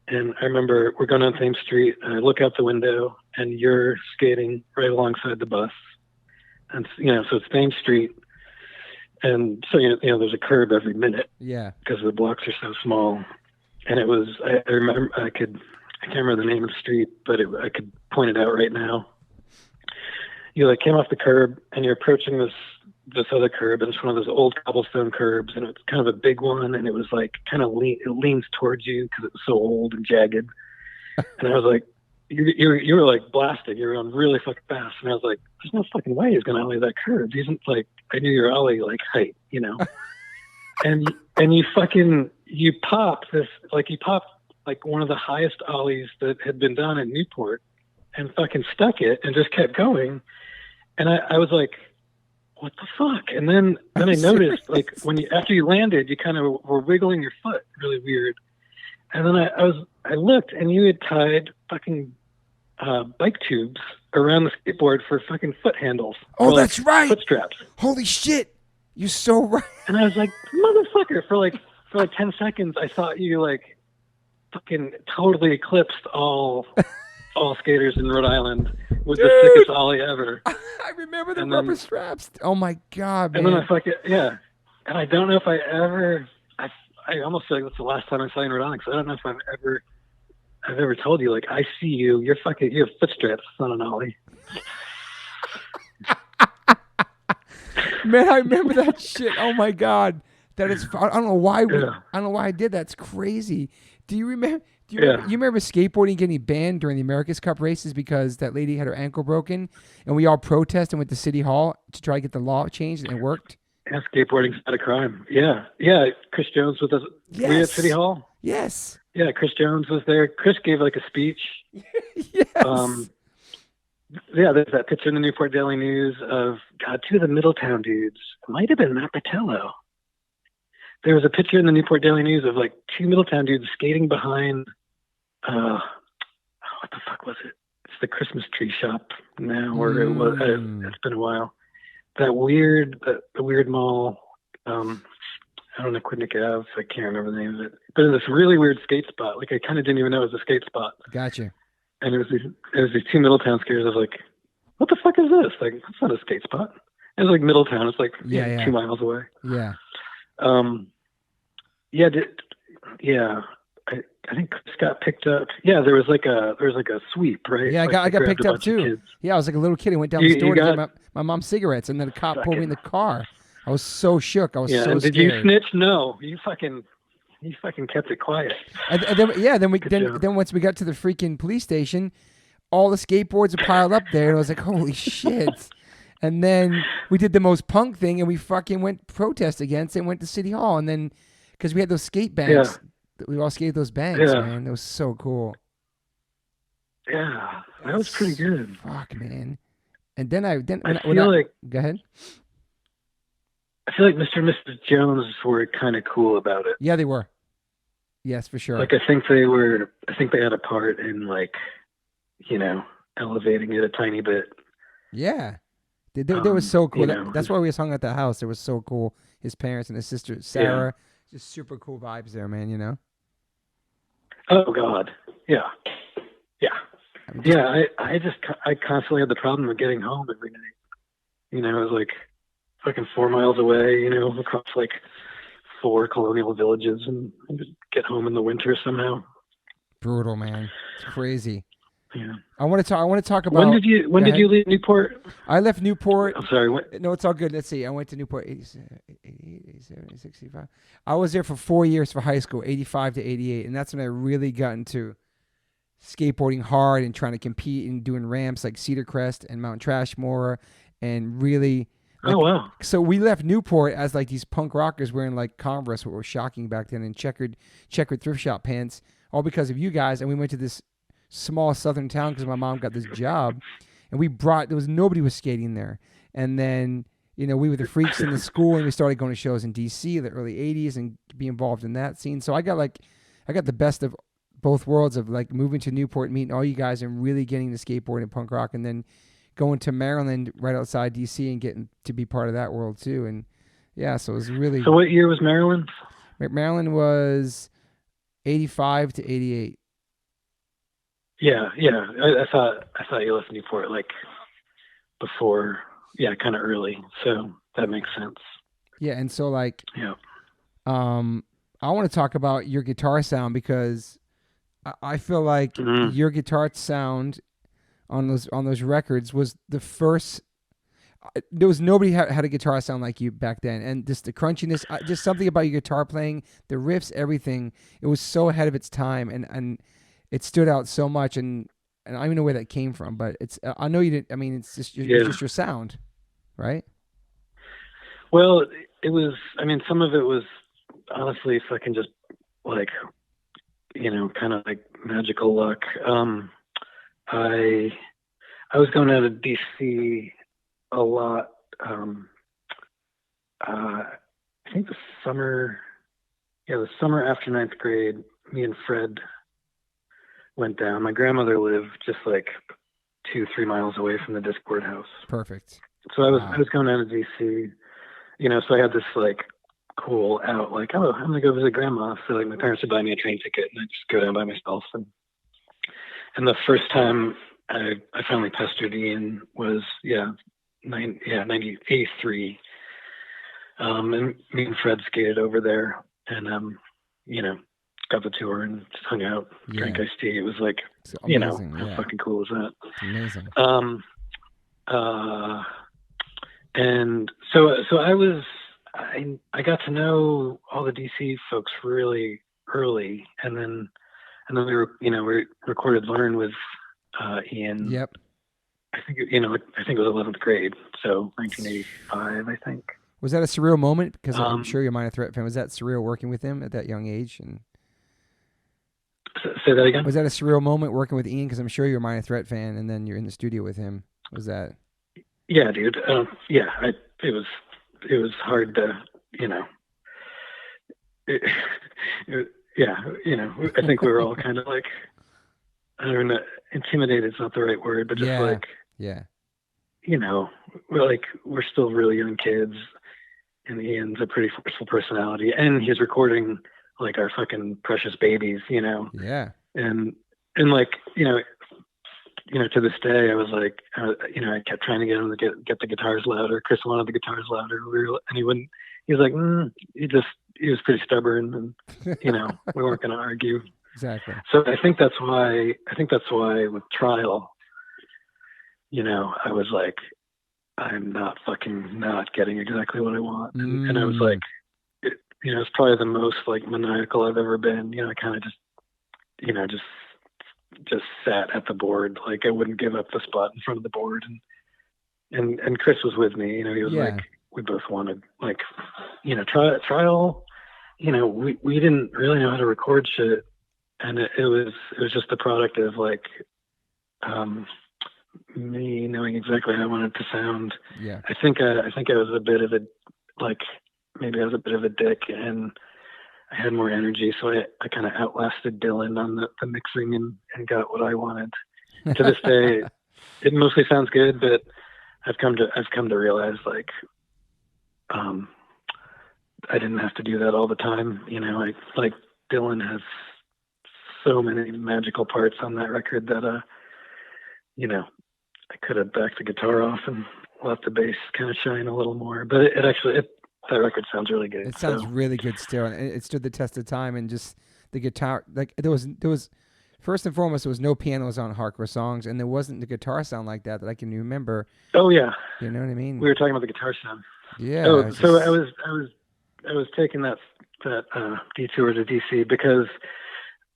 And I remember we're going on Thames Street, and I look out the window, and you're skating right alongside the bus. And, you know, so it's Thames Street. And so, you know, there's a curb every minute. Yeah. Because the blocks are so small. And it was, I remember, I can't remember the name of the street, but I could point it out right now. You like came off the curb, and you're approaching this other curb, and it's one of those old cobblestone curbs, and it's kind of a big one, and it was like kind of it leans towards you because it was so old and jagged. And I was like, you were like blasting, you were going really fucking fast, and I was like, there's no fucking way he's gonna ollie that curb. He isn't like, I knew your ollie like height, you know. and you popped like one of the highest ollies that had been done in Newport, and fucking stuck it and just kept going. And I was like, what the fuck? And then I noticed, like, after you landed, you kind of were wiggling your foot really weird. And then I looked, and you had tied fucking bike tubes around the skateboard for fucking foot handles. Oh, that's right. Foot straps. Holy shit. You're so right. And I was like, motherfucker, for like 10 seconds, I thought you like fucking totally eclipsed all skaters in Rhode Island with the sickest ollie ever. I remember the rubber straps. Oh my God, man. And then I fucking, yeah. And I don't know if I almost feel like that's the last time I saw you in Rhode Island, because I don't know if I've ever told you, like, I see you, you have foot straps, it's not an ollie. Man, I remember that shit. Oh my God. That is, I don't know why I don't know why I did that. It's crazy. Do you remember you remember skateboarding getting banned during the America's Cup races because that lady had her ankle broken, and we all protested and went to City Hall to try to get the law changed, and it worked? Yeah, skateboarding's not a crime. Yeah. Chris Jones was Yes. Were you at City Hall? Yes. Yeah, Chris Jones was there. Chris gave like a speech. Yes. Yeah, there's that picture in the Newport Daily News of, God, two of the Middletown dudes. It might have been Matt Patello. There was a picture in the Newport Daily News of like two Middletown dudes skating behind, what the fuck was it? It's the Christmas tree shop now, or it was, it's been a while. That weird mall, I don't know, Quidnick Ave, I can't remember the name of it. But in this really weird skate spot, like I kind of didn't even know it was a skate spot. Gotcha. And it was these two Middletown skaters. I was like, what the fuck is this? Like, that's not a skate spot. It was like Middletown. It's like 2 miles away. Yeah. I think Chris got picked up. Yeah, there was like a sweep, right? Yeah, like I got picked up too. Yeah, I was like a little kid. I went down the store to get my mom cigarettes, and then a cop pulled me in the car. I was so shook. I was so and scared. Did you snitch? No, you fucking kept it quiet. And then once we got to the freaking police station, all the skateboards were piled up there, and I was like, holy shit. And then we did the most punk thing, and we fucking went protest against it and went to City Hall. And then, because we had those skate banks, we all skated those banks, man. It was so cool. Yeah, that was pretty good. Fuck, man. And then I go ahead. I feel like Mr. and Mrs. Jones were kind of cool about it. Yeah, they were. Yes, for sure. Like, I think they had a part in, like, you know, elevating it a tiny bit. Yeah. They were so cool. You know, that's why we was hung at the house. It was so cool. His parents and his sister, Sarah, just super cool vibes there, man, you know? Oh God. Yeah. Yeah. I mean, Yeah. I constantly had the problem of getting home every night. You know, it was like fucking 4 miles away, you know, across like 4 colonial villages, and just get home in the winter somehow. brutal, man. It's crazy. Yeah. I want to talk about. When did you leave Newport? I left Newport. I'm sorry. What? No, it's all good. Let's see. I went to Newport 87, 65. I was there for 4 years for high school, 85 to 88. And that's when I really got into skateboarding hard and trying to compete and doing ramps like Cedar Crest and Mount Trashmore. And really. Like, Oh, wow. So we left Newport as like these punk rockers wearing like Converse, what was shocking back then, and checkered thrift shop pants, all because of you guys. And we went to this small southern town because my mom got this job, and nobody was skating there. And then, you know, we were the freaks in the school, and we started going to shows in DC, the early 80s, and be involved in that scene. So I got the best of both worlds of like moving to Newport, meeting all you guys, and really getting to skateboard and punk rock, and then going to Maryland right outside DC and getting to be part of that world too. And yeah, so it was really. So what year was Maryland? Maryland was 85 to 88. Yeah. I thought you left Newport like before. Yeah, kind of early. So that makes sense. Yeah, and so like, yeah. I want to talk about your guitar sound because I feel like your guitar sound on those records was the first. There was nobody had a guitar sound like you back then, and just the crunchiness, just something about your guitar playing, the riffs, everything. It was so ahead of its time, and it stood out so much. And I don't even know where that came from, but it's. I know you didn't. I mean, it's just your sound, right? Well, it was. I mean, some of it was honestly fucking just like, you know, kind of like magical luck. I was going out of DC a lot. I think the summer after 9th grade, me and Fred went down. My grandmother lived just like 2-3 miles away from the Discord house. Perfect. So I was going out of DC, you know, so I had this like cool out, like, oh, I'm gonna go visit grandma. So like my parents would buy me a train ticket and I just go down by myself. And the first time I finally pestered Ian was 83. And me and Fred skated over there and you know, got the tour and just hung out, drank iced tea. It was like, you know, how fucking cool is that? It's amazing. And so I got to know all the DC folks really early, and then we recorded Learn with Ian. Yep. I think it was 11th grade, so 1985, I think. Was that a surreal moment? Because I'm sure you're a Minor Threat fan. Was that surreal working with him at that young age? And say that again. Was that a surreal moment working with Ian? Because I'm sure you're a Minor Threat fan, and then you're in the studio with him. Was that? Yeah, dude. It was hard to, you know. I think we were all kind of like, I don't know, intimidated is not the right word, but just you know, we're still really young kids, and Ian's a pretty forceful personality, and he's recording like our fucking precious babies, you know. Yeah. And like, you know, to this day, I was like, I kept trying to get him to get the guitars louder. Chris wanted the guitars louder. He wouldn't. He was like, he was pretty stubborn, and you know, we weren't going to argue. Exactly. So I think that's why with Trial, you know, I was like, I'm not getting exactly what I want, and I was like, you know, it's probably the most like maniacal I've ever been. You know, I kind of just sat at the board, like I wouldn't give up the spot in front of the board, and Chris was with me. You know, he was like, we both wanted, like, you know, Trial. You know, we didn't really know how to record shit, and it was just the product of like me knowing exactly how I wanted to sound. Yeah, I think I was a bit of a, like, maybe I was a bit of a dick, and I had more energy, so I kind of outlasted Dylan on the mixing and got what I wanted. To this day, it mostly sounds good, but I've come to realize, like, I didn't have to do that all the time. You know, like Dylan has so many magical parts on that record that, you know, I could have backed the guitar off and let the bass kind of shine a little more. But that record sounds really good. It sounds really good still, and it stood the test of time. And just the guitar, like there was first and foremost, there was no pianos on hardcore songs, and there wasn't the guitar sound like that I can remember. Oh yeah, you know what I mean. We were talking about the guitar sound. Yeah. Oh, so I was taking that detour to DC because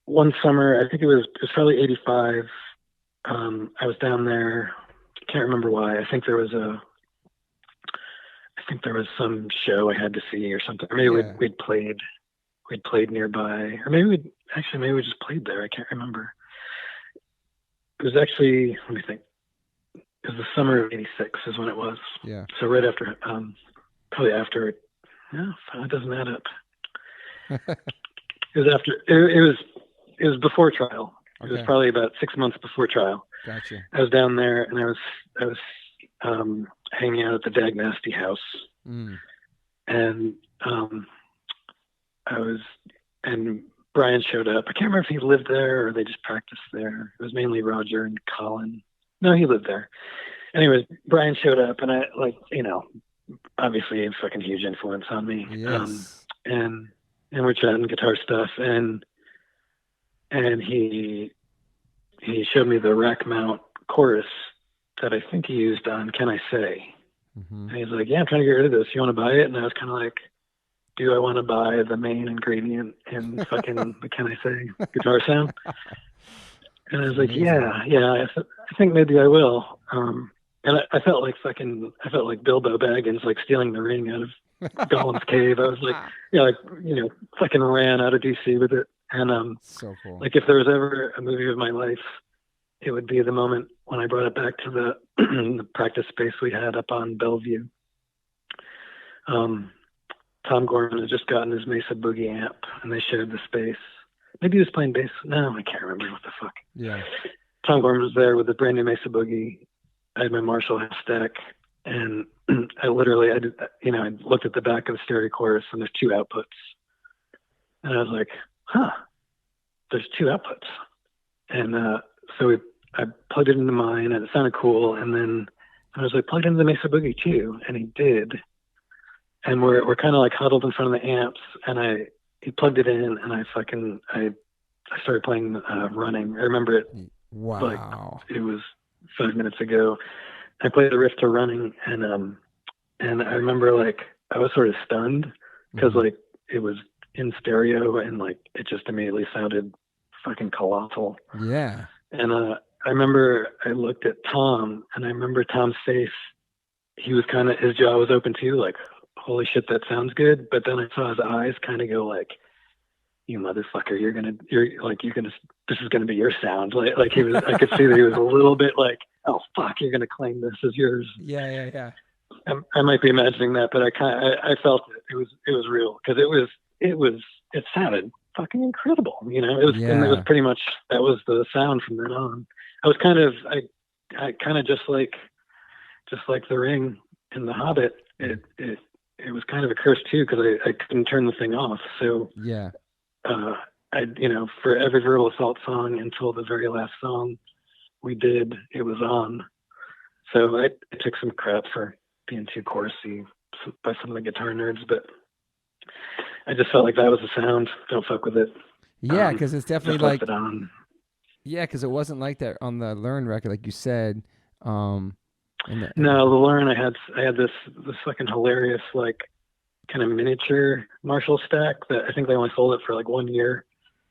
one summer, I think it was probably '85. I was down there. Can't remember why. I think there was some show I had to see or something. Or maybe we'd played nearby, or maybe we just played there. I can't remember. It was actually, let me think. It was the summer of '86 is when it was. Yeah. So right after, probably after. Yeah, it doesn't add up. It was after. It was before trial. Okay. It was probably about 6 months before trial. Gotcha. I was down there and I was hanging out at the Dag Nasty house, and and Brian showed up. I can't remember if he lived there or they just practiced there. It was mainly Roger and Colin. No, he lived there. Anyways, Brian showed up, and I, like, you know, obviously a fucking huge influence on me. Yes. And we're chatting guitar stuff, and he showed me the rack mount chorus that I think he used on Can I Say? Mm-hmm. And he's like, yeah, I'm trying to get rid of this. You want to buy it? And I was kind of like, do I want to buy the main ingredient in fucking the Can I Say guitar sound? And I was like, yeah, I think maybe I will. And I felt like Bilbo Baggins, like stealing the ring out of Gollum's cave. I was like, fucking ran out of DC with it. And so cool. Like, if there was ever a movie of my life, it would be the moment when I brought it back to the, the practice space we had up on Bellevue. Tom Gorman had just gotten his Mesa Boogie amp, and they shared the space. Maybe he was playing bass. No, I can't remember. What the fuck. Yeah. Tom Gorman was there with a brand new Mesa Boogie. I had my Marshall half stack, and I looked at the back of the stereo chorus, and there's two outputs. And I was like, there's two outputs. And so I plugged it into mine, and it sounded cool. And then I was like, plug it into the Mesa Boogie too. And he did. And we're kind of like huddled in front of the amps, and he plugged it in, and I started playing Running. I remember it. Wow. Like it was 5 minutes ago. I played the riff to Running, and I remember, like, I was sort of stunned because like it was in stereo, and like it just immediately sounded fucking colossal. Yeah. And I remember I looked at Tom, and I remember Tom's face. He was his jaw was open too, like, holy shit, that sounds good. But then I saw his eyes kind of go like, you motherfucker, this is gonna be your sound. Like he was, I could see that he was a little bit like, oh fuck, you're gonna claim this as yours. Yeah. I might be imagining that, but I felt it. It was real, because it sounded fucking incredible. You know, it was, and it was pretty much, that was the sound from then on. I was I kind of just like the Ring in The Hobbit. It was kind of a curse too, because I couldn't turn the thing off. So yeah. For every Verbal Assault song until the very last song we did, it was on. So I took some crap for being too chorusy by some of the guitar nerds, but I just felt like that was the sound. Don't fuck with it. Yeah, because it's definitely like, it on. Yeah, because it wasn't like that on the Learn record, like you said. No, the Learn, I had this fucking hilarious, like, kind of miniature Marshall stack that I think they only sold it for like 1 year.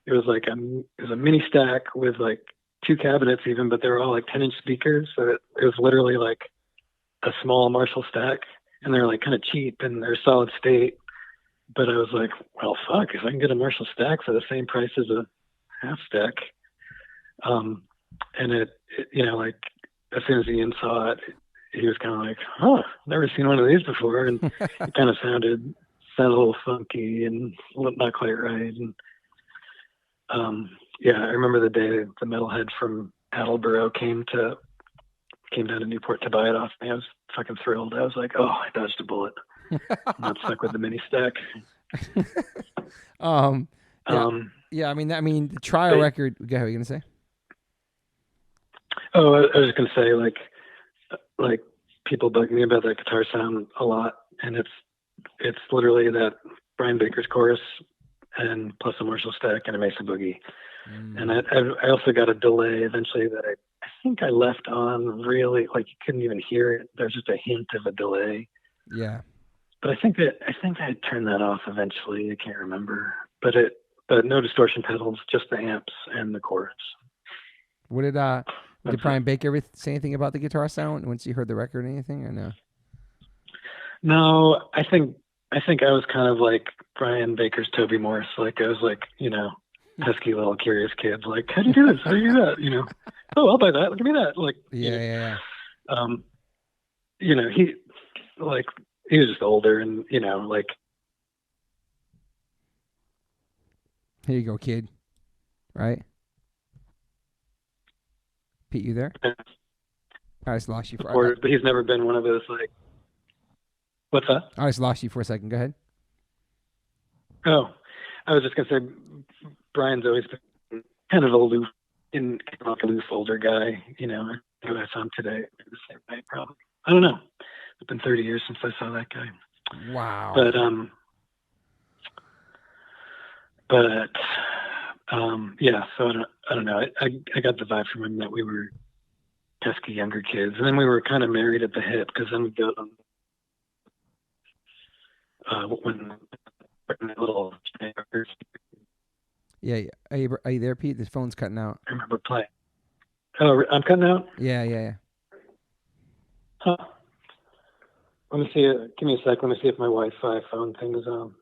It was like it was a mini stack with like two cabinets even, but they were all like 10-inch speakers. So it was literally like a small Marshall stack, and they're like kind of cheap and they're solid state. But I was like, well, fuck, if I can get a Marshall stack for the same price as a half stack. And it like, as soon as Ian saw it, he was kind of like, never seen one of these before. And it kind of sounded a little funky and not quite right. And I remember the day the metalhead from Attleboro came down to Newport to buy it off me. I was fucking thrilled. I was like, I dodged a bullet. I'm not stuck with the mini stack. Yeah. I mean, the trial record. Go ahead. What are you gonna say? Oh, I was just gonna say, like people bug me about that guitar sound a lot, and it's literally that Brian Baker's chorus and plus a Marshall stack and a Mesa boogie. And I also got a delay eventually that I think I left on, really, like you couldn't even hear it. There's just a hint of a delay. Yeah. But I think I turned that off eventually. I can't remember. But no distortion pedals, just the amps and the chorus. What did Brian Baker ever say anything about the guitar sound once you heard the record or anything, or no? No, I think I was kind of like Brian Baker's Toby Morse. Like I was like, pesky little curious kids. Like, how do you do this? How do you do that? Oh, I'll buy that. Give me that. Like, yeah. He was just older, and like. Here you go, kid. Right? Pete, you there? I just lost you for. But he's never been one of those like. What's that? I just lost you for a second. Go ahead. Oh, I was just gonna say, Brian's always been kind of aloof, older guy. I saw him today. The same way, probably. I don't know. It's been 30 years since I saw that guy. Wow. But yeah. So I don't know. I got the vibe from him that we were pesky younger kids, and then we were kind of married at the hip because then we go when little. Yeah. Are you there, Pete? This phone's cutting out. I remember playing. Oh, I'm cutting out? Yeah. Huh. Let me see it. Give me a sec. Let me see if my Wi-Fi phone thing is on.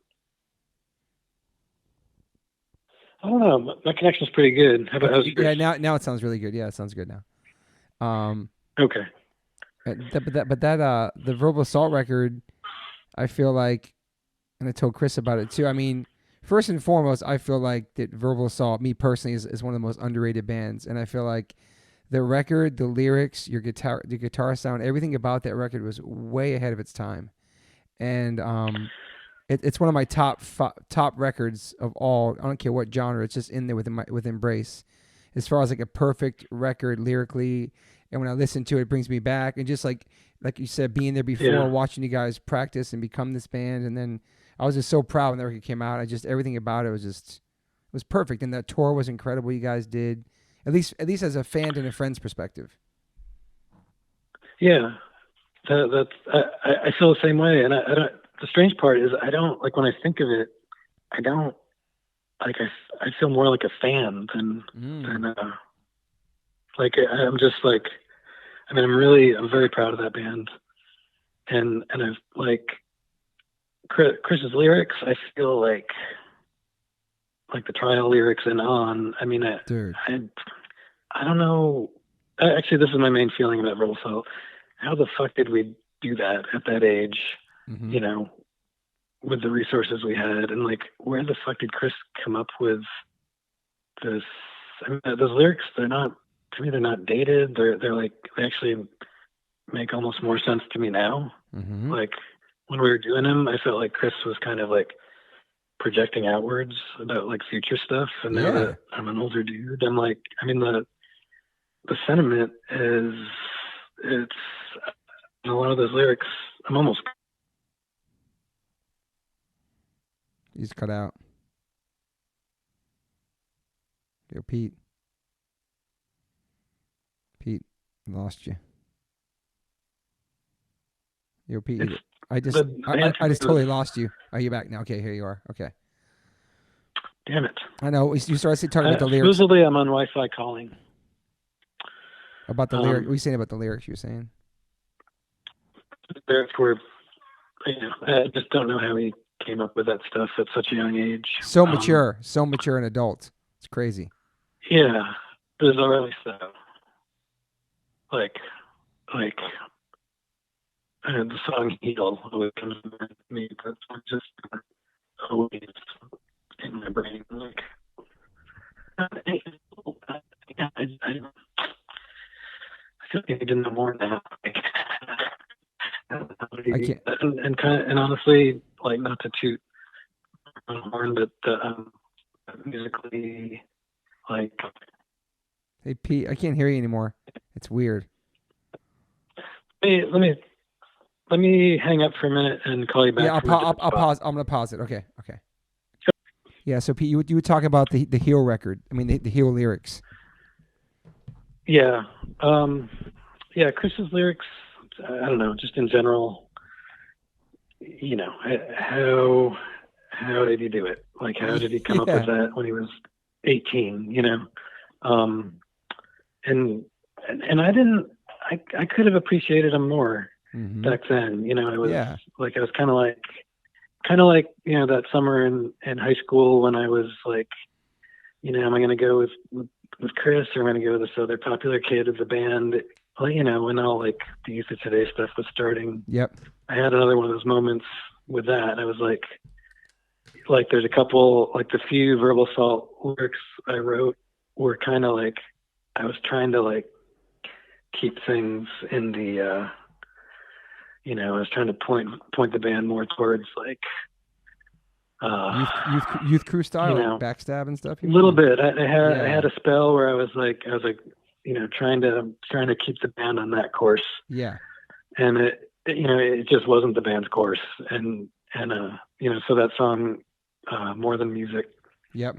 I don't know. My connection's pretty good. How about yours? Yeah, now it sounds really good. Yeah, it sounds good now. Okay. But that the Verbal Assault record, I feel like, and I told Chris about it too. I mean, first and foremost, I feel like that Verbal Assault, me personally, is one of the most underrated bands, and I feel like the record, the lyrics, the guitar sound, everything about that record was way ahead of its time, and it's one of my top records of all. I don't care what genre; it's just in there with Embrace, as far as like a perfect record lyrically. And when I listen to it, it brings me back, and just like you said, being there before, watching you guys practice and become this band, and then I was just so proud when the record came out. Everything about it was perfect, and that tour was incredible. You guys did. At least as a fan and a friend's perspective. Yeah, I feel the same way, and I don't. The strange part is I don't like when I think of it. I don't like. I feel more like a fan than like I'm just like. I mean, I'm very proud of that band, and I've like Chris's lyrics. I feel like the trial lyrics and on. I mean, I don't know. Actually, this is my main feeling about Verbal Assault. How the fuck did we do that at that age? Mm-hmm. With the resources we had, and like, where the fuck did Chris come up with this? I mean, those lyrics, they're not dated. They're like, they actually make almost more sense to me now. Mm-hmm. Like when we were doing them, I felt like Chris was kind of like projecting outwards about like future stuff. And now that I'm an older dude, I'm like, I mean, the sentiment is, it's a lot of those lyrics. I'm almost. He's cut out. Yo, Pete, lost you. Yo, Pete, I just totally lost you. Are you back now? Okay, here you are. Okay. Damn it. I know. You started talking about the lyrics. Supposedly I'm on Wi-Fi calling. About the lyrics. What are you saying about the lyrics you were saying? The lyrics were, I just don't know how he came up with that stuff at such a young age. So mature and adult. It's crazy. Yeah, bizarrely so. Like, the song "Heal" always comes to me. That's just always in my brain. Like, I feel like I need to know more now. Like, and honestly, like, not to toot on the horn, but musically, like. Hey Pete, I can't hear you anymore. It's weird. Let me hang up for a minute and call you back. Yeah, I'll pause. I'm gonna pause it. Okay. Yeah. So Pete, you were talking about the Heel record. I mean the Heel lyrics. Yeah. Chris's lyrics. I don't know, just in general. You know, how did he do it? Like, how did he come up with that when he was 18? You know, and I could have appreciated him more back then. You know, I was like, I was kind of like, you know, that summer in high school when I was like, you know, am I going to go with Chris, or am I going to go with this other popular kid of the band? Well, you know, when all like the Youth of Today stuff was starting. Yep. I had another one of those moments with that. I was like there's a couple, like the few Verbal Assault lyrics I wrote were kind of like, I was trying to like keep things in the, you know, I was trying to point the band more towards like, youth crew style, you know, like backstab and stuff. A little bit. I had a spell where I was like, you know, trying to keep the band on that course. Yeah. And it just wasn't the band's course. And you know, so that song, More Than Music. Yep.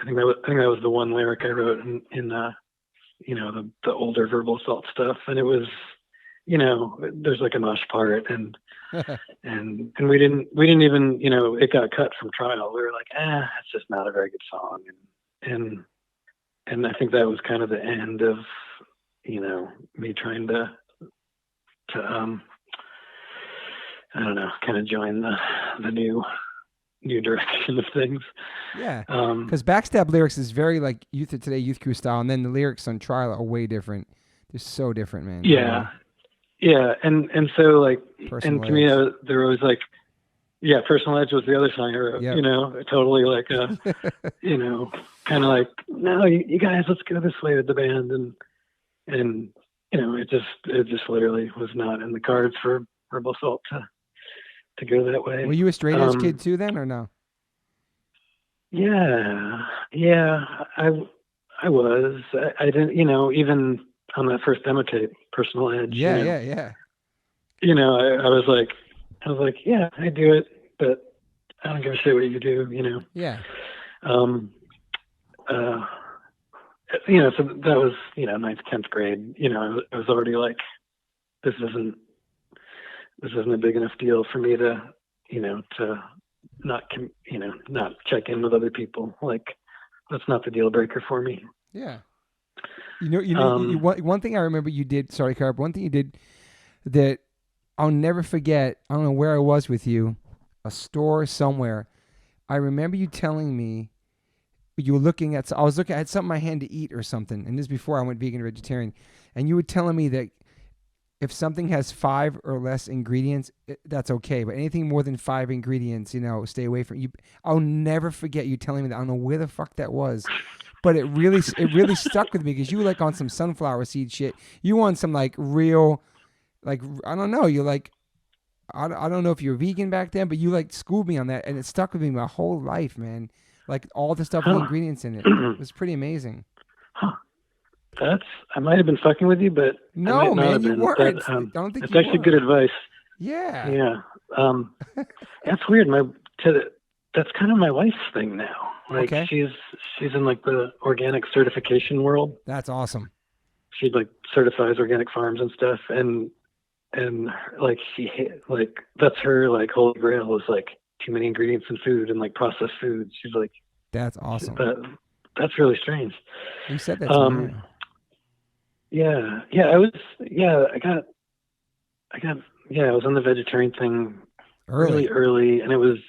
I think that was the one lyric I wrote in you know, the older Verbal Assault stuff. And it was, you know, there's like a mosh part and we didn't even, you know, it got cut from trial. We were like, it's just not a very good song. And I think that was kind of the end of, you know, me trying to I don't know, kind of join the new direction of things. Yeah. Because backstab lyrics is very like Youth of Today, Youth Crew style, and then the lyrics on Trial are way different. They're so different, man. Yeah. Yeah. And so like, Personal and to me, there was like, yeah, Personal Edge was the other song I wrote, you know, totally like, you know, kind of like, no, you guys, let's go this way with the band. And, you know, it just literally was not in the cards for Verbal Assault to go that way. Were you a straight edge kid too then, or no? Yeah, I was. I didn't, you know, even on that first demo tape, Personal Edge. Yeah, you know, yeah. You know, I was like, yeah, I do it, but I don't give a shit what you do, you know. Yeah. You know, so that was, you know, 9th, 10th grade. You know, I was already like, this isn't a big enough deal for me to, you know, to not check in with other people. Like, that's not the deal breaker for me. Yeah. You know, one thing I remember you did, sorry, Carp, one thing you did that I'll never forget, I don't know where I was with you, a store somewhere. I remember you telling me you were looking at, I had something in my hand to eat or something, and this is before I went vegan or vegetarian, and you were telling me that if something has 5 or less ingredients, that's okay. But anything more than 5 ingredients, you know, stay away from you. I'll never forget you telling me that. I don't know where the fuck that was, but it really stuck with me because you were like on some sunflower seed shit. You were on some like real, like, I don't know. You're like, I don't know if you were vegan back then, but you like schooled me on that, and it stuck with me my whole life, man. Like all the stuff, the ingredients in it. It was pretty amazing. Huh. I might have been fucking with you, but no, man, you weren't. I don't think it's you actually were. good advice. Yeah. Yeah. That's weird. That's kind of my wife's thing now. Like she's in like the organic certification world. That's awesome. She like certifies organic farms and stuff, and like that's her like holy grail is like too many ingredients in food and like processed foods. She's like, that's awesome. That's really strange. You said that to me. Yeah. I was on the vegetarian thing really early, and it was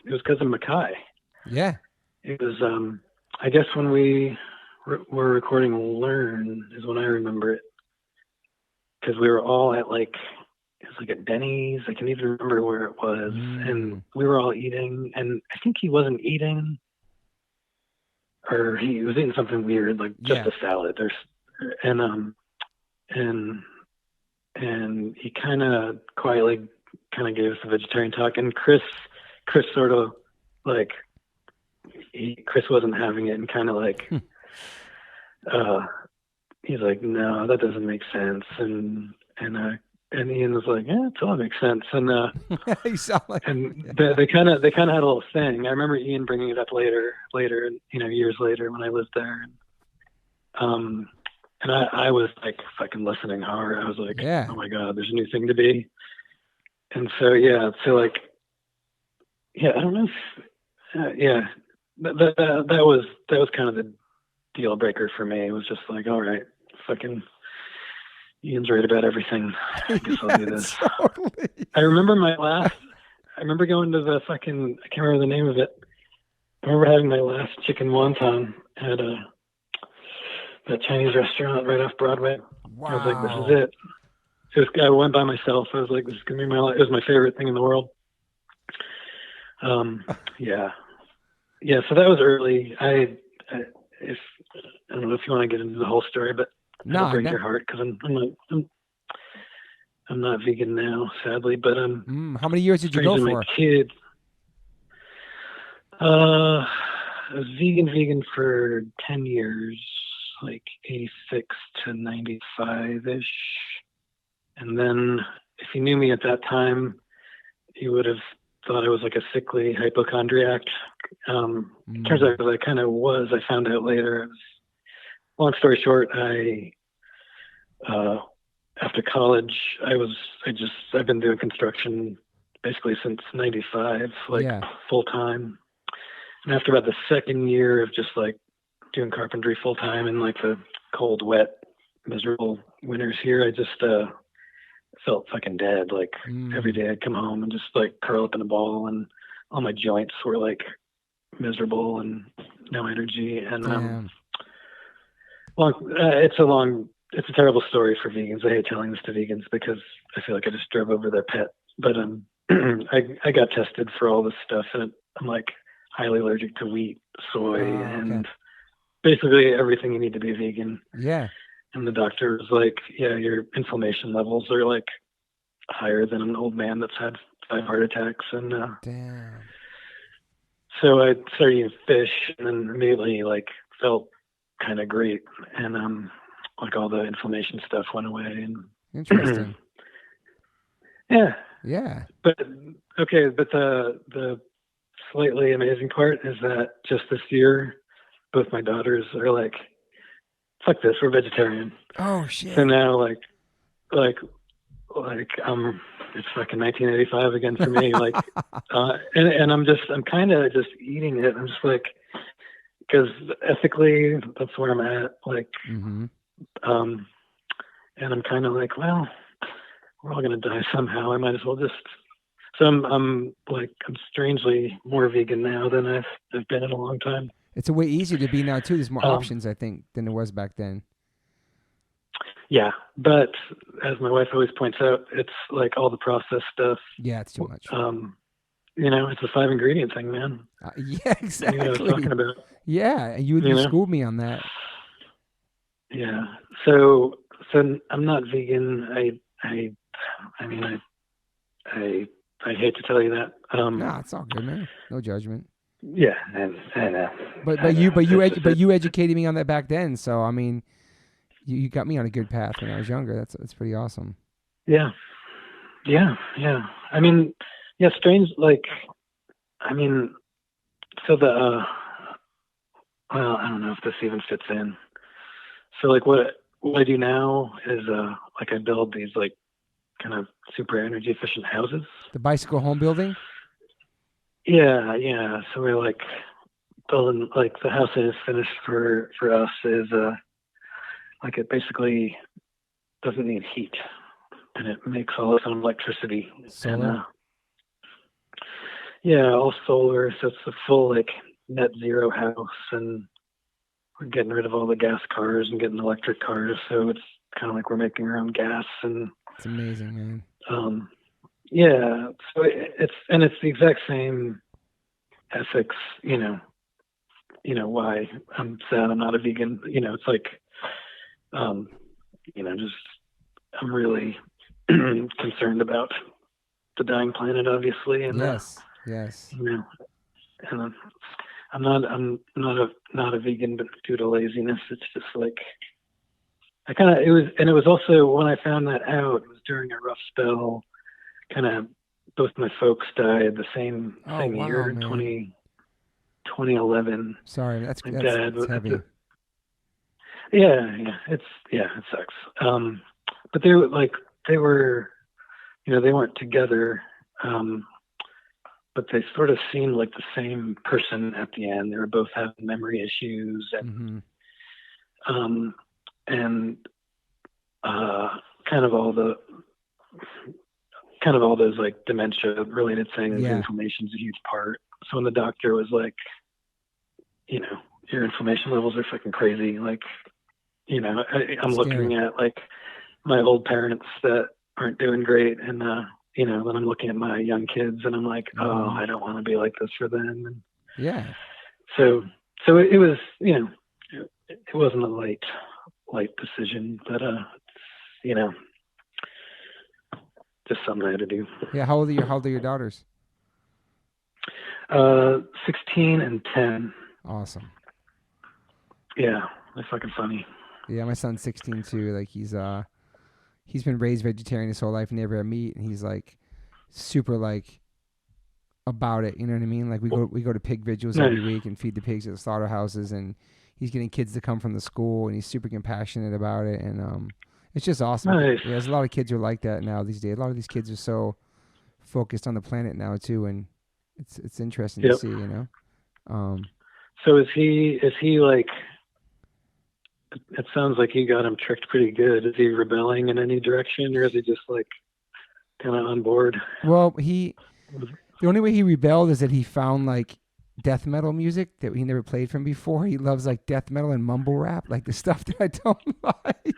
because of Mackay. Yeah. It was I guess when we were recording Learn is when I remember it, because we were all at like, it was like at Denny's. I can even remember where it was, and we were all eating, and I think he wasn't eating, or he was eating something weird, like just a salad. And he kind of quietly gave us a vegetarian talk, and Chris sort of like Chris wasn't having it, and kind of like, he's like, no, that doesn't make sense. And Ian was like, yeah, it all makes sense. And, You sound like, they kind of had a little thing. I remember Ian bringing it up later, years later when I lived there. And I was like fucking listening hard. I was like, yeah. Oh my God, there's a new thing to be. And so, yeah, I don't know. That was kind of the deal breaker for me. It was just like, all right, fucking Ian's right about everything. I guess I'll do this. Totally. I remember going to the fucking, I can't remember the name of it. I remember having my last chicken wonton at that Chinese restaurant right off Broadway. Wow. I was like, this is it. I went by myself. I was like, this is going to be my life. It was my favorite thing in the world. Yeah. Yeah, so that was early. I don't know if you want to get into the whole story, but it'll break your heart because I'm not vegan now, sadly. But how many years did you go for? My kid. I was vegan for 10 years, like 86 to 95-ish. And then if you knew me at that time, you would have thought I was like a sickly hypochondriac. Turns out that I kind of was. I found out later. Long story short, after college, I've been doing construction basically since 95, full time. And after about the second year of just like doing carpentry full time in like the cold, wet, miserable winters here, I just felt fucking dead. Like every day I'd come home and just like curl up in a ball, and all my joints were like miserable and no energy. And it's a terrible story for vegans. I hate telling this to vegans because I feel like I just drove over their pet. But I got tested for all this stuff, and I'm like highly allergic to wheat, soy, and basically everything you need to be vegan. Yeah. And the doctor was like, yeah, your inflammation levels are like higher than an old man that's had 5 heart attacks. And damn. So I started eating fish, and then immediately like felt kind of great, and like all the inflammation stuff went away. And interesting. Yeah. But the slightly amazing part is that just this year, both my daughters are like, fuck this, we're vegetarian. Oh shit. So now like it's fucking 1985 again for me. Like, and I'm kind of just eating it. I'm just like, because ethically that's where I'm at. Like, and I'm kind of like, well, we're all going to die somehow. I might as well just, so I'm strangely more vegan now than I've been in a long time. It's a way easier to be now too. There's more options, I think, than there was back then. Yeah, but as my wife always points out, it's like all the processed stuff. Yeah, it's too much. It's a 5 ingredient thing, man. Yeah, exactly. You know what I'm talking about. Yeah, you schooled me on that. Yeah. So I'm not vegan. I hate to tell you that. Nah, it's all good, man. No judgment. Yeah, I know. But you educated me on that back then. So I mean, you got me on a good path when I was younger. That's pretty awesome. Yeah. I mean, yeah, strange. Like, I mean, so well, I don't know if this even fits in. So like what I do now is like I build these like kind of super energy efficient houses. The bicycle home building? Yeah. So we're like building, like the house that is finished for us is like it basically doesn't need heat, and it makes all its own electricity. Solar? And, all solar. So it's a full like net zero house, and we're getting rid of all the gas cars and getting electric cars. So it's kind of like we're making our own gas, and it's amazing, man. Yeah. So it's the exact same ethics, why I'm sad I'm not a vegan. It's like, just I'm really concerned about the dying planet, obviously. And yes. and not a vegan, but due to laziness, it's just like it was also when I found that out, it was during a rough spell. Kind of both my folks died the same year, man. 2011. Sorry, that's Dad was heavy. It sucks. But they were, they weren't together. But they sort of seemed like the same person at the end. They were both having memory issues and, kind of all those like dementia related things. Yeah. Inflammation's a huge part. So when the doctor was like, your inflammation levels are fucking crazy. Like, I'm looking at like my old parents that aren't doing great. And, then I'm looking at my young kids and I'm like, oh, I don't want to be like this for them. And yeah. So it was, it wasn't a light decision, but, just something I had to do. Yeah. How old are your daughters? 16 and 10. Awesome. Yeah. They're fucking funny. Yeah. My son's 16 too. Like he's been raised vegetarian his whole life, never had meat, and he's like super like about it. You know what I mean? Like we go to pig vigils every week and feed the pigs at the slaughterhouses, and he's getting kids to come from the school, and he's super compassionate about it, and it's just awesome. Nice. Yeah, there's a lot of kids who are like that now these days. A lot of these kids are so focused on the planet now too, and it's interesting to see. So is he like? It sounds like you got him tricked pretty good. Is he rebelling in any direction, or is he just like kind of on board? Well, the only way he rebelled is that he found like death metal music that he never played from before. He loves like death metal and mumble rap, like the stuff that I don't like.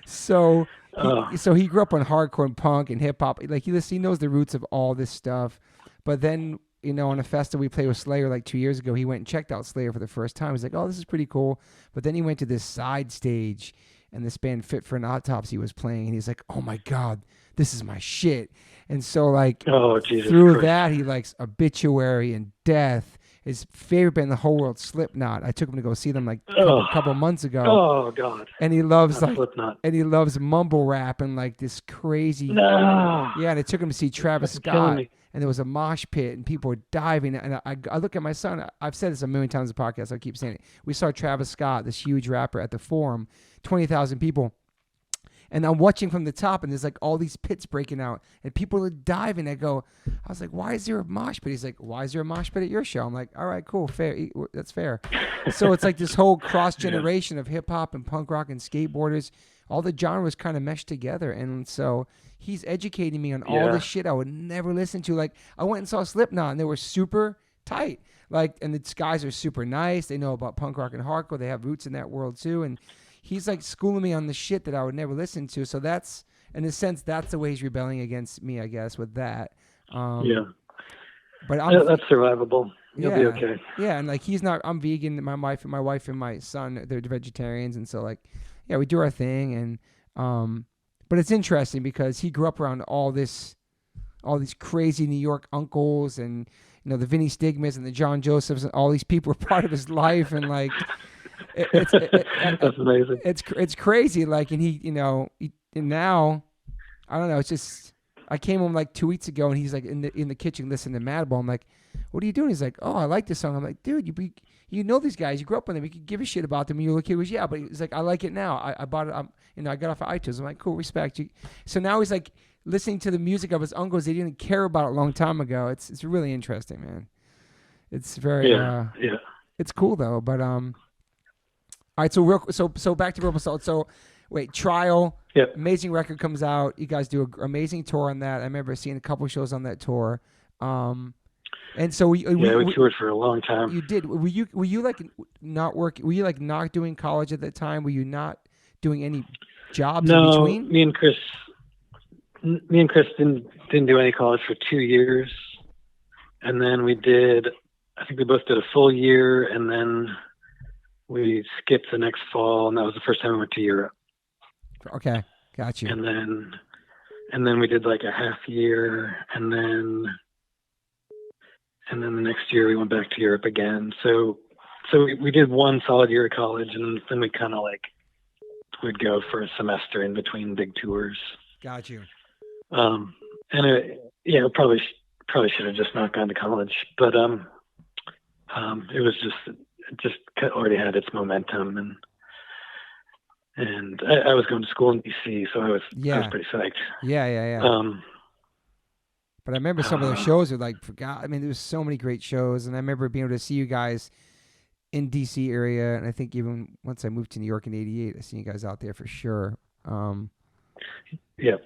So he grew up on hardcore and punk and hip hop. Like he knows the roots of all this stuff. But then, on a festival we played with Slayer like 2 years ago, he went and checked out Slayer for the first time. He's like, oh, this is pretty cool. But then he went to this side stage and this band Fit for an Autopsy was playing. And he's like, oh my God, this is my shit. And so like through Christ. that, he likes Obituary and Death. His favorite band in the whole world, Slipknot. I took him to go see them like a couple months ago. Oh God! And he loves Slipknot. And he loves mumble rap and like this crazy. No. Yeah, and I took him to see Travis Scott, and there was a mosh pit, and people were diving. And I look at my son. I've said this a million times in the podcast. I keep saying it. We saw Travis Scott, this huge rapper, at the Forum, 20,000 people. And I'm watching from the top, and there's like all these pits breaking out, and people are diving. I was like, why is there a mosh pit? He's like, why is there a mosh pit at your show? I'm like, all right, cool, fair, that's fair. So it's like this whole cross generation of hip hop and punk rock and skateboarders, all the genres kind of meshed together, and so he's educating me on all this shit I would never listen to. Like I went and saw Slipknot, and they were super tight. Like, and the guys are super nice. They know about punk rock and hardcore. They have roots in that world too, and he's like schooling me on the shit that I would never listen to. So that's, in a sense, that's the way he's rebelling against me, I guess, with that. But that's survivable. You'll be okay. Yeah, and like I'm vegan. My wife and my son, they're vegetarians, and so like, yeah, we do our thing. And but it's interesting because he grew up around all these crazy New York uncles, and the Vinny Stigmas and the John Josephs, and all these people were part of his life, and like. That's amazing. It's crazy. Like, and he, and now, I don't know. It's just, I came home like 2 weeks ago, and he's like in the kitchen listening to Madball. I'm like, what are you doing? He's like, oh, I like this song. I'm like, dude, you know these guys. You grew up with them. You could give a shit about them when you were a kid. He was, but he's like, I like it now. I bought it. I got off of iTunes. I'm like, cool, respect you. So now he's like listening to the music of his uncles they didn't care about a long time ago. It's really interesting, man. It's very It's cool though, but all right, so back to Verbal Assault. So, wait, Trial, amazing record comes out. You guys do an amazing tour on that. I remember seeing a couple shows on that tour. And so we toured for a long time. You did. Were you like not working? Were you like not doing college at that time? Were you not doing any jobs in between? No, me and Chris didn't do any college for 2 years, and then we did. I think we both did a full year, and then we skipped the next fall, and that was the first time we went to Europe. Okay, got you. And then we did like a half year, and and then the next year we went back to Europe again. So we did one solid year of college, and then we kind of like would go for a semester in between big tours. Got you. And probably should have just not gone to college, but it was just already had its momentum, and I was going to school in DC, so I was pretty psyched. Yeah. But I remember some of those shows were like, I mean, there was so many great shows, and I remember being able to see you guys in DC area, and I think even once I moved to New York in '88, I seen you guys out there for sure. Yeah.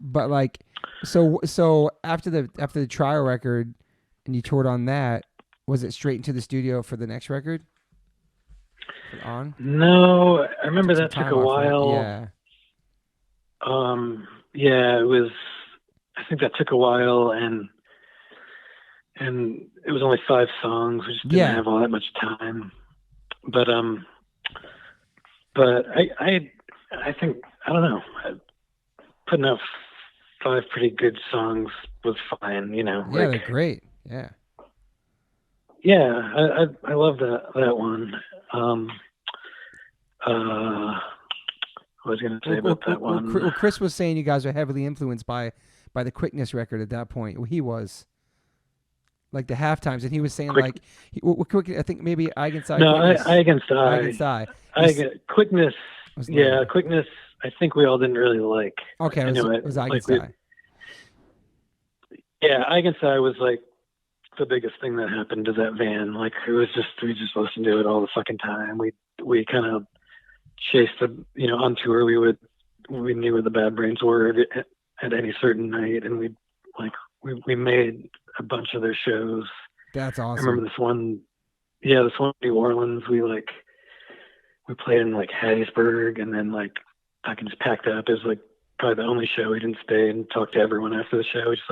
But like, so after the trial record, and you toured on that, was it straight into the studio for the next record? No, I remember that took a while. Yeah. It was. I think that took a while, and it was only 5 songs. We just didn't have all that much time. But I think, I don't know, putting out 5 pretty good songs was fine, you know. Yeah, they're great. Yeah. Yeah, I love that one. What was I going to say about that one? Well, Chris was saying you guys are heavily influenced by the Quickness record at that point. Well, he was. Like the half times, and he was saying I think maybe I Against I. No, I Against I. Against I. Quickness. Yeah, Quickness. I think we all didn't really like. Okay, it was I Against I. Yeah, I Against I was like the biggest thing that happened to that van. Like it was we just listened to it all the fucking time. We kind of chased on tour. We knew where the Bad Brains were at any certain night, and we made a bunch of their shows. That's awesome. I remember this one in New Orleans. We played in like Hattiesburg, and then I can just packed up. It was like probably the only show. We didn't stay and talk to everyone after the show. We just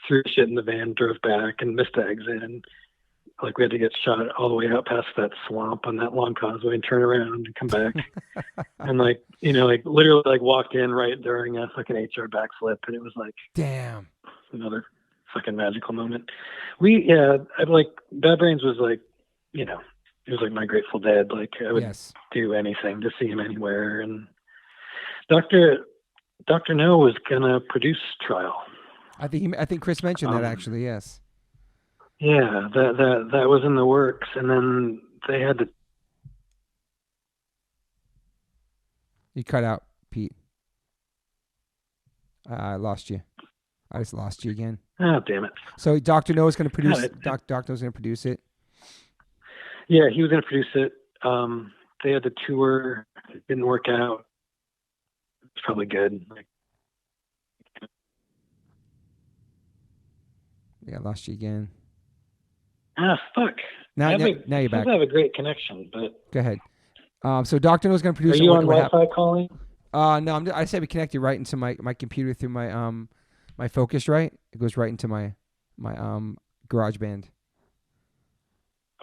threw shit in the van, drove back, and missed the exit. And we had to get shot all the way out past that swamp on that long causeway and turn around and come back. And literally walked in right during a fucking HR backflip, and it was like, damn, another fucking magical moment. Bad Brains was it was like my Grateful Dead. I would do anything to see him anywhere. And Dr. No was gonna produce Trial. I think Chris mentioned that actually. Yes. Yeah, that was in the works, and then they had to. You cut out, Pete. I lost you. I just lost you again. Oh, damn it. So Dr. No is going to produce it. Dr. No's going to produce it. Yeah, he was going to produce it. They had the tour. It didn't work out. It's probably good. Yeah, I lost you again. Ah, fuck. Now you're back. I have a great connection, but... Go ahead. So Dr. No is going to produce it. Are you on Wi-Fi calling? No, I said we connected right into my computer through my my Focusrite. It goes right into my GarageBand.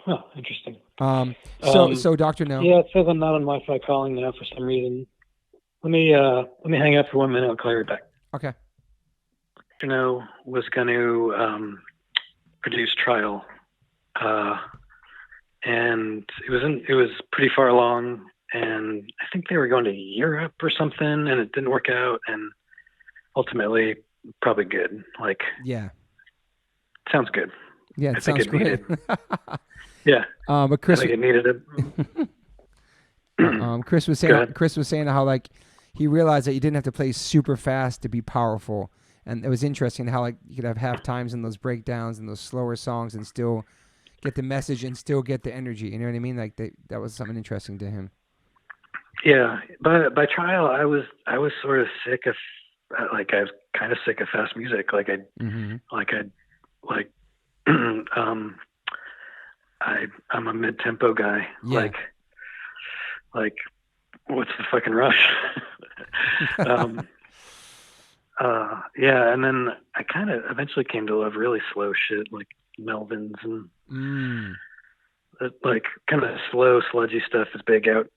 Oh, interesting. So Dr. No. Yeah, it says I'm not on Wi-Fi calling now for some reason. Let me hang up for 1 minute. I'll call you right back. Okay. Dr. No was going to produce Trial, and it was pretty far along, and I think they were going to Europe or something, and it didn't work out, and ultimately probably good. Yeah. Sounds good. Yeah, it sounds great. Yeah. But Chris, I think it needed it. Chris was saying how he realized that you didn't have to play super fast to be powerful, and it was interesting how you could have half times in those breakdowns and those slower songs and still get the message and still get the energy. You know what I mean? That was something interesting to him. Yeah, but by Trial, I was sort of sick of I was kind of sick of fast music. I'm a mid-tempo guy. Yeah. What's the fucking rush? Yeah, and then I kind of eventually came to love really slow shit like Melvins and kind of slow, sludgy stuff is big out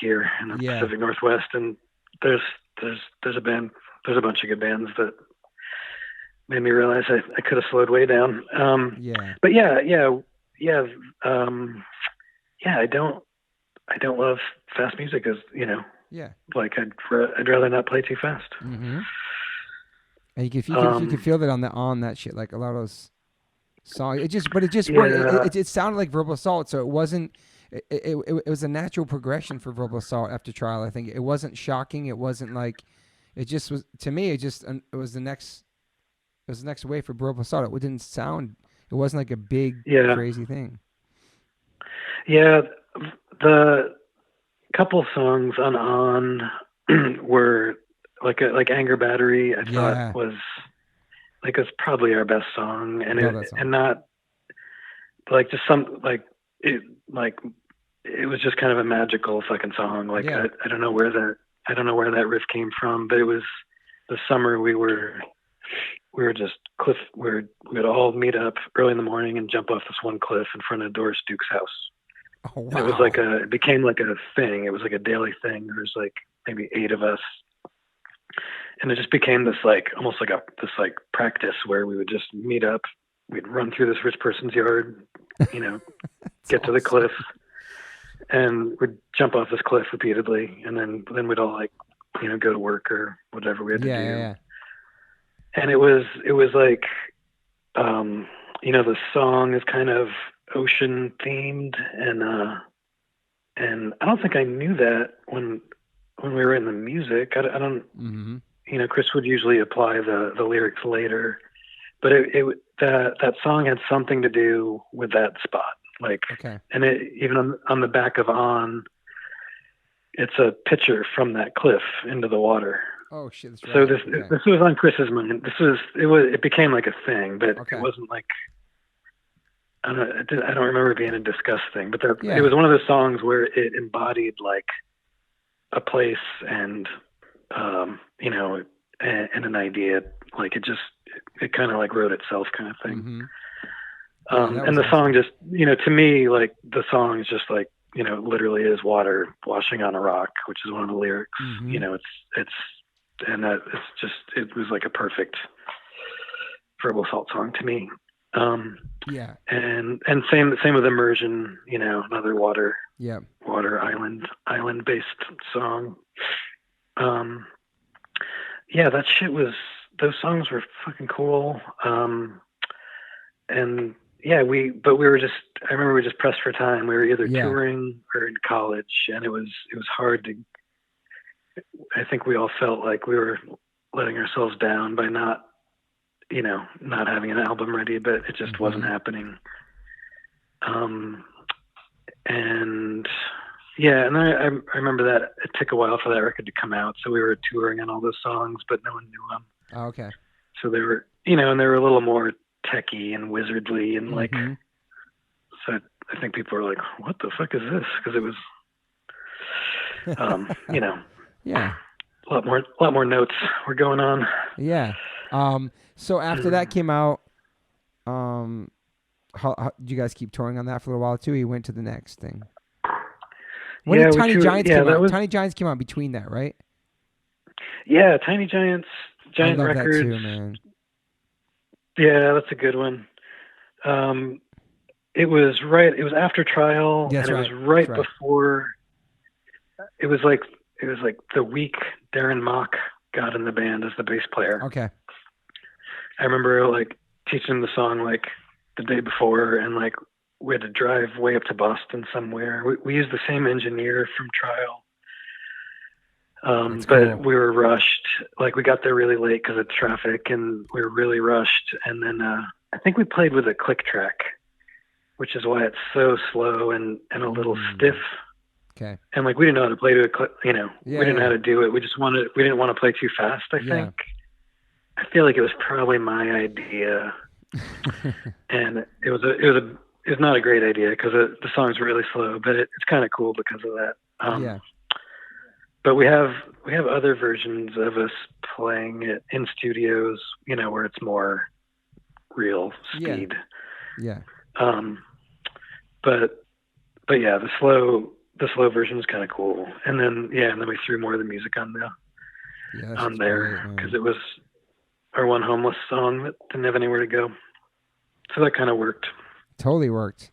here in the Pacific Northwest, and there's a bunch of good bands made me realize I could have slowed way down. Yeah. But yeah. I don't love fast music, as you know. Yeah. Like I'd rather not play too fast. Mm-hmm. And you could feel that on that shit, like a lot of those songs. It just worked. It sounded like Verbal Assault, so it wasn't. It was a natural progression for Verbal Assault after Trial. I think it wasn't shocking. It wasn't like. It just was to me. It was the next. It was the next way for Verbal Assault. It didn't sound. It wasn't like a big crazy thing. Yeah, the couple songs on were like Anger Battery. I thought was like it's probably our best song, and and not like just some it was just kind of a magical fucking song. Like I don't know where that riff came from, but it was the summer we were just we'd all meet up early in the morning and jump off this one cliff in front of Doris Duke's house. Oh, wow. And it was it became like a thing. It was like a daily thing. There was like maybe 8 of us. And it just became this almost like this practice where we would just meet up. We'd run through this rich person's yard, get to the cliff, and we'd jump off this cliff repeatedly. And then we'd all go to work or whatever we had to do. Yeah. And it was like, the song is kind of ocean themed, and I don't think I knew that when we were in the music. I don't. Mm-hmm. Chris would usually apply the lyrics later, but that song had something to do with that spot. And even on the back of On, it's a picture from that cliff into the water. Oh shit! That's right. So this was on Chris's mind. It became like a thing, but it wasn't like. I don't remember being a discuss thing, but it was one of those songs where it embodied like a place and and an idea. Like it kind of like wrote itself, kind of thing. Mm-hmm. And the song just, to me, like the song is just like, literally is water washing on a rock, which is one of the lyrics. Mm-hmm. It was like a perfect Verbal Assault song to me. And same with Immersion, another water island based song. That shit those songs were fucking cool. And I remember we were just pressed for time. We were either touring or in college, and it was hard to, I think we all felt like we were letting ourselves down by not having an album ready, but it just wasn't happening. And I remember that it took a while for that record to come out. So we were touring on all those songs, but no one knew them. Oh, okay. So they were, and they were a little more techie and wizardly and so I think people were like, what the fuck is this? Cause it was, a lot more notes were going on. Yeah. So after that came out, how did you guys keep touring on that for a little while too? Or you went to the next thing? When did Tiny Giants come out? Tiny Giants came out between that, right? Yeah, Tiny Giant I love Records. That too, man. Yeah, that's a good one. It was after Trial, Yeah, and it was right before. It was like the week Darren Mock got in the band as the bass player. Okay. I remember teaching him the song the day before, and we had to drive way up to Boston somewhere. We used the same engineer from Trial. But we were rushed. We got there really late because of traffic, and we were really rushed. And then I think we played with a click track, which is why it's so slow and a little stiff. Okay. And we didn't know how to play to a click. We didn't know how to do it. We didn't want to play too fast. I think. I feel like it was probably my idea, and it was not a great idea because the song's really slow, but it's kind of cool because of that. But we have other versions of us playing it in studios, where it's more real speed. Yeah. But yeah, the slow version is kind of cool. And then we threw more of the music on there because it was our one homeless song that didn't have anywhere to go. So that kind of worked. Totally worked.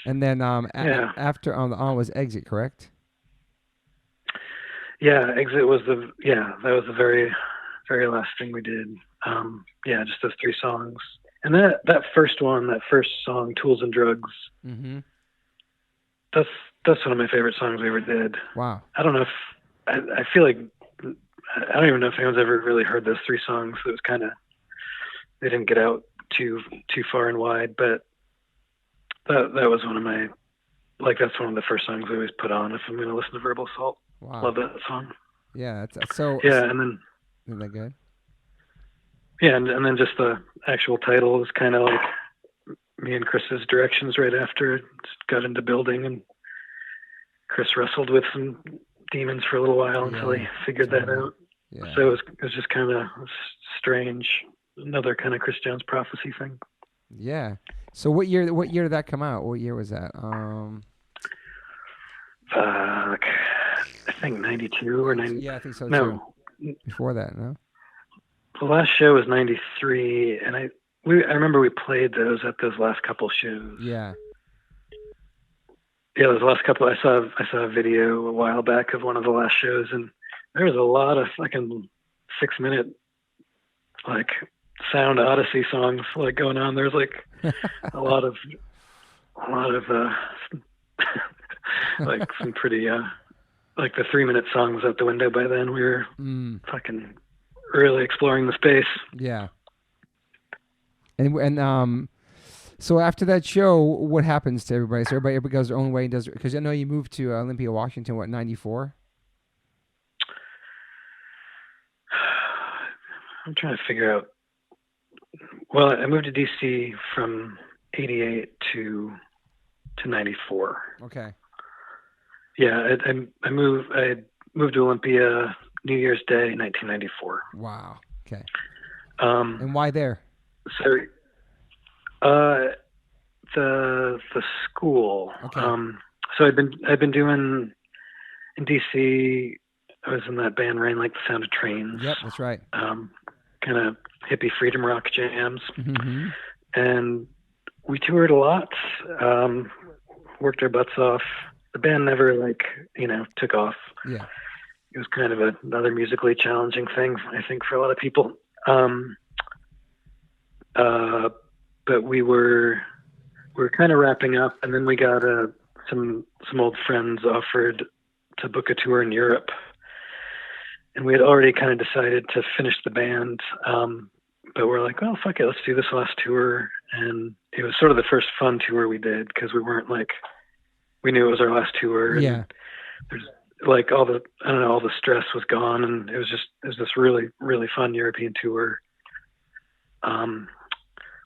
And then Yeah. after on was Exit, correct? Yeah, Exit was that was the very, very last thing we did. Just those 3 songs. And that first song, Tools and Drugs, Mm-hmm. that's one of my favorite songs we ever did. Wow. I don't know if, I feel like, I don't even know if anyone's ever really heard those 3 songs. It was kind of, they didn't get out too far and wide, but that was one of my, like, that's one of the first songs I always put on if I'm going to listen to Verbal Assault. Wow. Love that song. Yeah, that's so. Yeah, and then. Isn't that good? Yeah, and then just the actual title was kind of like me and Chris's directions right after. Just got into building, and Chris wrestled with some demons for a little while until he figured that out. Yeah. So it was just kind of strange, another kind of Chris Jones prophecy thing. Yeah. So what year did that come out? What year was that? I think 92 or 90. Yeah, I think so. No, too. Before that, no. The last show was 93, and I remember we played those at those last couple shows. Yeah. Yeah, those last couple. I saw a video a while back of one of the last shows, and there was a lot of fucking 6-minute like sound Odyssey songs like going on. There's like a lot of like some pretty like the 3-minute song was out the window by then. We were fucking really exploring the space. Yeah. And so after that show, what happens to everybody? So everybody goes their own way and does, because I know you moved to Olympia, Washington, what, 94? I'm trying to figure out. Well, I moved to DC from 88 to 94. Okay. Yeah, I moved to Olympia New Year's Day, 1994. Wow. Okay. And why there? So, the school. Okay. So I'd been doing in DC. I was in that band Rain Like the Sound of Trains. Yep, that's right. Kind of hippie freedom rock jams, Mm-hmm. and we toured a lot. Worked our butts off. The band never took off. Yeah. It was kind of another musically challenging thing, I think, for a lot of people. But we were kind of wrapping up, and then we got some old friends offered to book a tour in Europe, and we had already kind of decided to finish the band. But we're like, well, fuck it, let's do this last tour. And it was sort of the first fun tour we did, because we weren't we knew it was our last tour. Yeah. And there's all the stress was gone, and it was this really, really fun European tour.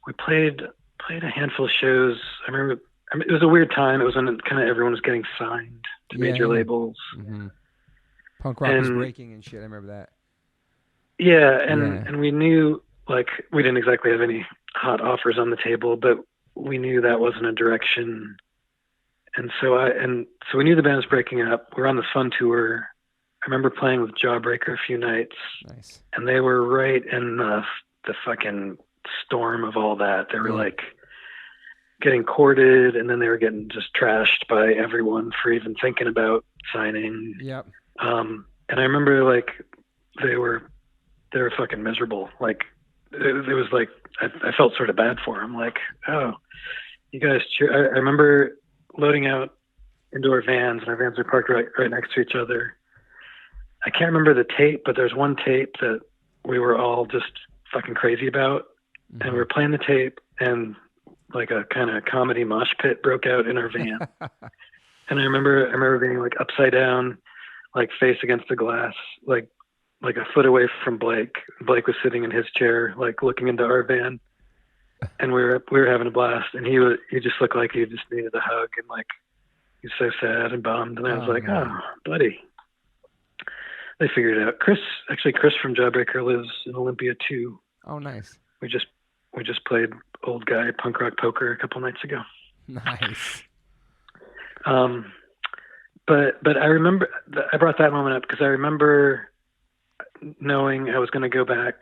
We played a handful of shows. I remember it was a weird time. It was when kind of everyone was getting signed to major labels. Mm-hmm. Punk rock was breaking and shit. I remember that. Yeah, and we knew, we didn't exactly have any hot offers on the table, but we knew that wasn't a direction. And so we knew the band was breaking up. We were on this fun tour. I remember playing with Jawbreaker a few nights. Nice. And they were right in the fucking storm of all that. They were getting courted, and then they were getting just trashed by everyone for even thinking about signing. Yep. And I remember they were fucking miserable. It was I felt sort of bad for them. Oh, you guys cheer. I remember loading out into our vans, and our vans were parked right next to each other. I can't remember the tape, but there's one tape that we were all just fucking crazy about. Mm-hmm. And we were playing the tape, and a kind of comedy mosh pit broke out in our van. And I remember being upside down, face against the glass, like a foot away from Blake. Blake was sitting in his chair, looking into our van, and we were having a blast. And he just looked like he just needed a hug, and he's so sad and bummed. And I was oh, buddy. They figured it out. Chris from Jawbreaker lives in Olympia too. Oh, nice. We just played old guy punk rock poker a couple nights ago. Nice. But I remember I brought that moment up because I remember knowing I was going to go back,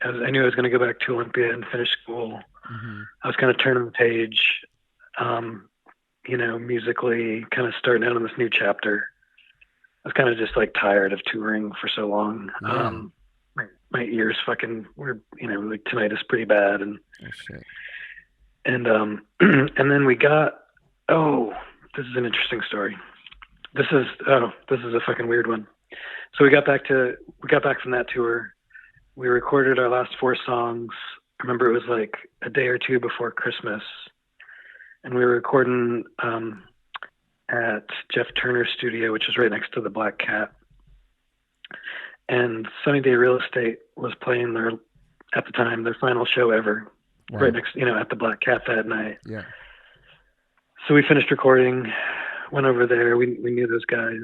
I knew I was going to go back to Olympia and finish school. Mm-hmm. I was kind of turning the page, musically, kind of starting out on this new chapter. I was kind of just like tired of touring for so long. Yeah. My ears fucking were, like tinnitus pretty bad, and oh shit. and and then we got. Oh, this is an interesting story. This is a fucking weird one. So we got back from that tour. We recorded our last 4 songs. I remember it was like a day or two before Christmas, and we were recording at Jeff Turner's studio, which is right next to the Black Cat. And Sunny Day Real Estate was playing at the time, their final show ever, Wow. right next, at the Black Cat that night. Yeah. So we finished recording, went over there. We knew those guys,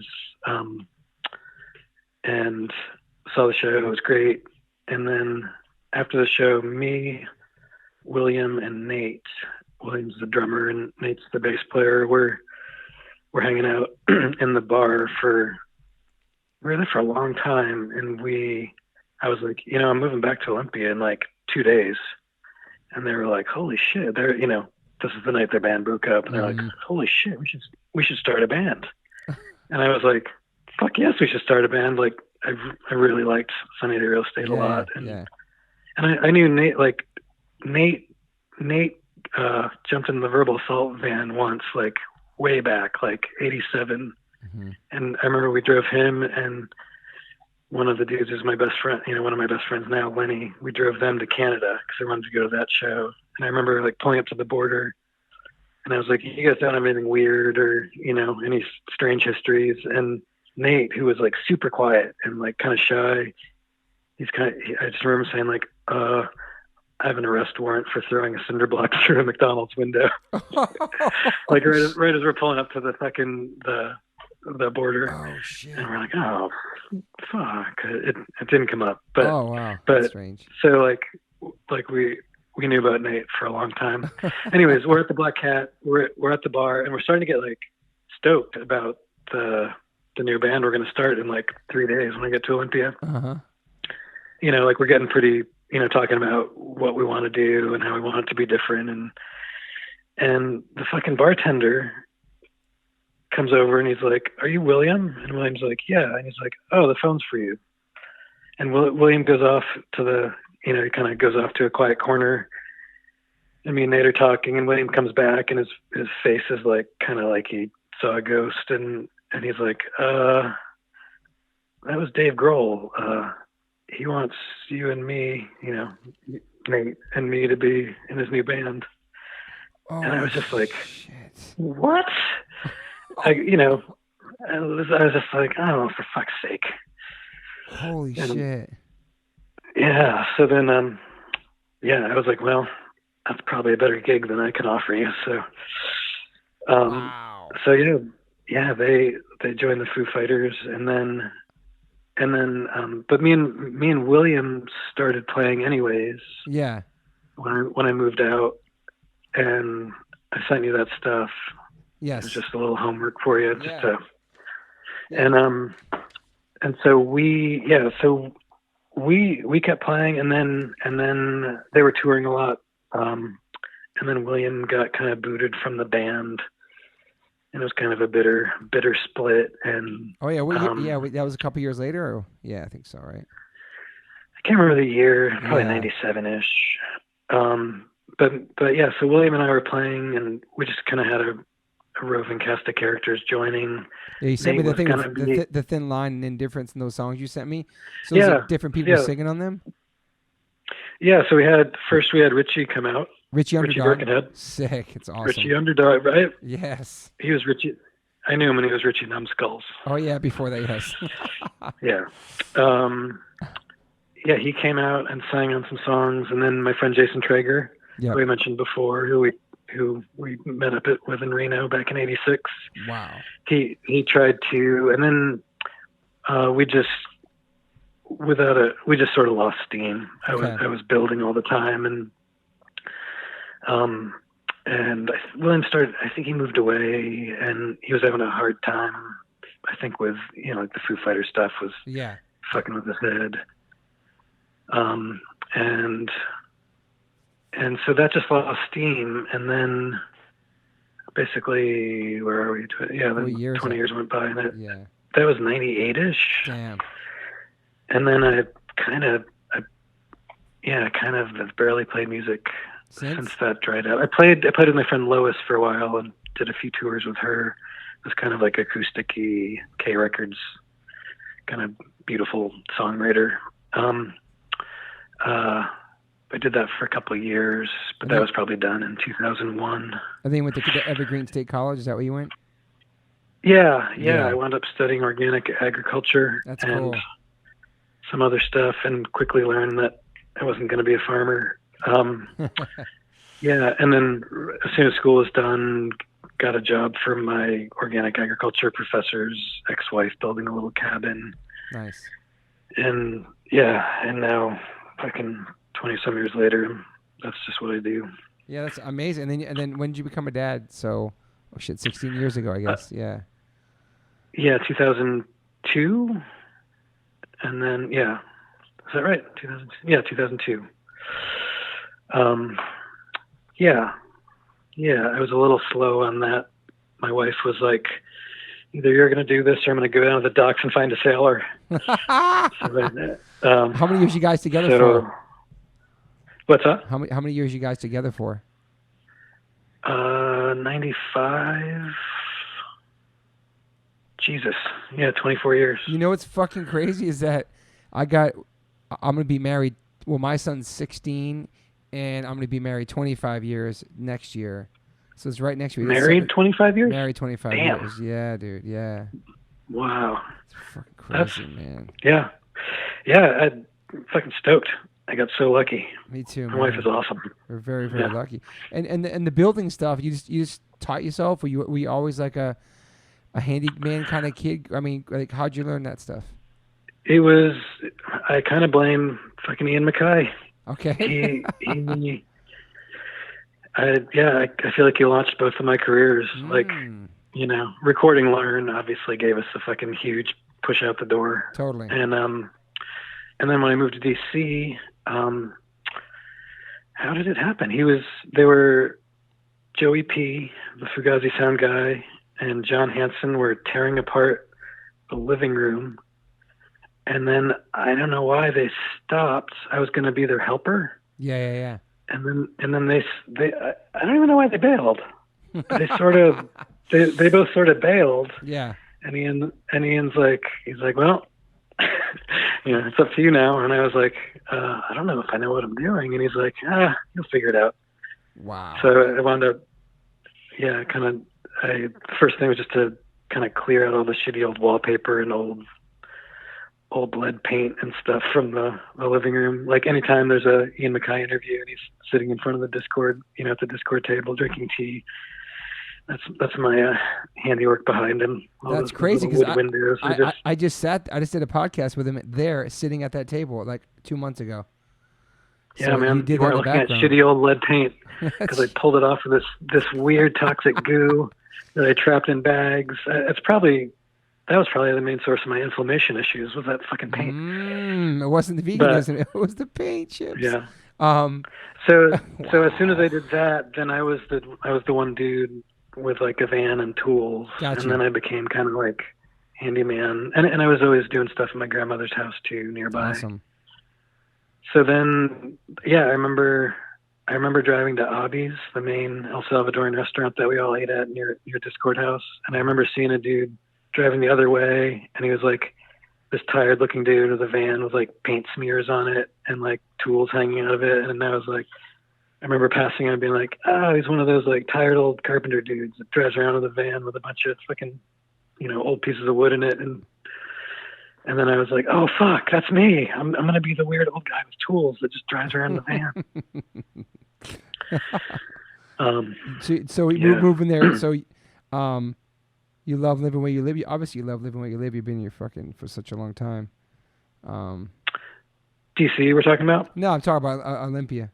and saw the show. It was great. And then after the show, me, William, and Nate, William's the drummer and Nate's the bass player, we're hanging out in the bar we were there for a long time. And I was like, I'm moving back to Olympia in like 2 days. And they were like, holy shit, this is the night their band broke up. And they're like, holy shit, we should start a band. And I was like, fuck yes, we should start a band. Like, I really liked Sunny Day Real Estate a lot. And I knew Nate, Nate jumped in the Verbal Assault van once, like way back, like 87. Mm-hmm. And I remember we drove him and one of the dudes who's my best friend, one of my best friends now, Lenny, we drove them to Canada because I wanted to go to that show. And I remember like pulling up to the border and I was like, you guys don't have anything weird or, any strange histories? And Nate, who was like super quiet and like kind of shy, I just remember saying like, I have an arrest warrant for throwing a cinder block through a McDonald's window. Like right as we're pulling up to the border. Oh shit. And we're like, oh fuck. It didn't come up. But oh wow. But that's strange. So like we knew about Nate for a long time. Anyways, we're at the Black Cat, we're at the bar and we're starting to get like stoked about the new band we're gonna start in like 3 days when I get to Olympia. Uh-huh. Like we're getting pretty, talking about what we want to do and how we want it to be different. And the fucking bartender comes over and he's like, are you William? And William's like, yeah. And he's like, oh, the phone's for you. And William goes off to he kind of goes off to a quiet corner. And me and Nate are talking and William comes back and his face is like, kind of like he saw a ghost. And he's like, that was Dave Grohl. He wants you and me, Nate and me to be in his new band. Oh, and I was just like, shit. what? I was just like, oh, for fuck's sake. Holy shit. Yeah. So then, I was like, well, that's probably a better gig than I can offer you. So, wow. So yeah, they joined the Foo Fighters and then, but me and William started playing anyways. Yeah. When I moved out, and I sent you that stuff. Yes. It was just a little homework for you, and so we kept playing, and then they were touring a lot, and then William got kind of booted from the band. And it was kind of a bitter split. And oh yeah, that was a couple years later. Or, yeah, I think so, right? I can't remember the year, probably 97-ish. But yeah, so William and I were playing, and we just kind of had a roving cast of characters joining. Yeah, you sent me the thing with the thin line and indifference in those songs you sent me. So is it different people singing on them? Yeah, so we had Richie come out. Richie Underdog. Birkenhead. Sick. It's awesome. Richie Underdog, right? Yes. He was Richie. I knew him when he was Richie Numbskulls. Oh, yeah, before that, yes. Yeah. He came out and sang on some songs. And then my friend Jason Traeger, who we mentioned before, who we met up with in Reno back in 86. Wow. He tried to, and then we just sort of lost steam. I was building all the time, and William started, I think he moved away and he was having a hard time, I think with, like the Foo Fighters stuff was fucking with his head. and so that just lost steam, and then basically, where are we? Yeah, then 20 years went by, and that was 98-ish. Damn. And then I kind of have barely played music since that dried out. I played with my friend Lois for a while and did a few tours with her. It was kind of like acoustic-y, K Records, kind of beautiful songwriter. I did that for a couple of years, but that was probably done in 2001. I think you went to Evergreen State College. Is that where you went? Yeah. I wound up studying organic agriculture. That's and cool. some other stuff, and quickly learned that I wasn't going to be a farmer. Yeah, and then as soon as school was done, got a job for my organic agriculture professor's ex-wife building a little cabin. Nice. And and now fucking 20-some years later, that's just what I do. Yeah, that's amazing. And then when did you become a dad? So, 16 years ago, I guess. Yeah. Yeah, 2002. And then, is that right? 2002. I was a little slow on that. My wife was like, either you're going to do this or I'm going to go down to the docks and find a sailor. How many years you guys together for? What's that? How many years you guys together for? 95. Jesus. Yeah, 24 years. You know what's fucking crazy is that I'm going to be married. Well, my son's 16, and I'm going to be married 25 years next year. So it's right next year. Married 25 years? Married 25 Damn. years. Yeah, dude. Yeah. Wow. It's fucking crazy, man. Yeah. Yeah, I'm fucking stoked. I got so lucky. Me too, My man. wife is awesome. We're very, very lucky. And the building stuff, you just taught yourself? Were you always like a handyman kind of kid? I mean, like, how'd you learn that stuff? I kind of blame fucking Ian MacKay. Okay. I feel like he launched both of my careers. Like, recording Learn obviously gave us a fucking huge push out the door. Totally. And then when I moved to DC, how did it happen? They were Joey P, the Fugazi sound guy, and John Hanson were tearing apart the living room. And then I don't know why they stopped. I was going to be their helper. Yeah. And then they I don't even know why they bailed. But they both sort of bailed. Yeah. And Ian's like, he's like, well, it's up to you now. And I was like, I don't know if I know what I'm doing. And he's like, you'll figure it out. Wow. So I wound up, the first thing was just to kind of clear out all the shitty old wallpaper and old lead paint and stuff from the living room. Like anytime there's a Ian MacKay interview and he's sitting in front of the Discord, at the Discord table drinking tea, that's my handiwork behind him. That's crazy because I just did a podcast with him there, sitting at that table like 2 months ago. Yeah, so man, you weren't looking at shitty old lead paint because I pulled it off of this weird toxic goo that I trapped in bags. That was probably the main source of my inflammation issues, was that fucking paint. It wasn't the veganism, it was the paint chips. Yeah. Wow. So as soon as I did that, then I was the one dude with like a van and tools. Gotcha. And then I became kind of like handyman. And I was always doing stuff at my grandmother's house too, nearby. Awesome. So then, I remember driving to Abby's, the main El Salvadoran restaurant that we all ate at near Discord House. And I remember seeing a dude driving the other way, and he was like this tired looking dude with a van with like paint smears on it and like tools hanging out of it. And I was like, I remember passing him and being like, he's one of those like tired old carpenter dudes that drives around with a van with a bunch of fucking, old pieces of wood in it. And then I was like, oh fuck, that's me. I'm going to be the weird old guy with tools that just drives around in the van. So we moving there. So, you love living where you live. You love living where you live. You've been here fucking for such a long time. DC, we're talking about? No, I'm talking about Olympia.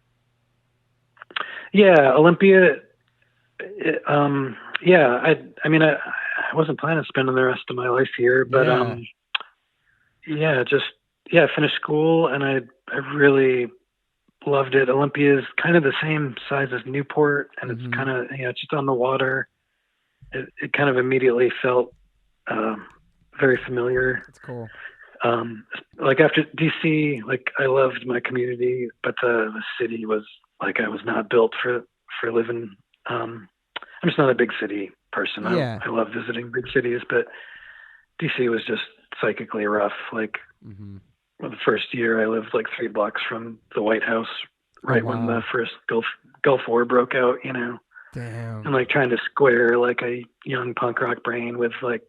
Yeah, Olympia. I wasn't planning on spending the rest of my life here, but I finished school, and I really loved it. Olympia is kind of the same size as Newport, and it's kind of, it's just on the water. It kind of immediately felt very familiar. That's cool. Like after DC, like I loved my community, but the city was like, I was not built for living. I'm just not a big city person. Yeah. I love visiting big cities, but DC was just psychically rough. Like the first year I lived like 3 blocks from the White House, right when the first Gulf War broke out, Damn. and like trying to square like a young punk rock brain with like,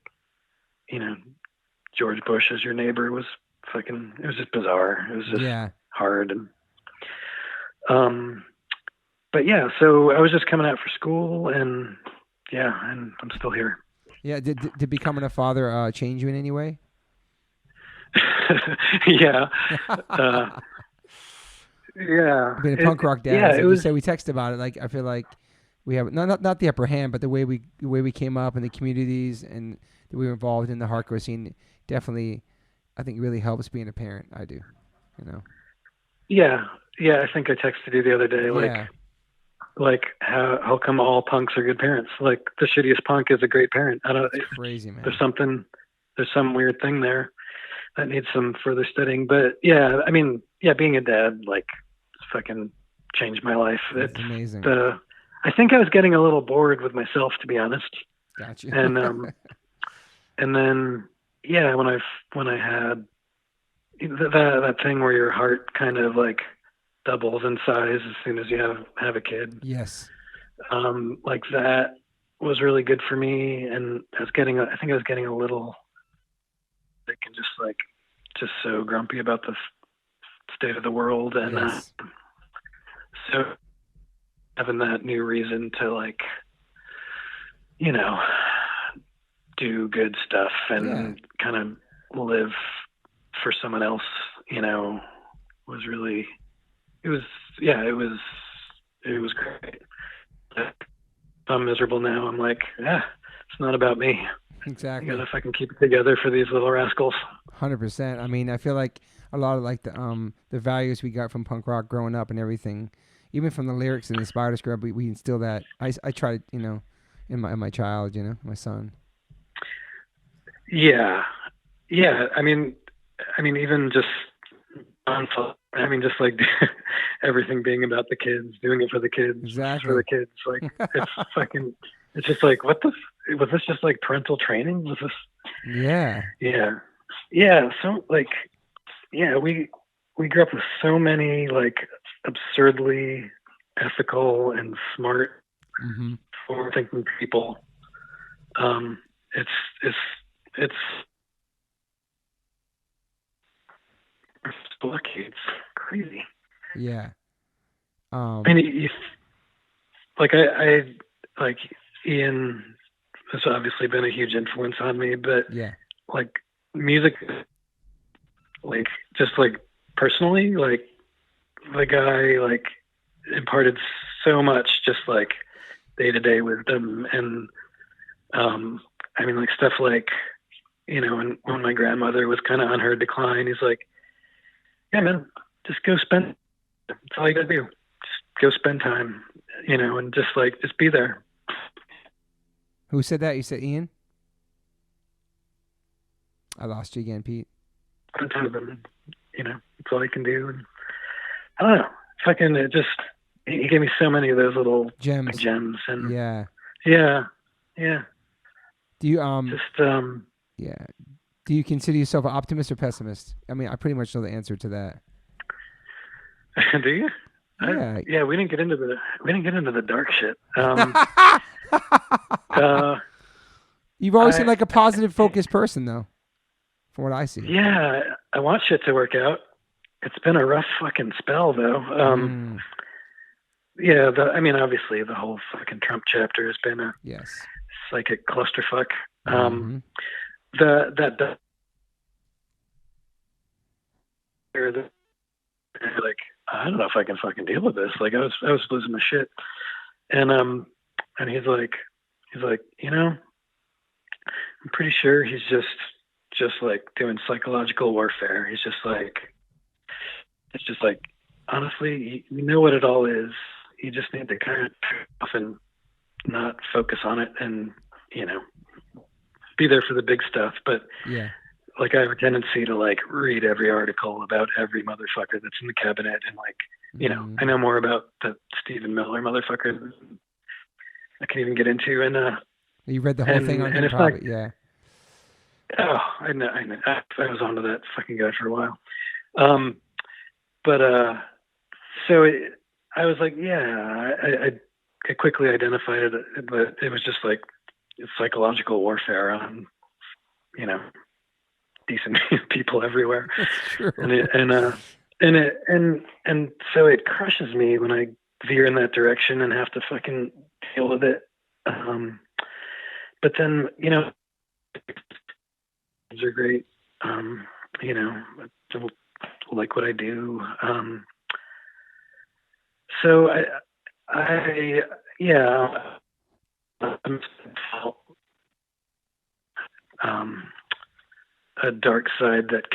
George Bush as your neighbor was fucking, it was just bizarre. It was just hard. And, but yeah, so I was just coming out for school, and and I'm still here. Yeah. Did becoming a father change you in any way? Yeah. Being a punk rock dad. Yeah, it was. You said we texted about it. Like I feel like we have not the upper hand, but the way we came up in the communities and that we were involved in the hardcore scene definitely, I think, really helps being a parent. I do, Yeah. I think I texted you the other day, like how come all punks are good parents? Like the shittiest punk is a great parent. It's crazy, man. There's some weird thing there that needs some further studying. But yeah, I mean, being a dad, like, fucking changed my life. It's amazing. I think I was getting a little bored with myself, to be honest. Gotcha. And and then when I had that thing where your heart kind of like doubles in size as soon as you have a kid. Yes. Like that was really good for me, and I think I was getting a little sick and just so grumpy about the state of the world, and so having that new reason to like, do good stuff and kind of live for someone else, was really, it was great. If I'm miserable now, I'm like, it's not about me. Exactly. If I can keep it together for these little rascals. 100%. I mean, I feel like a lot of like the values we got from punk rock growing up and everything, even from the lyrics and the Spider Scrub, we instill that. I try to, in my child, my son. Yeah. I mean, even just just like everything being about the kids, doing it for the kids, exactly. For the kids. Like it's fucking. It's just like, was this just like parental training? Was this? Yeah. So like, we grew up with so many like absurdly ethical and smart, forward-thinking people. It's lucky. It's crazy. Yeah. I mean, I like Ian has obviously been a huge influence on me, but like music, like just like personally, like the guy like imparted so much, just like day-to-day wisdom, and I mean, like stuff like, when my grandmother was kind of on her decline, he's like, yeah, man, just go spend. That's all you gotta do. Just go spend time, and just be there. Who said that? You said Ian? I lost you again, Pete. Spend time with him, that's all you can do. And I don't know. Fucking, he gave me so many of those little gems, and yeah. Do you do you consider yourself an optimist or pessimist? I mean, I pretty much know the answer to that. Do you? Yeah. We didn't get into the dark shit. You've always seemed like a positive, focused person, though, from what I see. Yeah, I want shit to work out. It's been a rough fucking spell, though. Yeah, obviously the whole fucking Trump chapter has been a psychic clusterfuck. Like, I don't know if I can fucking deal with this. Like, I was losing my shit, and he's like, I'm pretty sure he's just like doing psychological warfare. He's just like, it's just like, honestly, you know what it all is. You just need to kind of often not focus on it and, be there for the big stuff. But Yeah. like I have a tendency to like read every article about every motherfucker that's in the cabinet and like, I know more about that Stephen Miller motherfucker than I can even get into. And you read the whole thing on him, probably. Yeah. Oh, I know. I was onto that fucking guy for a while. I was like, yeah, I quickly identified it, but it was just like psychological warfare on, decent people everywhere. That's true. And so it crushes me when I veer in that direction and have to fucking deal with it. But then, are great. I like what I do. So a dark side that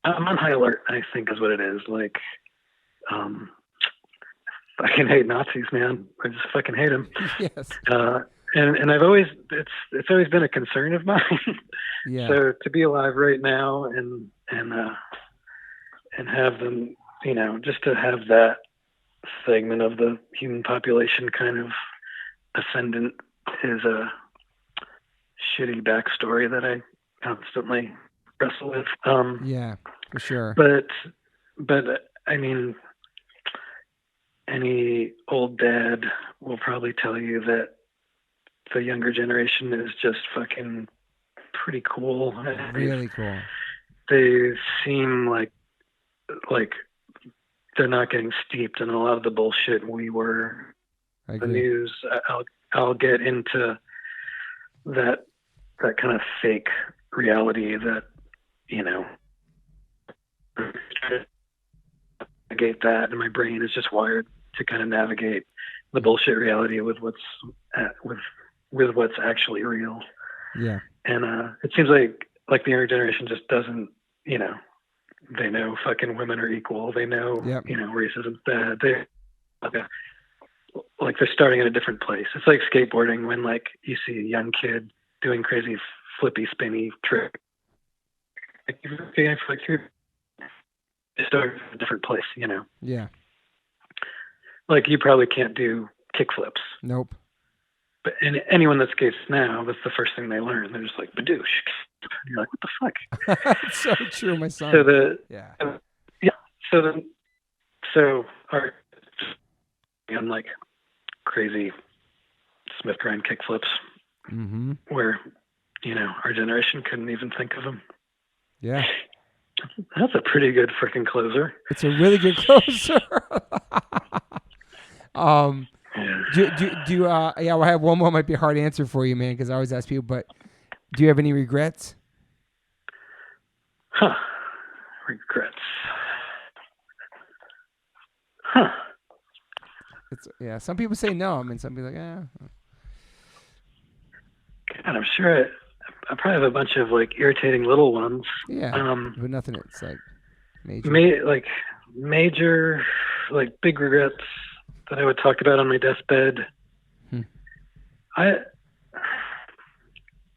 I'm on high alert, I think is what it is. Like, fucking hate Nazis, man. I just fucking hate them. Yes. And I've always, it's always been a concern of mine. Yeah. So to be alive right now and have them, just to have that segment of the human population kind of ascendant is a shitty backstory that I constantly wrestle with. Yeah, for sure. But I mean, any old dad will probably tell you that the younger generation is just fucking pretty cool. Really cool. They seem like they're not getting steeped in a lot of the bullshit we were. The news. I'll get into that kind of fake reality that, navigate that, and my brain is just wired to kind of navigate the bullshit reality with what's actually real. Yeah. And it seems like the younger generation just doesn't, they know fucking women are equal. They know, racism's bad. They're starting at a different place. It's like skateboarding when like you see a young kid doing crazy flippy spinny trick. Like you're starting at a different place, Yeah. Like you probably can't do kickflips. Nope. But anyone that skates now, that's the first thing they learn. They're just like, badoosh. And you're like, what the fuck? It's so true, my son. So I'm like crazy Smith grind kickflips, where, our generation couldn't even think of them. Yeah. That's a pretty good freaking closer. It's a really good closer. I have one more, might be a hard answer for you, man, because I always ask people, but do you have any regrets? Regrets. Some people say no. I mean, some people are like, God, I'm sure I probably have a bunch of like irritating little ones. Yeah. But nothing that's like major. Major, like big regrets that I would talk about on my deathbed.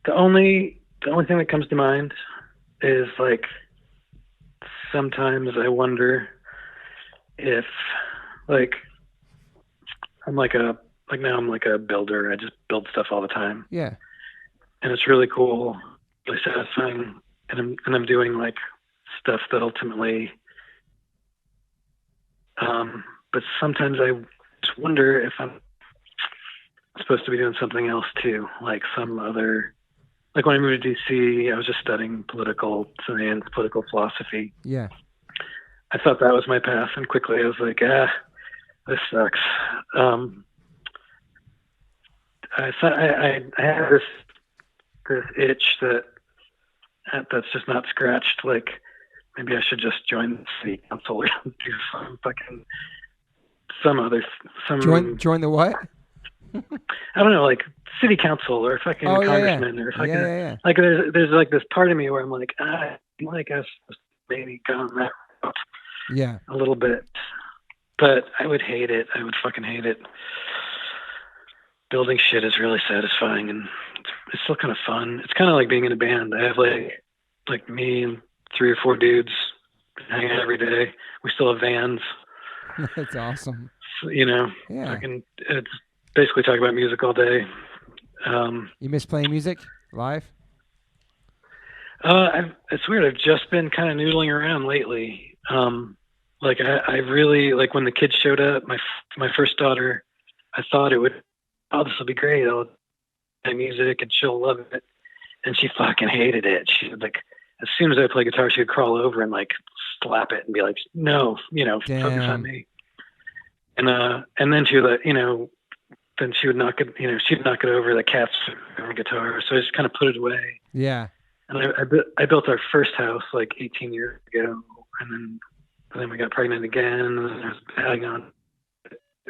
The only thing that comes to mind is like sometimes I wonder if like I'm now I'm like a builder. I just build stuff all the time. Yeah. And it's really cool, really satisfying, and I'm doing like stuff that ultimately. But sometimes I just wonder if I'm supposed to be doing something else too, like some other. Like when I moved to DC, I was just studying political science, political philosophy. Yeah. I thought that was my path, and quickly I was like, this sucks. I have this itch that's just not scratched. Like maybe I should just join the city council or do join the what? I don't know, like city council or fucking congressman or fucking like there's like this part of me where I'm like I was maybe gone that route. Yeah. a little bit, but I would hate it. I would fucking hate it. Building shit is really satisfying, and it's still kind of fun. It's kind of like being in a band. I have like me and 3 or 4 dudes hang out every day. We still have vans. That's awesome. So, Yeah. It's basically talking about music all day. You miss playing music live? It's weird. I've just been kind of noodling around lately. Like I really, like when the kids showed up, my first daughter, I thought it would, oh, this will be great. I'll play music and she'll love it. And she fucking hated it. She would, like, as soon as I play guitar, she would crawl over and like slap it and be like, no, Damn. focus on me. And then she would, then she would knock it, she'd knock it over the cats on the guitar. So I just kind of put it away. Yeah. And I built our first house like 18 years ago, and then we got pregnant again, and then I was adding on.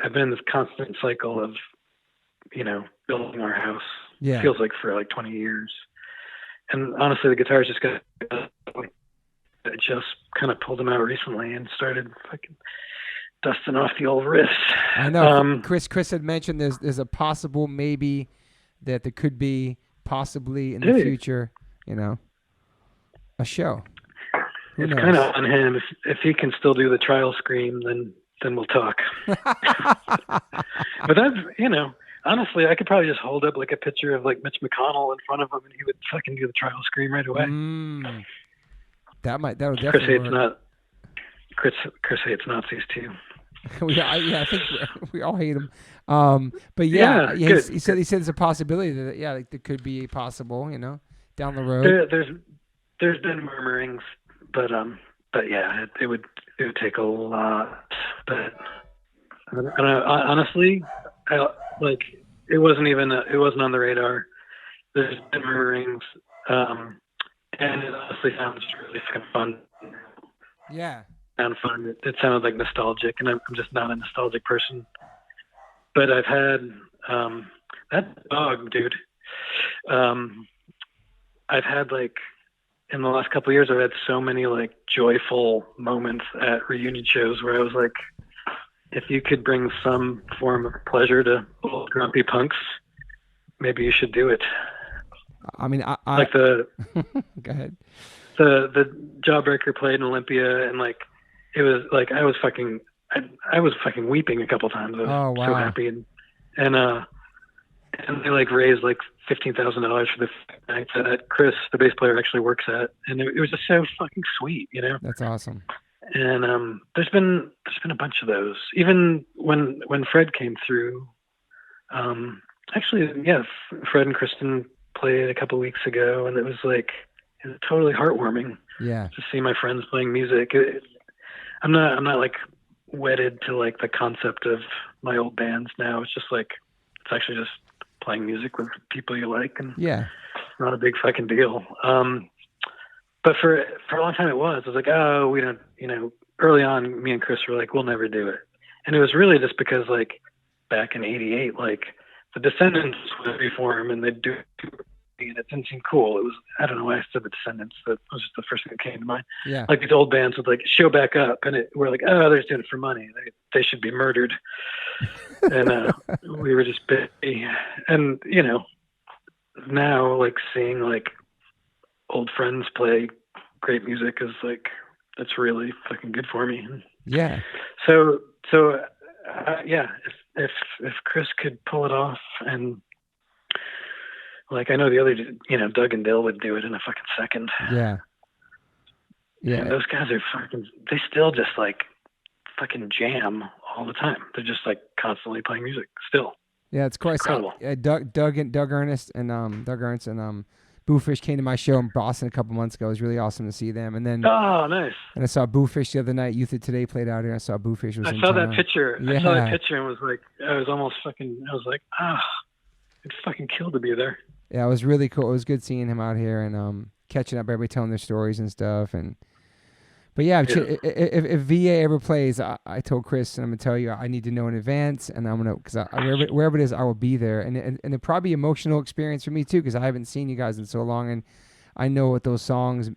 I've been in this constant cycle of, building our house. Yeah. It feels like for like 20 years. And honestly, the guitars just got, I just kind of pulled them out recently and started fucking dusting off the old riffs. I know. Chris had mentioned there's a possible maybe that there could be possibly in the future, a show. Who knows? It's kind of on him. If he can still do the trial scream, then we'll talk. But that's, honestly, I could probably just hold up like a picture of like Mitch McConnell in front of him, and he would fucking do the trial scream right away. That would definitely work. Chris hates Nazis too. I think we all hate him. But he said it's a possibility that like there could be possible, down the road. There's been murmurings, but yeah, it would take a lot. But honestly, it wasn't on the radar. There's been murmurings, and it honestly sounds really fun. Yeah. Sound fun. It sounded like nostalgic, and I'm just not a nostalgic person. But I've had that dog, dude. I've had in the last couple of years, I've had so many joyful moments at reunion shows where I was like, if you could bring some form of pleasure to old grumpy punks, maybe you should do it. I mean, I like the go ahead. The Jawbreaker played in Olympia, and it was like I was fucking weeping a couple times. I was so happy, and they raised $15,000 for the night that Chris, the bass player, actually works at, and it was just so fucking sweet, That's awesome. And there's been a bunch of those. Even when Fred came through, Fred and Kristen played a couple weeks ago, and it was totally heartwarming. Yeah. To see my friends playing music. I'm not wedded to the concept of my old bands now. It's just it's actually just playing music with people you like, and yeah, it's not a big fucking deal. But for a long time it was. I was like, oh, we don't, early on, me and Chris were like, we'll never do it. And it was really just because back in '88, the Descendants would reform and they'd do it, and it didn't seem cool. It was, I don't know why I said the Descendants. That was just the first thing that came to mind. Yeah. These old bands would show back up, and we're like, oh, they're just doing it for money. They should be murdered. And we were just busy. And, now seeing old friends play great music is that's really fucking good for me. Yeah. So yeah, if Chris could pull it off, and I know the other, Doug and Dill would do it in a fucking second. Yeah. Yeah. And those guys are they still just fucking jam all the time. They're just constantly playing music still. Yeah, it's quite incredible. Doug Ernst and Boofish came to my show in Boston a couple months ago. It was really awesome to see them. And then nice. And I saw Boofish the other night. Youth of Today played out here. I saw Boofish was in saw town. that picture. Yeah. I saw that picture and was it's fucking killed to be there. Yeah, it was really cool. It was good seeing him out here and catching up, everybody telling their stories and stuff. But yeah, if VA ever plays, I told Chris, and I'm gonna tell you, I need to know in advance, and I'm gonna, because wherever it is, I will be there, and it'll probably be an emotional experience for me too, because I haven't seen you guys in so long, and I know what those songs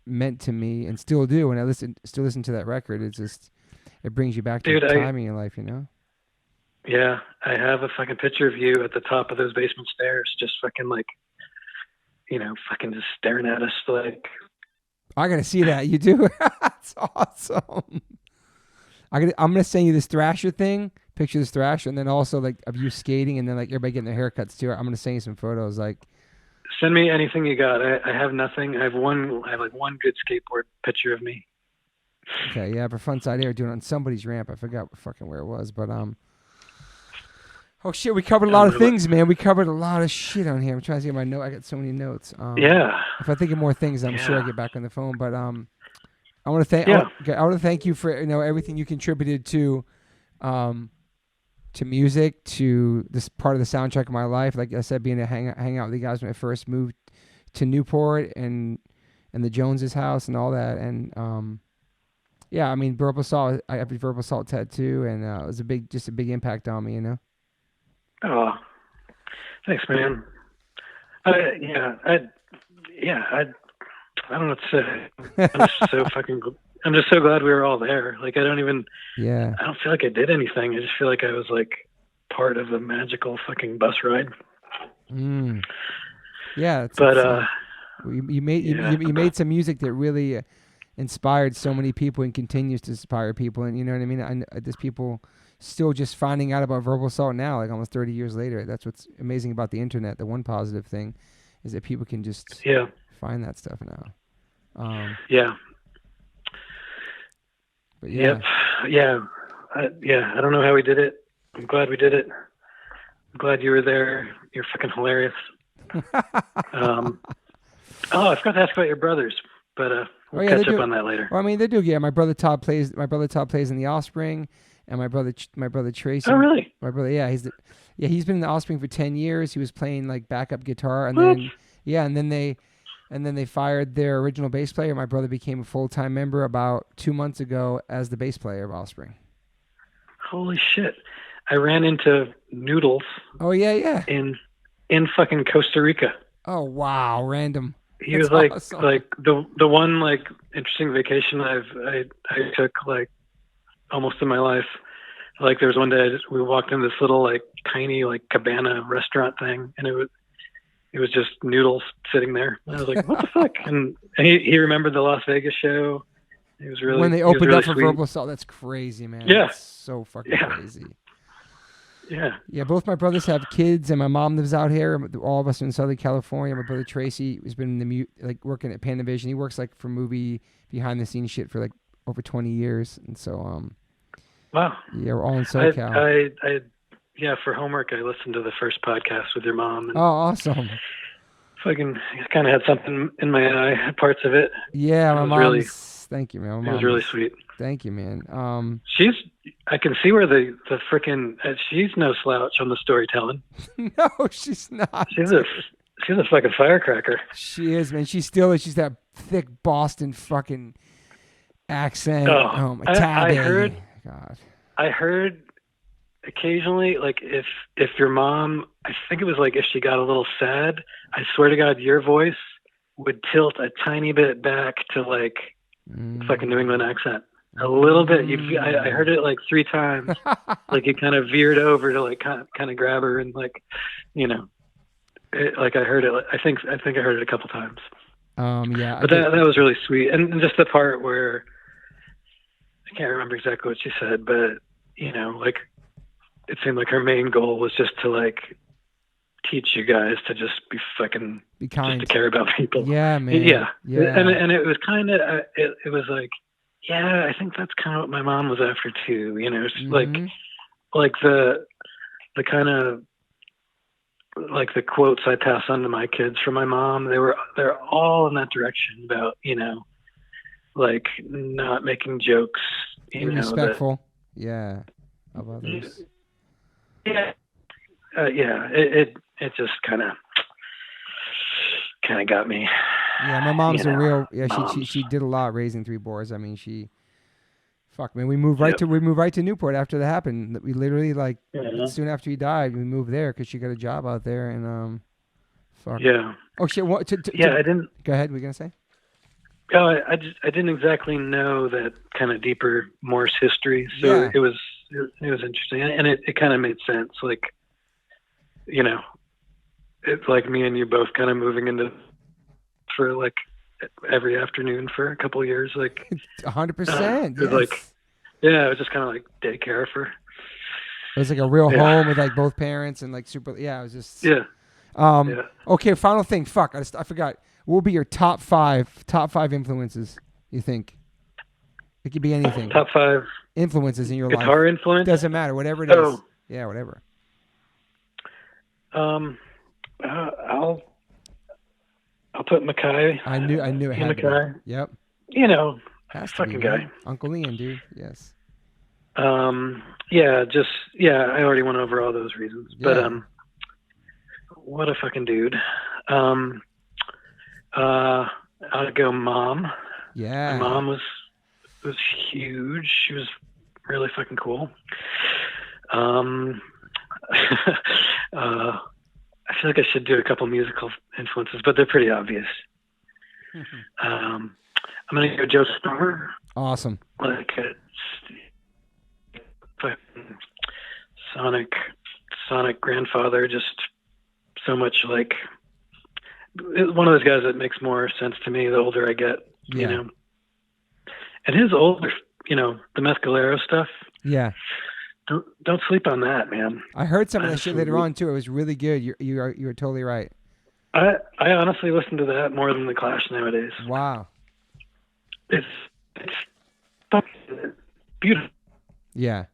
meant to me and still do. And I still listen to that record. It's just, it brings you back to the time in your life, you know? Yeah, I have a fucking picture of you at the top of those basement stairs, just fucking like, you know, fucking just staring at us like. I gotta see that. You do? That's awesome. I'm gonna send you this Thrasher thing. Picture this Thrasher, and then also like of you skating, and then like everybody getting their haircuts too. I'm gonna send you some photos. Like, send me anything you got. I have nothing. I have like one good skateboard picture of me. Okay, yeah, for Fun-Side Air, doing it on somebody's ramp. I forgot fucking where it was, but oh shit, we covered a lot of things, man. We covered a lot of shit on here. I'm trying to get my note. I got so many notes. Yeah. If I think of more things, I'm sure I'll get back on the phone. But I want to thank you for everything you contributed to music, to this part of the soundtrack of my life. Like I said, being to hang out with you guys when I first moved to Newport and the Joneses' house and all that. And yeah, I mean, Verbal Assault. I have a Verbal Assault tattoo, and it was a big impact on me, you know. Oh, thanks, man. I don't know what to say. I'm just so glad we were all there. Like, I don't feel like I did anything. I just feel like I was like part of a magical fucking bus ride. Yeah. You made some music that really inspired so many people and continues to inspire people. And you know what I mean? There's people still just finding out about Verbal Assault now, like almost 30 years later. That's what's amazing about the internet. The one positive thing is that people can just find that stuff now. But yeah. I don't know how we did it. I'm glad we did it. I'm glad you were there. You're fucking hilarious. I forgot to ask about your brothers, but we'll catch up on that later. Well, I mean, they do. Yeah, my brother Todd plays in the Offspring. And my brother Tracy. Oh, really? My brother, yeah, he's been in the Offspring for 10 years. He was playing like backup guitar, and then they fired their original bass player. My brother became a full-time member about 2 months ago as the bass player of Offspring. Holy shit! I ran into Noodles. Oh yeah. In fucking Costa Rica. Oh wow, random. He was like awesome. Like the one like interesting vacation I took like almost in my life. Like there was one day we walked in this little like tiny like cabana restaurant thing, and it was just Noodles sitting there. And I was like, what the fuck? And he remembered the Las Vegas show. It was really, when they opened really up for sweet. Verbal Assault. That's crazy, man. Yeah. That's so fucking crazy. Yeah. Yeah, both my brothers have kids, and my mom lives out here. All of us are in Southern California. My brother Tracy has been in the working at Panavision. He works like for movie behind the scenes shit for like over 20 years, and so wow. Yeah, we're all in SoCal. I for homework I listened to the first podcast with your mom. And awesome. Fucking kind of had something in my eye, parts of it. Yeah, my mom. Thank you, man. It was really sweet. Thank you, man. I can see where the freaking she's no slouch on the storytelling. No, she's not. She's a fucking firecracker. She is, man. She still is. She's that thick Boston fucking accent. I heard occasionally, like if your mom, I think it was like if she got a little sad, I swear to God, your voice would tilt a tiny bit back to like fucking New England accent. A little bit. I heard it like 3 times. Like you kind of veered over to like kind of grab her and like, you know, like I heard it. I think I heard it a couple times. Yeah. But that was really sweet, and just the part where I can't remember exactly what she said, but you know, like it seemed like her main goal was just to like teach you guys to just be kind, just to care about people. Yeah, man. Yeah. And it was kind of it was like, yeah, I think that's kind of what my mom was after too. You know, like the kind of like the quotes I pass on to my kids from my mom. They're all in that direction about, you know, like not making jokes. Being respectful. Of others. Yeah. It just kind of got me. Yeah, my mom's a real. Yeah, she did a lot raising 3 boys. I mean, we moved right to Newport after that happened. We literally soon after he died, we moved there because she got a job out there, and Yeah. Oh shit! I didn't. Go ahead. What were you gonna say? I didn't exactly know that kind of deeper Morse history, so Yeah. it was interesting, and it kind of made sense. Like, you know, it's like me and you both kind of moving into for like every afternoon for a couple of years, like 100%. it was like, yeah, it was just kind of like daycare for. It was like a real home with like both parents and like super. Yeah, it was just. Yeah. Okay, final thing. Fuck, I forgot. What would be your top five influences? You think? It could be anything. Top 5 influences in your life. Guitar influence? Doesn't matter. Whatever it is. Oh. Yeah, whatever. I'll put Mackay. I knew it had Mackay. to be. Yep. You know, Has to fucking be, guy. Man. Uncle Ian, dude. Yes. I already went over all those reasons. Yeah. But what a fucking dude. I'd go mom. Yeah. My mom was huge. She was really fucking cool. I feel like I should do a couple musical influences, but they're pretty obvious. I'm gonna go Joe Strummer. Awesome. Like Sonic grandfather, just so much like one of those guys that makes more sense to me the older I get. Yeah. You know, and his older, you know, the Mescalero stuff. Yeah. Don't sleep on that, man. I heard some of that shit later on too. It was really good. You're totally right. I honestly listen to that more than the Clash nowadays. Wow. It's fucking beautiful. Yeah.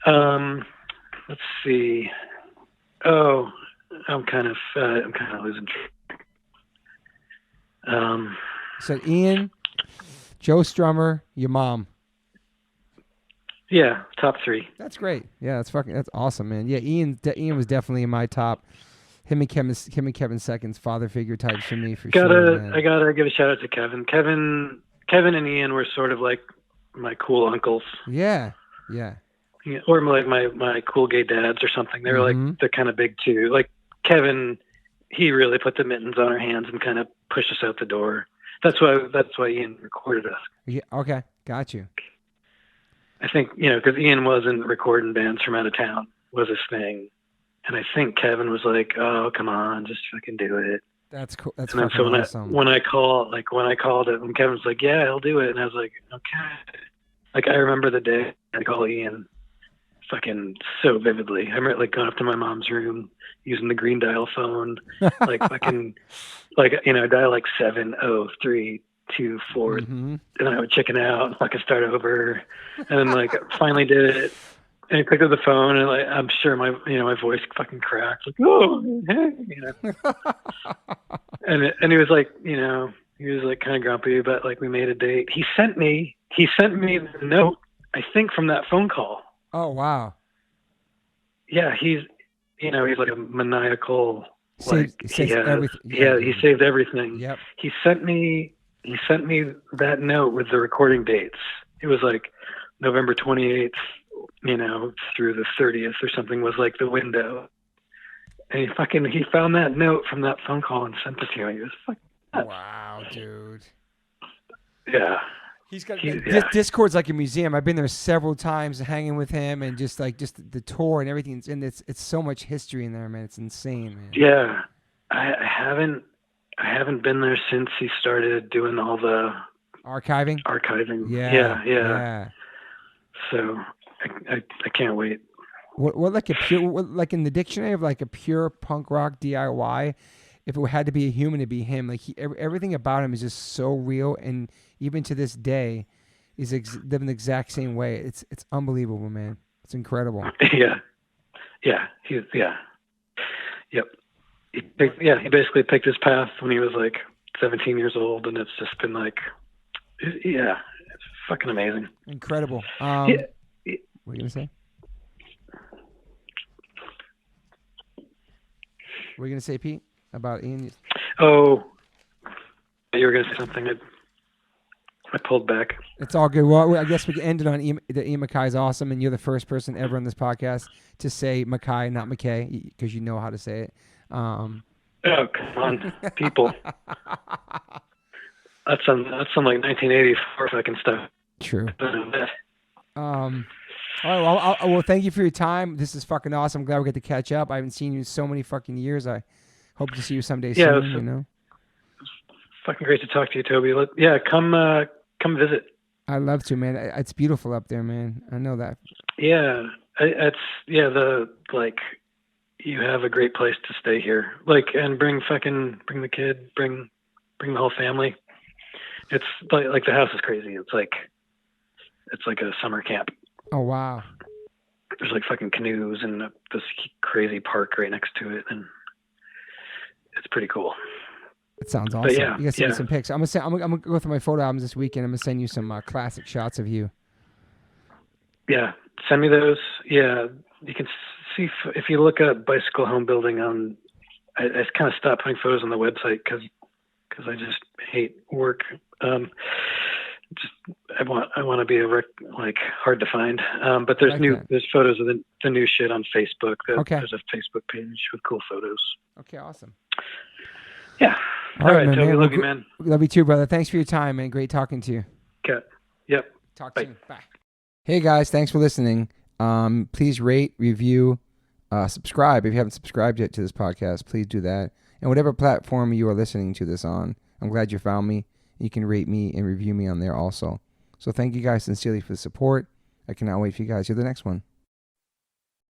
Let's see. Oh, I'm kind of losing track. So Ian, Joe Strummer, your mom. Yeah, top 3. That's great. Yeah, that's awesome, man. Yeah, Ian was definitely in my top. Him and Kevin Seconds, father figure types for me for sure. Man. I gotta give a shout out to Kevin. Kevin and Ian were sort of like my cool uncles. Yeah. Or like my cool gay dads or something. They were like they're kind of big too. Like Kevin, he really put the mittens on our hands and kind of pushed us out the door. That's why Ian recorded us. Yeah. Okay. Got you. I think, you know, because Ian wasn't recording bands from out of town was his thing. And I think Kevin was like, oh, come on, just fucking do it. That's cool. That's and then fucking so awesome. when I called it, when Kevin's like, yeah, I'll do it. And I was like, okay. Like, I remember the day I called Ian fucking so vividly. I remember like going up to my mom's room, using the green dial phone, like fucking, like, you know, dial like 70324, and I would chicken out, and fucking start over, and then like finally did it, and he picked up the phone, and like I'm sure my voice fucking cracked, like, oh, hey, you know, and he was like, you know, he was like kind of grumpy, but like we made a date. He sent me the note, I think, from that phone call. Oh wow. Yeah, he's like a maniacal. He saved everything. Yeah, he saved everything. Yep. He sent me that note with the recording dates. It was like November 28th, you know, through the 30th or something was like the window. And he found that note from that phone call and sent it to me. It was fucking nuts. Wow, dude. Yeah. He's got Discord's like a museum. I've been there several times, hanging with him, and just the tour and everything. And it's so much history in there, man. It's insane, man. Yeah, I haven't been there since he started doing all the archiving. Yeah. So I can't wait. What like in the dictionary of like a pure punk rock DIY? If it had to be a human, it'd be him. Like everything about him is just so real, and even to this day, is living the exact same way. It's unbelievable, man. It's incredible. Yeah. Yep. He basically picked his path when he was like 17 years old, and it's just been like, yeah, it's fucking amazing. Incredible. What are you gonna say? What are you gonna say, Pete? About Ian? Oh, you were going to say something. I pulled back. It's all good. Well, I guess we can end it on that Ian MacKay is awesome, and you're the first person ever on this podcast to say MacKay, not McKay, because you know how to say it. Oh, come on, people. That's some like 1984 fucking stuff. True. All right. Well, thank you for your time. This is fucking awesome. I'm glad we get to catch up. I haven't seen you in so many fucking years. I hope to see you someday soon. You know. Fucking great to talk to you, Toby. Come visit. I'd love to, man. It's beautiful up there, man. I know that. Yeah, you have a great place to stay here. Like, and bring the kid, bring the whole family. It's like the house is crazy. It's like a summer camp. Oh wow. There's like fucking canoes and this crazy park right next to it, and it's pretty cool. It sounds awesome. You gotta send me some pics. I'm gonna go through my photo albums this weekend. I'm gonna send you some classic shots of you. Yeah, send me those. Yeah, you can see if you look up bicycle home building on. I kind of stopped putting photos on the website because I just hate work. I want to be hard to find. But there's photos of the new shit on Facebook. There's a Facebook page with cool photos. Okay, awesome. Yeah. All right, Toby. Love you, man. Love you too, brother. Thanks for your time, man. Great talking to you. Okay. Yep. Talk soon. Bye. Hey guys, thanks for listening. Please rate, review, subscribe. If you haven't subscribed yet to this podcast, please do that. And whatever platform you are listening to this on, I'm glad you found me. You can rate me and review me on there also. So thank you guys sincerely for the support. I cannot wait for you guys to hear the next one.